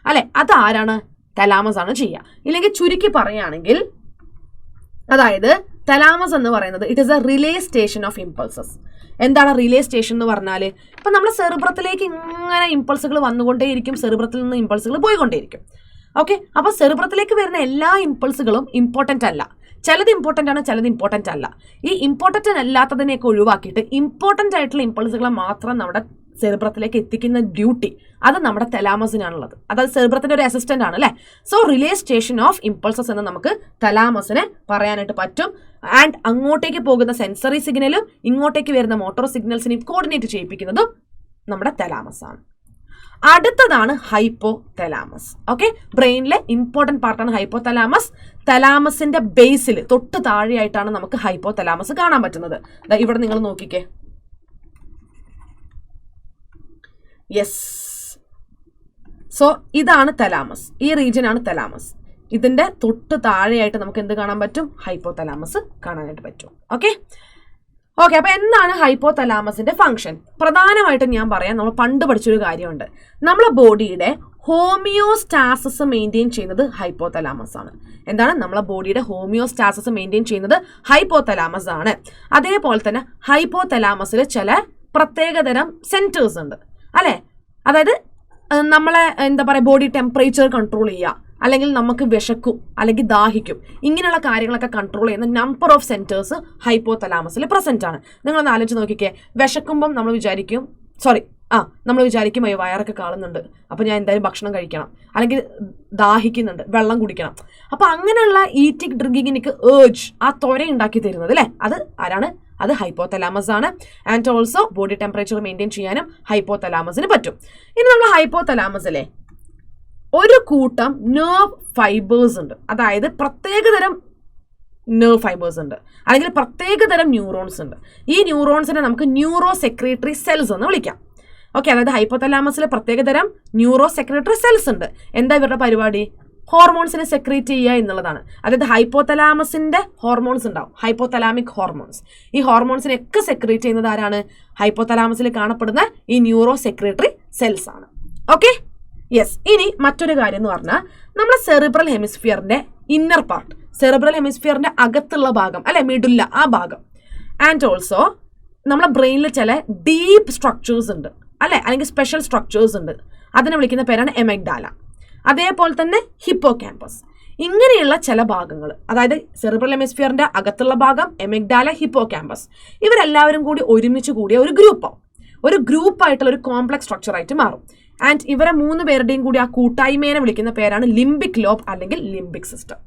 [SPEAKER 1] അല്ലെ? അതാരാണ്? തലാമസ് ആണ് ചെയ്യുക. ഇല്ലെങ്കിൽ ചുരുക്കി പറയുകയാണെങ്കിൽ, അതായത് തലാമസ് എന്ന് പറയുന്നത് it is A relay station of impulses. എന്താണ് റിലേ സ്റ്റേഷൻ എന്ന് പറഞ്ഞാൽ? ഇപ്പം നമ്മുടെ സെറിബ്രത്തിലേക്ക് ഇങ്ങനെ ഇമ്പൾസുകൾ വന്നുകൊണ്ടേയിരിക്കും, സെറിബ്രത്തിൽ നിന്ന് ഇമ്പൾസുകൾ പോയിക്കൊണ്ടേയിരിക്കും. ഓക്കെ, അപ്പോൾ സെറിബ്രത്തിലേക്ക് വരുന്ന എല്ലാ ഇമ്പൾസുകളും ഇമ്പോർട്ടൻ്റ് അല്ല. ചിലത് ഇമ്പോർട്ടൻ്റ് ആണ്, ചിലത് ഇമ്പോർട്ടൻ്റ് അല്ല. ഈ ഇമ്പോർട്ടൻ്റ് അല്ലാത്തതിനെയൊക്കെ ഒഴിവാക്കിയിട്ട് ഇമ്പോർട്ടൻ്റ് ആയിട്ടുള്ള ഇമ്പൾസുകളെ മാത്രം നമ്മുടെ സെറിബ്രത്തിലേക്ക് എത്തിക്കുന്ന ഡ്യൂട്ടി അത് നമ്മുടെ തലാമസിനാണുള്ളത്. അതായത് സെറിബ്രത്തിന്റെ ഒരു അസിസ്റ്റന്റ് ആണ്, അല്ലേ? So relay station of impulses എന്ന് നമുക്ക് തലാമസിനെ പറയാനായിട്ട് പറ്റും. ആൻഡ് അങ്ങോട്ടേക്ക് പോകുന്ന സെൻസറി സിഗ്നലും ഇങ്ങോട്ടേക്ക് വരുന്ന മോട്ടോർ സിഗ്നൽസിനെയും കോർഡിനേറ്റ് ചെയ്യിപ്പിക്കുന്നതും നമ്മുടെ തലാമസ് ആണ്. അടുത്തതാണ് ഹൈപ്പോ തലാമസ്. ഓക്കെ, ബ്രെയിനിലെ ഇമ്പോർട്ടൻറ്റ് പാർട്ടാണ് ഹൈപ്പോ തലാമസ്. തലാമസിന്റെ ബേസിൽ തൊട്ട് താഴെയായിട്ടാണ് നമുക്ക് ഹൈപ്പോ തലാമസ് കാണാൻ പറ്റുന്നത്. ഇവിടെ നിങ്ങൾ നോക്കിക്കേ. യെസ്, സോ ഇതാണ് തലാമസ്, ഈ റീജിയൻ ആണ് തലാമസ്. ഇതിന്റെ തൊട്ട് താഴെയായിട്ട് നമുക്ക് എന്ത് കാണാൻ പറ്റും? ഹൈപ്പോ തലാമസ് കാണാനായിട്ട് പറ്റും. ഓക്കെ, അപ്പൊ എന്താണ് ഹൈപ്പോ തലാമസിന്റെ ഫംഗ്ഷൻ? പ്രധാനമായിട്ടും ഞാൻ പറയാം, നമ്മൾ പണ്ട് പഠിച്ചൊരു കാര്യമുണ്ട്. നമ്മളെ ബോഡിയുടെ ഹോമിയോസ്റ്റാസിസ് മെയിൻറ്റെയിൻ ചെയ്യുന്നത് ഹൈപ്പോ തലാമസ് ആണ്. എന്താണ്? നമ്മളെ ബോഡിയുടെ ഹോമിയോസ്റ്റാസിസ് മെയിൻറ്റെയിൻ ചെയ്യുന്നത് ഹൈപ്പോ തലാമസ് ആണ്. അതേപോലെ തന്നെ ഹൈപ്പോ തലാമസിൽ ചില പ്രത്യേകതരം സെന്റേഴ്സ് ഉണ്ട്, അല്ലെ? അതായത് നമ്മളെ എന്താ പറയുക, ബോഡി ടെമ്പറേച്ചർ കൺട്രോൾ ചെയ്യുക, അല്ലെങ്കിൽ നമുക്ക് വിശക്കും അല്ലെങ്കിൽ ദാഹിക്കും, ഇങ്ങനെയുള്ള കാര്യങ്ങളൊക്കെ കൺട്രോൾ ചെയ്യുന്ന നമ്പർ ഓഫ് സെന്റേഴ്സ് ഹൈപ്പോ തലാമസിൽ പ്രസന്റ് ആണ്. നിങ്ങളൊന്ന് ആലോചിച്ച് നോക്കിക്കേ. വിശക്കുമ്പം നമ്മൾ വിചാരിക്കും അയ്യോ വയറൊക്കെ കാണുന്നുണ്ട്, അപ്പോൾ ഞാൻ എന്തായാലും ഭക്ഷണം കഴിക്കണം, അല്ലെങ്കിൽ ദാഹിക്കുന്നുണ്ട്, വെള്ളം കുടിക്കണം. അപ്പോൾ അങ്ങനെയുള്ള ഈറ്റിംഗ് ഡ്രിങ്കിങ്ങിനൊക്കെ ആ ത്വര ഉണ്ടാക്കി തരുന്നത്, അല്ലേ? അത് ആരാണ്? അത് ഹൈപ്പോ തലാമസ് ആണ്. And also body temperature maintain ചെയ്യാനും ഹൈപ്പോ തലാമസിന് പറ്റും. ഇനി നമ്മൾ ഹൈപ്പോ തലാമസിലെ ഒരു കൂട്ടം നെർവ് ഫൈബേഴ്സ് ഉണ്ട്, അതായത് പ്രത്യേകതരം നെർവ് ഫൈബേഴ്സ് ഉണ്ട്, അല്ലെങ്കിൽ പ്രത്യേകതരം ന്യൂറോൺസ് ഉണ്ട്. ഈ ന്യൂറോൺസിനെ നമുക്ക് ന്യൂറോ സെക്രട്ടറി സെൽസ് എന്ന് വിളിക്കാം. ഓക്കെ, അതായത് ഹൈപ്പോ തലാമസിലെ പ്രത്യേകതരം ന്യൂറോ സെക്രട്ടറി സെൽസ് ഉണ്ട്. എന്താ ഇവരുടെ പരിപാടി? ഹോർമോൺസിനെ സെക്രീറ്റ് ചെയ്യുക എന്നുള്ളതാണ്. അതായത് ഹൈപ്പോ തലാമസിന്റെ ഹോർമോൺസ് ഉണ്ടാവും, ഹൈപ്പോ തലാമിക് ഹോർമോൺസ്. ഈ ഹോർമോൺസിനെയൊക്കെ സെക്രീറ്റ് ചെയ്യുന്നത് ആരാണ്? ഹൈപ്പോ തലാമസിൽ കാണപ്പെടുന്ന ഈ ന്യൂറോ സെക്രട്ടറി സെൽസ് ആണ്. Okay, yes. ഇനി മറ്റൊരു കാര്യം എന്ന് പറഞ്ഞാൽ നമ്മുടെ സെറിബ്രൽ ഹെമിസ്ഫിയറിന്റെ ഇന്നർ പാർട്ട്, സെറിബ്രൽ ഹെമിസ്ഫിയറിന്റെ അകത്തുള്ള ഭാഗം അല്ലെ, മിഡുല്ല ആ ഭാഗം. ആൻഡ് ഓൾസോ നമ്മുടെ ബ്രെയിനിൽ ചില ഡീപ്പ് സ്ട്രക്ചേഴ്സ് ഉണ്ട് അല്ലെ, അല്ലെങ്കിൽ സ്പെഷ്യൽ സ്ട്രക്ചേഴ്സ് ഉണ്ട്. അതിനെ വിളിക്കുന്ന പേരാണ് എമൈഗ്ഡാല. അതേപോലെ തന്നെ ഹിപ്പോകാമ്പസ്. ഇങ്ങനെയുള്ള ചില ഭാഗങ്ങൾ, അതായത് സെറിബ്രൽ ഹെമിസ്ഫിയറിന്റെ അകത്തുള്ള ഭാഗം, എമൈഗ്ഡാല, ഹിപ്പോകാമ്പസ്, ഇവരെല്ലാവരും കൂടി ഒരുമിച്ച് കൂടിയ ഒരു ഗ്രൂപ്പായിട്ടുള്ള ഒരു കോംപ്ലക്സ് സ്ട്രക്ചർ ആയിട്ട് മാറും. ആൻഡ് ഇവരെ 3 പേരുടെയും കൂടി ആ കൂട്ടായ്മേനെ വിളിക്കുന്ന പേരാണ് ലിംബിക് ലോബ് അല്ലെങ്കിൽ ലിംബിക് സിസ്റ്റം.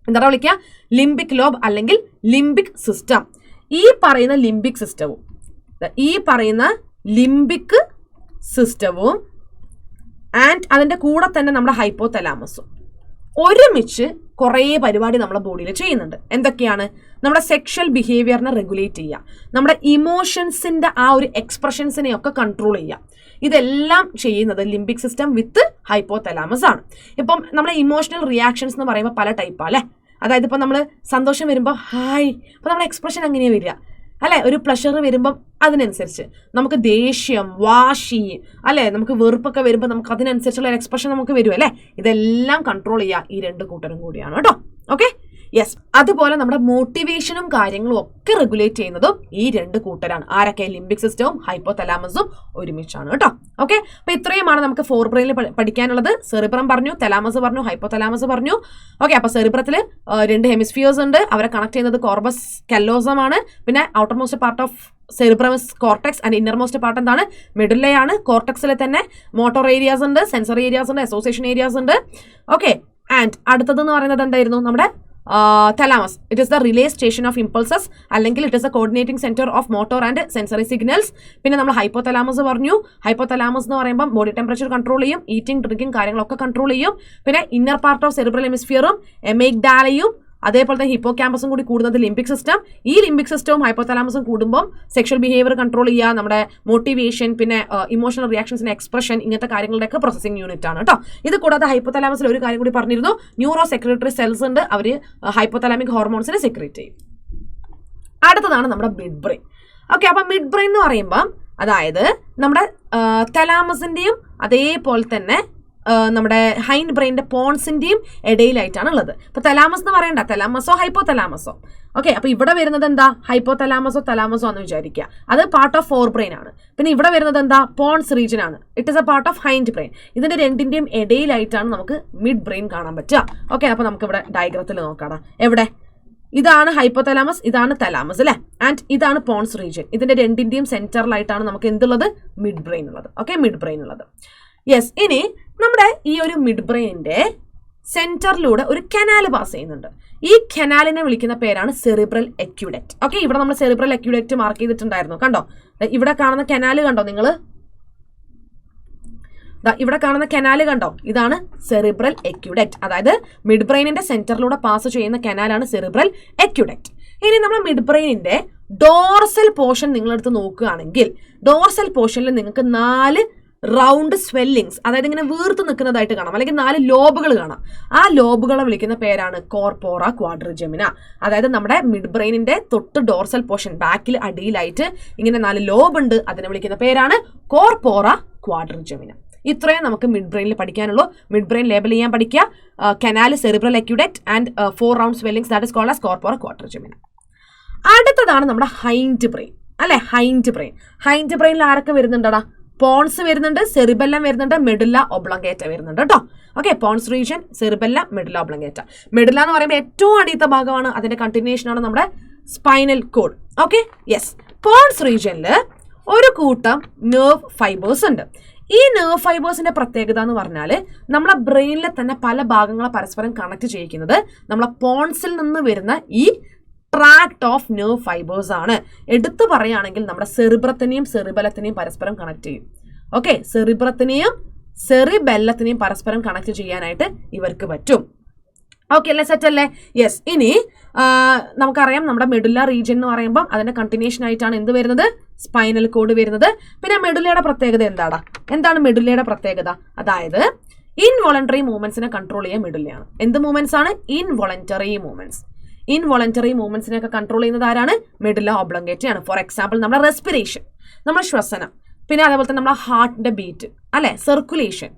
[SPEAKER 1] എന്താണ് വിളിക്കുക? ലിംബിക് ലോബ് അല്ലെങ്കിൽ ലിംബിക് സിസ്റ്റം. ഈ പറയുന്ന ലിംബിക് സിസ്റ്റവും ആൻഡ് അതിൻ്റെ കൂടെ തന്നെ നമ്മുടെ ഹൈപ്പോതലാമസും ഒരുമിച്ച് കുറേ പരിപാടി നമ്മുടെ ബോഡിയിൽ ചെയ്യുന്നുണ്ട്. എന്തൊക്കെയാണ്? നമ്മുടെ സെക്ഷൽ ബിഹേവിയറിനെ റെഗുലേറ്റ് ചെയ്യുക, നമ്മുടെ ഇമോഷൻസിന്റെ ആ ഒരു എക്സ്പ്രഷൻസിനെ ഒക്കെ കൺട്രോൾ ചെയ്യുക. ഇതെല്ലാം ചെയ്യുന്നത് ലിംബിക് സിസ്റ്റം വിത്ത് ഹൈപ്പോതലാമസ് ആണ്. ഇപ്പം നമ്മുടെ ഇമോഷണൽ റിയാക്ഷൻസ് എന്ന് പറയുമ്പോൾ പല ടൈപ്പാണ് അല്ലേ. അതായത് ഇപ്പം നമ്മൾ സന്തോഷം വരുമ്പോൾ ഹായ്, അപ്പം നമ്മുടെ എക്സ്പ്രഷൻ അങ്ങനെയാണ് വരിക അല്ലെ. ഒരു പ്ലഷർ വരുമ്പം അതിനനുസരിച്ച്, നമുക്ക് ദേഷ്യം, വാശി അല്ലെ, നമുക്ക് വെറുപ്പൊക്കെ വരുമ്പോൾ നമുക്ക് അതിനനുസരിച്ചുള്ള എക്സ്പ്രഷൻ നമുക്ക് വരും അല്ലെ. ഇതെല്ലാം കൺട്രോൾ ചെയ്യുക ഈ 2 കൂട്ടരും കൂടിയാണ് കേട്ടോ. Okay, yes. അതുപോലെ നമ്മുടെ മോട്ടിവേഷനും കാര്യങ്ങളും ഒക്കെ റെഗുലേറ്റ് ചെയ്യുന്നതും ഈ 2 കൂട്ടരാണ്. ആരൊക്കെ? ലിംബിക് സിസ്റ്റവും ഹൈപ്പോതലാമസും ഒരുമിച്ചാണ് കേട്ടോ. ഓക്കെ, അപ്പൊ ഇത്രയുമാണ് നമുക്ക് ഫോർ ബ്രെയിനിൽ പഠിക്കാനുള്ളത്. സെറിബ്രം പറഞ്ഞു, തലാമസ് പറഞ്ഞു, ഹൈപ്പോതലാമസ് പറഞ്ഞു. ഓക്കെ, അപ്പൊ സെറിബ്രത്തിൽ 2 ഹെമിസ്ഫിയേഴ്സ് ഉണ്ട്. അവരെ കണക്ട് ചെയ്യുന്നത് കോർബസ് കല്ലോസം ആണ്. പിന്നെ outermost part of cerebrum's cortex and innermost part എന്താണ്? മിഡിലയാണ്. കോർട്ടെക്സിൽ തന്നെ മോട്ടോർ ഏരിയാസ് ഉണ്ട്, സെൻസറി ഏരിയാസ് ഉണ്ട്, അസോസിയേഷൻ ഏരിയാസ് ഉണ്ട്. ഓക്കെ, ആൻഡ് അടുത്തതെന്ന് പറയുന്നത് എന്തായിരുന്നു? നമ്മുടെ thalamus. It is the relay station of impulses, അല്ലെങ്കിൽ it is the coordinating centre of motor and sensory signals. പിന്നെ നമ്മൾ ഹൈപ്പോതലാമസ് പറഞ്ഞു. ഹൈപ്പോതലാമസ് എന്ന് പറയുമ്പോൾ ബോഡി ടെമ്പറേച്ചർ കൺട്രോൾ ചെയ്യും, ഈറ്റിംഗ് ഡ്രിങ്കിങ് കാര്യങ്ങളൊക്കെ കൺട്രോൾ ചെയ്യും. പിന്നെ ഇന്നർ പാർട്ട് ഓഫ് സെറിബ്രൽ ഹെമിസ്ഫിയറും എമൈഗ്ഡാലയും അതേപോലെ തന്നെ ഹിപ്പോ ക്യാമ്പസും കൂടി കൂടുന്നത് ലിംബിക് സിസ്റ്റം. ഈ ലിംബിക് സിസ്റ്റവും ഹൈപ്പോതലാമസും കൂടുമ്പോൾ സെക്ഷൽ ബിഹേവിയർ കൺട്രോൾ ചെയ്യുക, നമ്മുടെ മോട്ടിവേഷൻ, പിന്നെ ഇമോഷണൽ റിയാക്ഷൻസിന്റെ എക്സ്പ്രഷൻ, ഇങ്ങനത്തെ കാര്യങ്ങളുടെയൊക്കെ പ്രോസസിംഗ് യൂണിറ്റ് ആണ് കേട്ടോ. ഇത് കൂടാതെ ഹൈപ്പോതലാമസിൽ ഒരു കാര്യം കൂടി പറഞ്ഞിരുന്നു, ന്യൂറോ സെക്രട്ടറി സെൽസ് ഉണ്ട്, അവർ ഹൈപ്പോതലാമിക് ഹോർമോൺസിനെ സെക്രീറ്റ് ചെയ്യും. അടുത്തതാണ് നമ്മുടെ മിഡ് ബ്രെയിൻ. ഓക്കെ, അപ്പം മിഡ് ബ്രെയിൻ എന്ന് പറയുമ്പോൾ അതായത് നമ്മുടെ തലാമസിന്റെയും അതേപോലെ തന്നെ നമ്മുടെ ഹൈൻഡ് ബ്രെയിനിന്റെ പോൺസിന്റെയും ഇടയിലായിട്ടാണ് ഉള്ളത്. ഇപ്പൊ തലാമസ് എന്ന് പറയണ്ട, തലാമസോ ഹൈപ്പോതലാമസോ. ഓക്കെ, അപ്പൊ ഇവിടെ വരുന്നത് എന്താ? ഹൈപ്പോതലാമസോ തലാമസോ എന്ന് വിചാരിക്കുക. അത് പാർട്ട് ഓഫ് ഫോർ ബ്രെയിൻ ആണ്. പിന്നെ ഇവിടെ വരുന്നത് എന്താ? പോൺസ് റീജിയൻ ആണ്. It is A part of hind brain. ഇതിന്റെ രണ്ടിന്റെയും ഇടയിലായിട്ടാണ് നമുക്ക് മിഡ് ബ്രെയിൻ കാണാൻ പറ്റുക. ഓക്കെ, അപ്പൊ നമുക്ക് ഇവിടെ ഡയഗ്രത്തിൽ നോക്കാം. എവിടെ? ഇതാണ് ഹൈപ്പോതലാമസ്, ഇതാണ് തലാമസ് അല്ലെ. ആൻഡ് ഇതാണ് പോൺസ് റീജിയൻ. ഇതിന്റെ രണ്ടിന്റെയും സെന്ററിലായിട്ടാണ് നമുക്ക് എന്തുള്ളത്? മിഡ് ബ്രെയിൻ ഉള്ളത്. ഓക്കെ, മിഡ് ബ്രെയിൻ ഉള്ളത്. യെസ്. ഇനി നമ്മുടെ ഈ ഒരു മിഡ് ബ്രെയിനിന്റെ സെന്ററിലൂടെ ഒരു കനാൽ പാസ് ചെയ്യുന്നുണ്ട്. ഈ കനാലിനെ വിളിക്കുന്ന പേരാണ് സെറിബ്രൽ അക്യൂഡക്റ്റ്. ഓക്കെ, ഇവിടെ നമ്മൾ സെറിബ്രൽ അക്യൂഡക്റ്റ് മാർക്ക് ചെയ്തിട്ടുണ്ടായിരുന്നു. കണ്ടോ? ഇവിടെ കാണുന്ന കനാല് കണ്ടോ നിങ്ങൾ? ഇവിടെ കാണുന്ന കനാല് കണ്ടോ? ഇതാണ് സെറിബ്രൽ അക്യൂഡക്റ്റ്. അതായത് മിഡ് ബ്രെയിനിന്റെ സെന്ററിലൂടെ പാസ് ചെയ്യുന്ന കനാലാണ് സെറിബ്രൽ അക്യൂഡക്റ്റ്. ഇനി നമ്മുടെ മിഡ് ബ്രെയിനിന്റെ ഡോർസൽ പോർഷൻ നിങ്ങളെടുത്ത് നോക്കുകയാണെങ്കിൽ, ഡോർസൽ പോർഷനിൽ നിങ്ങൾക്ക് 4 റൗണ്ട് സ്വെല്ലിങ്സ്, അതായത് ഇങ്ങനെ വീർത്ത് നിൽക്കുന്നതായിട്ട് കാണാം, അല്ലെങ്കിൽ 4 ലോബുകൾ കാണാം. ആ ലോബുകളെ വിളിക്കുന്ന പേരാണ് കോർപോറ ക്വാഡ്രിജെമിന. അതായത് നമ്മുടെ മിഡ് ബ്രെയിനിന്റെ തൊട്ട് ഡോർസൽ പോർഷൻ ബാക്കിൽ അടിയിലായിട്ട് ഇങ്ങനെ 4 ലോബ് ഉണ്ട്. അതിനെ വിളിക്കുന്ന പേരാണ് കോർപോറ ക്വാഡ്രിജെമിന. ഇത്രയും നമുക്ക് മിഡ് ബ്രെയിനിൽ പഠിക്കാനുള്ളൂ. മിഡ് ബ്രെയിൻ ലേബൽ ചെയ്യാൻ പഠിക്കുക. Canal, cerebral aqueduct and 4 round swellings, that is called as corpora quadrigemina. അടുത്തതാണ് നമ്മുടെ ഹൈൻഡ് ബ്രെയിൻ അല്ലെ. ഹൈൻഡ് ബ്രെയിനിൽ ആരൊക്കെ വരുന്നുണ്ടടാ? പോൺസ് വരുന്നുണ്ട്, സെറിബെല്ലം വരുന്നുണ്ട്, മെഡുല്ല ഒബ്ലങ്കേറ്റ വരുന്നുണ്ട് കേട്ടോ. Okay, pons region, cerebella, medulla oblongata. Medulla എന്ന് പറയുമ്പോൾ ഏറ്റവും അടിയത്തെ ഭാഗമാണ്, അതിന്റെ കണ്ടിന്യൂഷൻ ആണ് നമ്മുടെ spinal cord. Okay, yes. Pons റീജിയനിൽ ഒരു കൂട്ടം നെർവ് ഫൈബേഴ്സ് ഉണ്ട്. ഈ നെർവ് ഫൈബേഴ്സിന്റെ പ്രത്യേകത എന്ന് പറഞ്ഞാൽ നമ്മളെ ബ്രെയിനിലെ തന്നെ പല ഭാഗങ്ങളെ പരസ്പരം കണക്ട് ചെയ്യിക്കുന്നത് നമ്മളെ പോൺസിൽ നിന്ന് വരുന്ന ഈ ട്രാക്ട് ഓഫ് നെർവ് ഫൈബേഴ്സ് ആണ്. എടുത്തു പറയുകയാണെങ്കിൽ നമ്മുടെ സെറിബ്രത്തിനെയും സെറിബെല്ലത്തിനെയും പരസ്പരം കണക്ട് ചെയ്യും. ഓക്കെ, സെറിബ്രത്തിനെയും സെറിബെല്ലത്തിനെയും പരസ്പരം കണക്ട് ചെയ്യാനായിട്ട് ഇവർക്ക് പറ്റും. ഓക്കെ അല്ലേ, സെറ്റ് അല്ലേ? യെസ്. ഇനി നമുക്കറിയാം നമ്മുടെ മെഡുല്ല റീജിയൻ എന്ന് പറയുമ്പോൾ അതിന്റെ കണ്ടിന്യൂഷൻ ആയിട്ടാണ് എന്ത് വരുന്നത്? സ്പൈനൽ കോഡ് വരുന്നത്. പിന്നെ മെഡുല്ലയുടെ പ്രത്യേകത എന്താണ് മെഡുല്ലയുടെ പ്രത്യേകത? അതായത് ഇൻവോളണ്ടറി മൂവ്മെന്റ്സിനെ കൺട്രോൾ ചെയ്യാൻ മെഡുല്ലയാണ്. എന്ത് മൂവ്മെന്റ്സ് ആണ്? ഇൻവോളണ്ടറി മൂവ്മെന്റ്സിനെയൊക്കെ കൺട്രോൾ ചെയ്യുന്നത് ആരാണ്? മെഡുല്ല ഒബ്ലങ്കേറ്റ ആണ്. ഫോർ എക്സാമ്പിൾ നമ്മുടെ റെസ്പിറേഷൻ, നമ്മുടെ ശ്വസനം, പിന്നെ അതേപോലെ തന്നെ നമ്മുടെ ഹാർട്ടിന്റെ ബീറ്റ് അല്ലെ, സർക്കുലേഷൻ,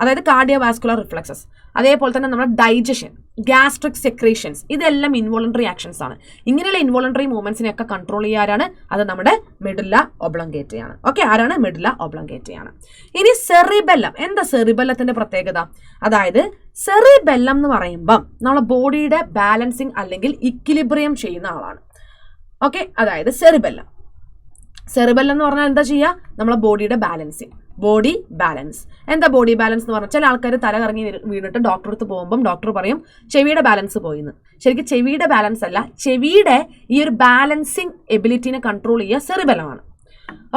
[SPEAKER 1] അതായത് കാർഡിയോവാസ്കുലർ റിഫ്ലക്സസ്, അതേപോലെ തന്നെ നമ്മുടെ ഡൈജഷൻ, ഗ്യാസ്ട്രിക് സെക്രീഷൻസ്, ഇതെല്ലാം ഇൻവോളണ്ടറി ആക്ഷൻസ് ആണ്. ഇങ്ങനെയുള്ള ഇൻവോളണ്ടറി മൂവ്മെന്റ്സിനെയൊക്കെ കൺട്രോൾ ചെയ്യാനാണ് അത് നമ്മുടെ മെഡുല്ല ഒബ്ലോങ്കേറ്റയാണ്. ഓക്കെ, ആരാണ്? മെഡുല്ല ഒബ്ലോങ്കേറ്റയാണ്. ഇനി സെറിബെല്ലം. എന്താ സെറിബെല്ലത്തിന്റെ പ്രത്യേകത? അതായത് സെറിബെല്ലം എന്ന് പറയുമ്പം നമ്മളെ ബോഡിയുടെ ബാലൻസിങ് അല്ലെങ്കിൽ ഇക്വിലിബ്രിയം ചെയ്യുന്ന ആളാണ്. ഓക്കെ, അതായത് സെറിബെല്ലം എന്ന് പറഞ്ഞാൽ എന്താ ചെയ്യുക? നമ്മളെ ബോഡിയുടെ ബാലൻസിങ്, ബോഡി ബാലൻസ്. എന്താ ബോഡി ബാലൻസ് എന്ന് പറഞ്ഞാൽ ചില ആൾക്കാർ തല കറങ്ങി വീണിട്ട് ഡോക്ടറെ അടുത്ത് പോകുമ്പം ഡോക്ടർ പറയും ചെവിയുടെ ബാലൻസ് പോയിന്ന്. ശരിക്കും ചെവിയുടെ ബാലൻസ് അല്ല, ചെവിയുടെ ഈ ഒരു ബാലൻസിങ് എബിലിറ്റിനെ കൺട്രോൾ ചെയ്യുക സെറിബെല്ലമാണ്.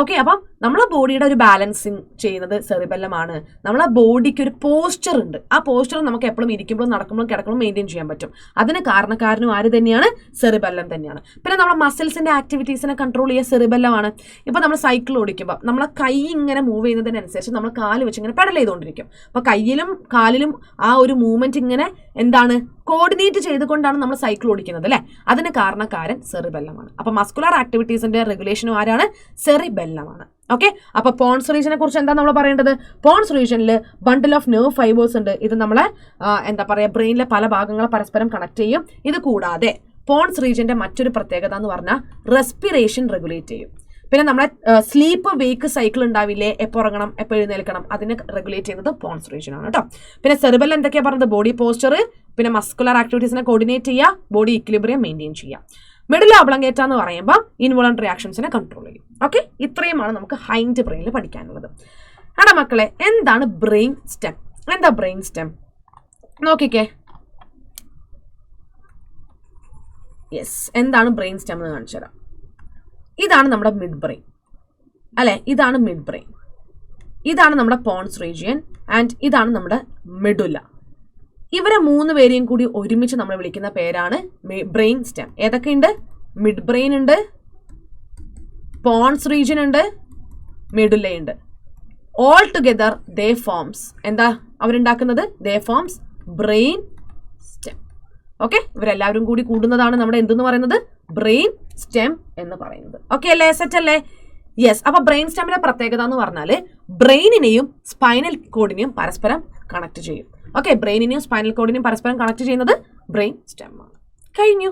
[SPEAKER 1] ഓക്കെ, അപ്പം നമ്മളെ ബോഡിയുടെ ഒരു ബാലൻസിങ് ചെയ്യുന്നത് സെറിബെല്ലമാണ്. നമ്മളെ ബോഡിക്ക് ഒരു പോസ്ചർ ഉണ്ട്. ആ പോസ്ചർ നമുക്ക് എപ്പോഴും ഇരിക്കുമ്പോഴും നടക്കുമ്പോഴും കിടക്കുമ്പോഴും മെയിൻറ്റെയിൻ ചെയ്യാൻ പറ്റും. അതിന് കാരണക്കാരനും ആര് തന്നെയാണ്? സെറിബെല്ലം തന്നെയാണ്. പിന്നെ നമ്മളെ മസിൽസിന്റെ ആക്ടിവിറ്റീസിനെ കൺട്രോൾ ചെയ്യുക സെറിബെല്ലമാണ്. ഇപ്പൊ നമ്മൾ സൈക്കിൾ ഓടിക്കുമ്പോൾ നമ്മളെ കൈ ഇങ്ങനെ മൂവ് ചെയ്യുന്നതിനനുസരിച്ച് നമ്മൾ കാല് വെച്ച് ഇങ്ങനെ പെഡൽ ചെയ്തുകൊണ്ടിരിക്കും. അപ്പൊ കയ്യിലും കാലിലും ആ ഒരു മൂവ്മെന്റ് ഇങ്ങനെ എന്താണ് കോർഡിനേറ്റ് ചെയ്തുകൊണ്ടാണ് നമ്മൾ സൈക്കിൾ ഓടിക്കുന്നത് അല്ലെ. അതിന് കാരണക്കാരൻ സെറിബെല്ലമാണ്. അപ്പൊ മസ്കുലർ ആക്ടിവിറ്റീസിന്റെ റെഗുലേഷനും ആരാണ്? സെറിബെല്ലമാണ്. ഓക്കെ, അപ്പൊ പോൺസ് റീജിയനെ കുറിച്ച് എന്താ നമ്മൾ പറയേണ്ടത്? പോൺസ് റീജിയനിൽ ബണ്ടിൽ ഓഫ് നെർവ് ഫൈബേഴ്സ് ഉണ്ട്. ഇത് നമ്മളെ എന്താ പറയാ ബ്രെയിനിലെ പല ഭാഗങ്ങളെ പരസ്പരം കണക്ട് ചെയ്യും. ഇത് കൂടാതെ പോൺസ് റീജിയന്റെ മറ്റൊരു പ്രത്യേകത എന്ന് പറഞ്ഞാൽ റെസ്പിറേഷൻ റെഗുലേറ്റ് ചെയ്യും. പിന്നെ നമ്മളെ സ്ലീപ്പ് വേക്ക് സൈക്കിൾ ഉണ്ടാവില്ലേ, എപ്പോൾ ഉറങ്ങണം എപ്പോൾ എഴുന്നേൽക്കണം, അതിനെ റെഗുലേറ്റ് ചെയ്യുന്നത് പോൺസ് റീജിയൻ ആണ് കേട്ടോ. പിന്നെ സെറിബെല്ലം എന്തൊക്കെയാ പറഞ്ഞത്? ബോഡി പോസ്ചർ, പിന്നെ മസ്കുലർ ആക്ടിവിറ്റീസിനെ കോർഡിനേറ്റ് ചെയ്യുക, ബോഡി ഇക്വിലിബ്രിയം മെയിൻറ്റെയിൻ ചെയ്യുക. മെഡുല്ല ഒബ്ലോങ്കേറ്റ എന്ന് പറയുമ്പോൾ ഇൻവോളണ്ടറി ആക്ഷൻസിനെ കൺട്രോൾ ചെയ്യും. ഓക്കെ, ഇത്രയുമാണ് നമുക്ക് ഹൈൻഡ് ബ്രെയിനിൽ പഠിക്കാനുള്ളത്. എടാ മക്കളെ, എന്താണ് ബ്രെയിൻ സ്റ്റെം? എന്താ ബ്രെയിൻ സ്റ്റെം? നോക്കിക്കേ. യെസ്, എന്താണ് ബ്രെയിൻ സ്റ്റെം എന്ന് കാണിച്ചു തരാം. ഇതാണ് നമ്മുടെ മിഡ് ബ്രെയിൻ അല്ലെ, ഇതാണ് മിഡ് ബ്രെയിൻ, ഇതാണ് നമ്മുടെ പോൺസ് റീജിയൻ ആൻഡ് ഇതാണ് നമ്മുടെ മെഡുല്ല. ഇവരെ 3 പേരെയും കൂടി ഒരുമിച്ച് നമ്മൾ വിളിക്കുന്ന പേരാണ് ബ്രെയിൻ സ്റ്റെം. ഏതൊക്കെയുണ്ട്? മിഡ് ബ്രെയിൻ ഉണ്ട്, പോൺസ് റീജിയൻ ഉണ്ട്, മെഡുല്ല ഉണ്ട്. ഓൾ ടുഗെദർ ദേ ഫോംസ് എന്താ അവരുണ്ടാക്കുന്നത്? ദേ ഫോംസ് ബ്രെയിൻ സ്റ്റെം. ഓക്കെ, ഇവരെല്ലാവരും കൂടി കൂടുന്നതാണ് നമ്മുടെ എന്തെന്ന് പറയുന്നത്? ബ്രെയിൻ സ്റ്റെം എന്ന് പറയുന്നത്. ഓക്കെ അല്ലേ? സെറ്റ് അല്ലേ? യെസ്. അപ്പൊ ബ്രെയിൻ സ്റ്റെമ്മിന്റെ പ്രത്യേകത എന്ന് പറഞ്ഞാൽ ബ്രെയിനിനെയും സ്പൈനൽ കോഡിനെയും പരസ്പരം കണക്ട് ചെയ്യും. ഓക്കെ, ബ്രെയിനിനെയും സ്പൈനൽ കോഡിനെയും പരസ്പരം കണക്ട് ചെയ്യുന്നത് ബ്രെയിൻ സ്റ്റെം ആണ്. കഴിഞ്ഞു.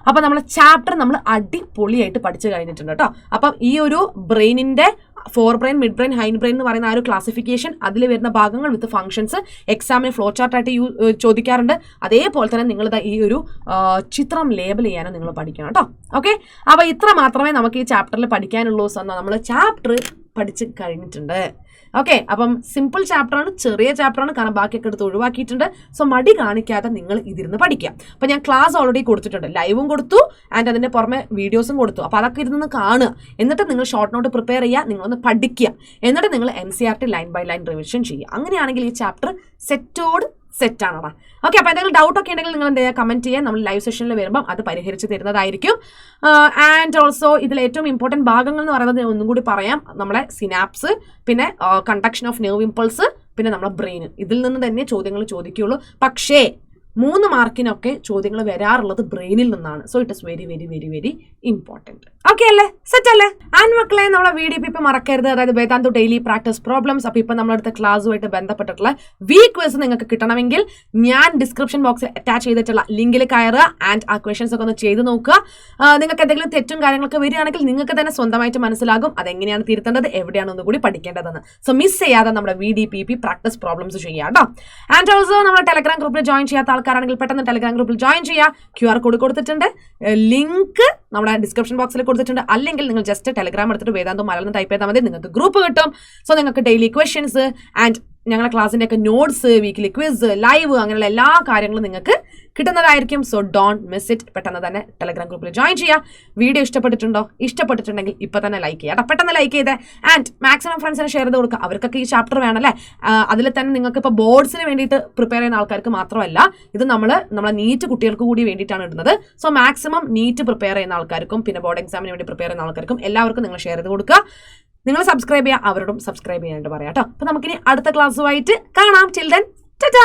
[SPEAKER 1] അപ്പൊ നമ്മളെ ചാപ്റ്റർ നമ്മൾ അടിപൊളിയായിട്ട് പഠിച്ചു കഴിഞ്ഞിട്ടുണ്ട് കേട്ടോ. അപ്പം ഈ ഒരു ബ്രെയിനിന്റെ forebrain, midbrain, hindbrain എന്ന് പറയുന്ന ആ ഒരു ക്ലാസിഫിക്കേഷൻ, അതിൽ വരുന്ന ഭാഗങ്ങൾ വിത്ത് ഫംഗ്ഷൻസ് എക്സാമിന് ഫ്ലോ ചാർട്ടായിട്ട് ചോദിക്കാറുണ്ട്. അതേപോലെ തന്നെ നിങ്ങൾ ഈ ഒരു ചിത്രം ലേബൽ ചെയ്യാനും നിങ്ങൾ പഠിക്കണം കേട്ടോ. ഓക്കെ, അപ്പൊ ഇത്ര മാത്രമേ നമുക്ക് ഈ ചാപ്റ്ററിൽ പഠിക്കാനുള്ളൂ. നമ്മൾ ചാപ്റ്റർ പഠിച്ച് കഴിഞ്ഞിട്ടുണ്ട്. ഓക്കെ, അപ്പം സിമ്പിൾ ചാപ്റ്ററാണ്, ചെറിയ ചാപ്റ്ററാണ്, കാരണം ബാക്കിയൊക്കെ എടുത്ത് ഒഴിവാക്കിയിട്ടുണ്ട്. സോ മടി കാണിക്കാതെ നിങ്ങൾ ഇതിരുന്ന് പഠിക്കാം. അപ്പം ഞാൻ ക്ലാസ് ഓൾറെഡി കൊടുത്തിട്ടുണ്ട്, ലൈവും കൊടുത്തു ആൻഡ് അതിൻ്റെ പുറമെ വീഡിയോസും കൊടുത്തു. അപ്പോൾ അതൊക്കെ ഇരുന്ന് കാണുക, എന്നിട്ട് നിങ്ങൾ ഷോർട്ട് നോട്ട് പ്രിപ്പയർ ചെയ്യുക, നിങ്ങളൊന്ന് പഠിക്കുക, എന്നിട്ട് നിങ്ങൾ NCERT line by line revision ചെയ്യുക. അങ്ങനെയാണെങ്കിൽ ഈ ചാപ്റ്റർ സെറ്റാണോ? ഓക്കെ, അപ്പോൾ എന്തെങ്കിലും ഡൗട്ട് ഒക്കെ ഉണ്ടെങ്കിൽ നിങ്ങൾ എന്താ കമൻറ്റ് ചെയ്യാൻ, നമ്മൾ ലൈവ് സെഷനിൽ വരുമ്പം അത് പരിഹരിച്ച് തരുന്നതായിരിക്കും. ആൻഡ് ഓൾസോ ഇതിൽ ഏറ്റവും ഇമ്പോർട്ടൻറ്റ് ഭാഗങ്ങൾ എന്ന് പറയുന്നത് ഞാൻ ഒന്നും കൂടി പറയാം. നമ്മളെ സിനാപ്സ്, പിന്നെ കണ്ടക്ഷൻ ഓഫ് നെർവ് ഇമ്പൾസ്, പിന്നെ നമ്മുടെ ബ്രെയിൻ. ഇതിൽ നിന്ന് തന്നെ ചോദ്യങ്ങൾ ചോദിക്കുകയുള്ളൂ. പക്ഷേ 3 മാർക്കിനൊക്കെ ചോദ്യങ്ങൾ വരാറുള്ളത് ബ്രെയിനിൽ നിന്നാണ്. So it is very very very very important. Okay അല്ലേ? സെറ്റ് അല്ലേ? ആൻഡ് മക്കളെ, നമ്മളെ വീഡിയോ ഇപ്പം മറക്കരുത്, അതായത് വേദാന്തു ഡെയിലി പ്രാക്ടീസ് പ്രോബ്ലംസ്. അപ്പോൾ ഇപ്പം നമ്മളടുത്ത ക്ലാസ്സുമായിട്ട് ബന്ധപ്പെട്ടിട്ടുള്ള വീക്ക് ക്വിസ് നിങ്ങൾക്ക് കിട്ടണമെങ്കിൽ ഞാൻ ഡിസ്ക്രിപ്ഷൻ ബോക്സിൽ അറ്റാച്ച് ചെയ്തിട്ടുള്ള ലിങ്കിൽ കയറുക ആൻഡ് ആ ക്വസ്റ്റൻസ് ഒക്കെ ഒന്ന് ചെയ്ത് നോക്കുക. നിങ്ങൾക്ക് എന്തെങ്കിലും തെറ്റും കാര്യങ്ങളൊക്കെ വരികയാണെങ്കിൽ നിങ്ങൾക്ക് തന്നെ സ്വന്തമായിട്ട് മനസ്സിലാകും അതെങ്ങനെയാണ് തിരുത്തേണ്ടത്, എവിടെയാണ് ഒന്നുകൂടി പഠിക്കേണ്ടതെന്ന്. സോ മിസ് ചെയ്യാതെ നമ്മുടെ VDPP പ്രാക്ടീസ് പ്രോബ്ലംസ് ചെയ്യാം കേട്ടോ. ആൻഡ് ഓൾസോ നമ്മുടെ ടെലഗ്രാം ഗ്രൂപ്പിൽ ജോയിൻ ചെയ്യാത്ത ആൾക്കാരാണെങ്കിൽ പെട്ടെന്ന് ടെലഗ്രാം ഗ്രൂപ്പിൽ ജോയിൻ ചെയ്യുക. QR കോഡ് കൊടുത്തിട്ടുണ്ട്, ലിങ്ക് നമ്മുടെ ഡിസ്ക്രിപ്ഷൻ ബോക്സിൽ കൊടുത്തിട്ടുണ്ട്. അല്ലെങ്കിൽ നിങ്ങൾ ജസ്റ്റ് ടെലഗ്രാം എടുത്തിട്ട് വേദാന്തു മലയാളം ടൈപ്പ് ചെയ്താൽ മതി, നിങ്ങൾക്ക് ഗ്രൂപ്പ് കിട്ടും. സോ നിങ്ങൾക്ക് ഡെയിലി ക്വസ്റ്റ്യൻസ് ആൻഡ് ഞങ്ങളുടെ ക്ലാസ്സിൻ്റെ ഒക്കെ നോട്ട്സ്, വീക്കിലി ക്വിസ്, ലൈവ്, അങ്ങനെയുള്ള എല്ലാ കാര്യങ്ങളും നിങ്ങൾക്ക് കിട്ടുന്നതായിരിക്കും. So don't miss it. പെട്ടെന്ന് തന്നെ ടെലഗ്രാം ഗ്രൂപ്പിൽ ജോയിൻ ചെയ്യുക. വീഡിയോ ഇഷ്ടപ്പെട്ടിട്ടുണ്ടെങ്കിൽ ഇപ്പം തന്നെ ലൈക്ക് ചെയ്യുക. പെട്ടെന്ന് ലൈക്ക് ചെയ്ത് ആൻഡ് മാക്സിമം ഫ്രണ്ട്സിനെ ഷെയർ ചെയ്ത് കൊടുക്കുക. അവർക്കൊക്കെ ഈ ചാപ്റ്റർ വേണമല്ലേ. അതിൽ തന്നെ നിങ്ങൾക്ക് ഇപ്പോൾ ബോർഡ്സിന് വേണ്ടിയിട്ട് പ്രിപ്പയർ ചെയ്യുന്ന ആൾക്കാർക്ക് മാത്രമല്ല, ഇത് നമ്മളെ നീറ്റ് കുട്ടികൾക്ക് കൂടി വേണ്ടിയിട്ടാണ് ഇടുന്നത്. സോ മാക്സിമം നീറ്റ് പ്രിപ്പയർ ചെയ്യുന്ന ആൾക്കാർക്കും പിന്നെ ബോർഡ് എക്സാമിന് വേണ്ടി പ്രിപ്പയർ ചെയ്യുന്ന ആൾക്കാർക്കും എല്ലാവർക്കും നിങ്ങൾ ഷെയർ ചെയ്ത് കൊടുക്കുക. നിങ്ങൾ സബ്സ്ക്രൈബ് ചെയ്യുക, അവരോടും സബ്സ്ക്രൈബ് ചെയ്യാനായിട്ട് പറയാം കേട്ടോ. അപ്പോൾ നമുക്കിനി അടുത്ത ക്ലാസ്സുമായിട്ട് കാണാം. Till then Tata.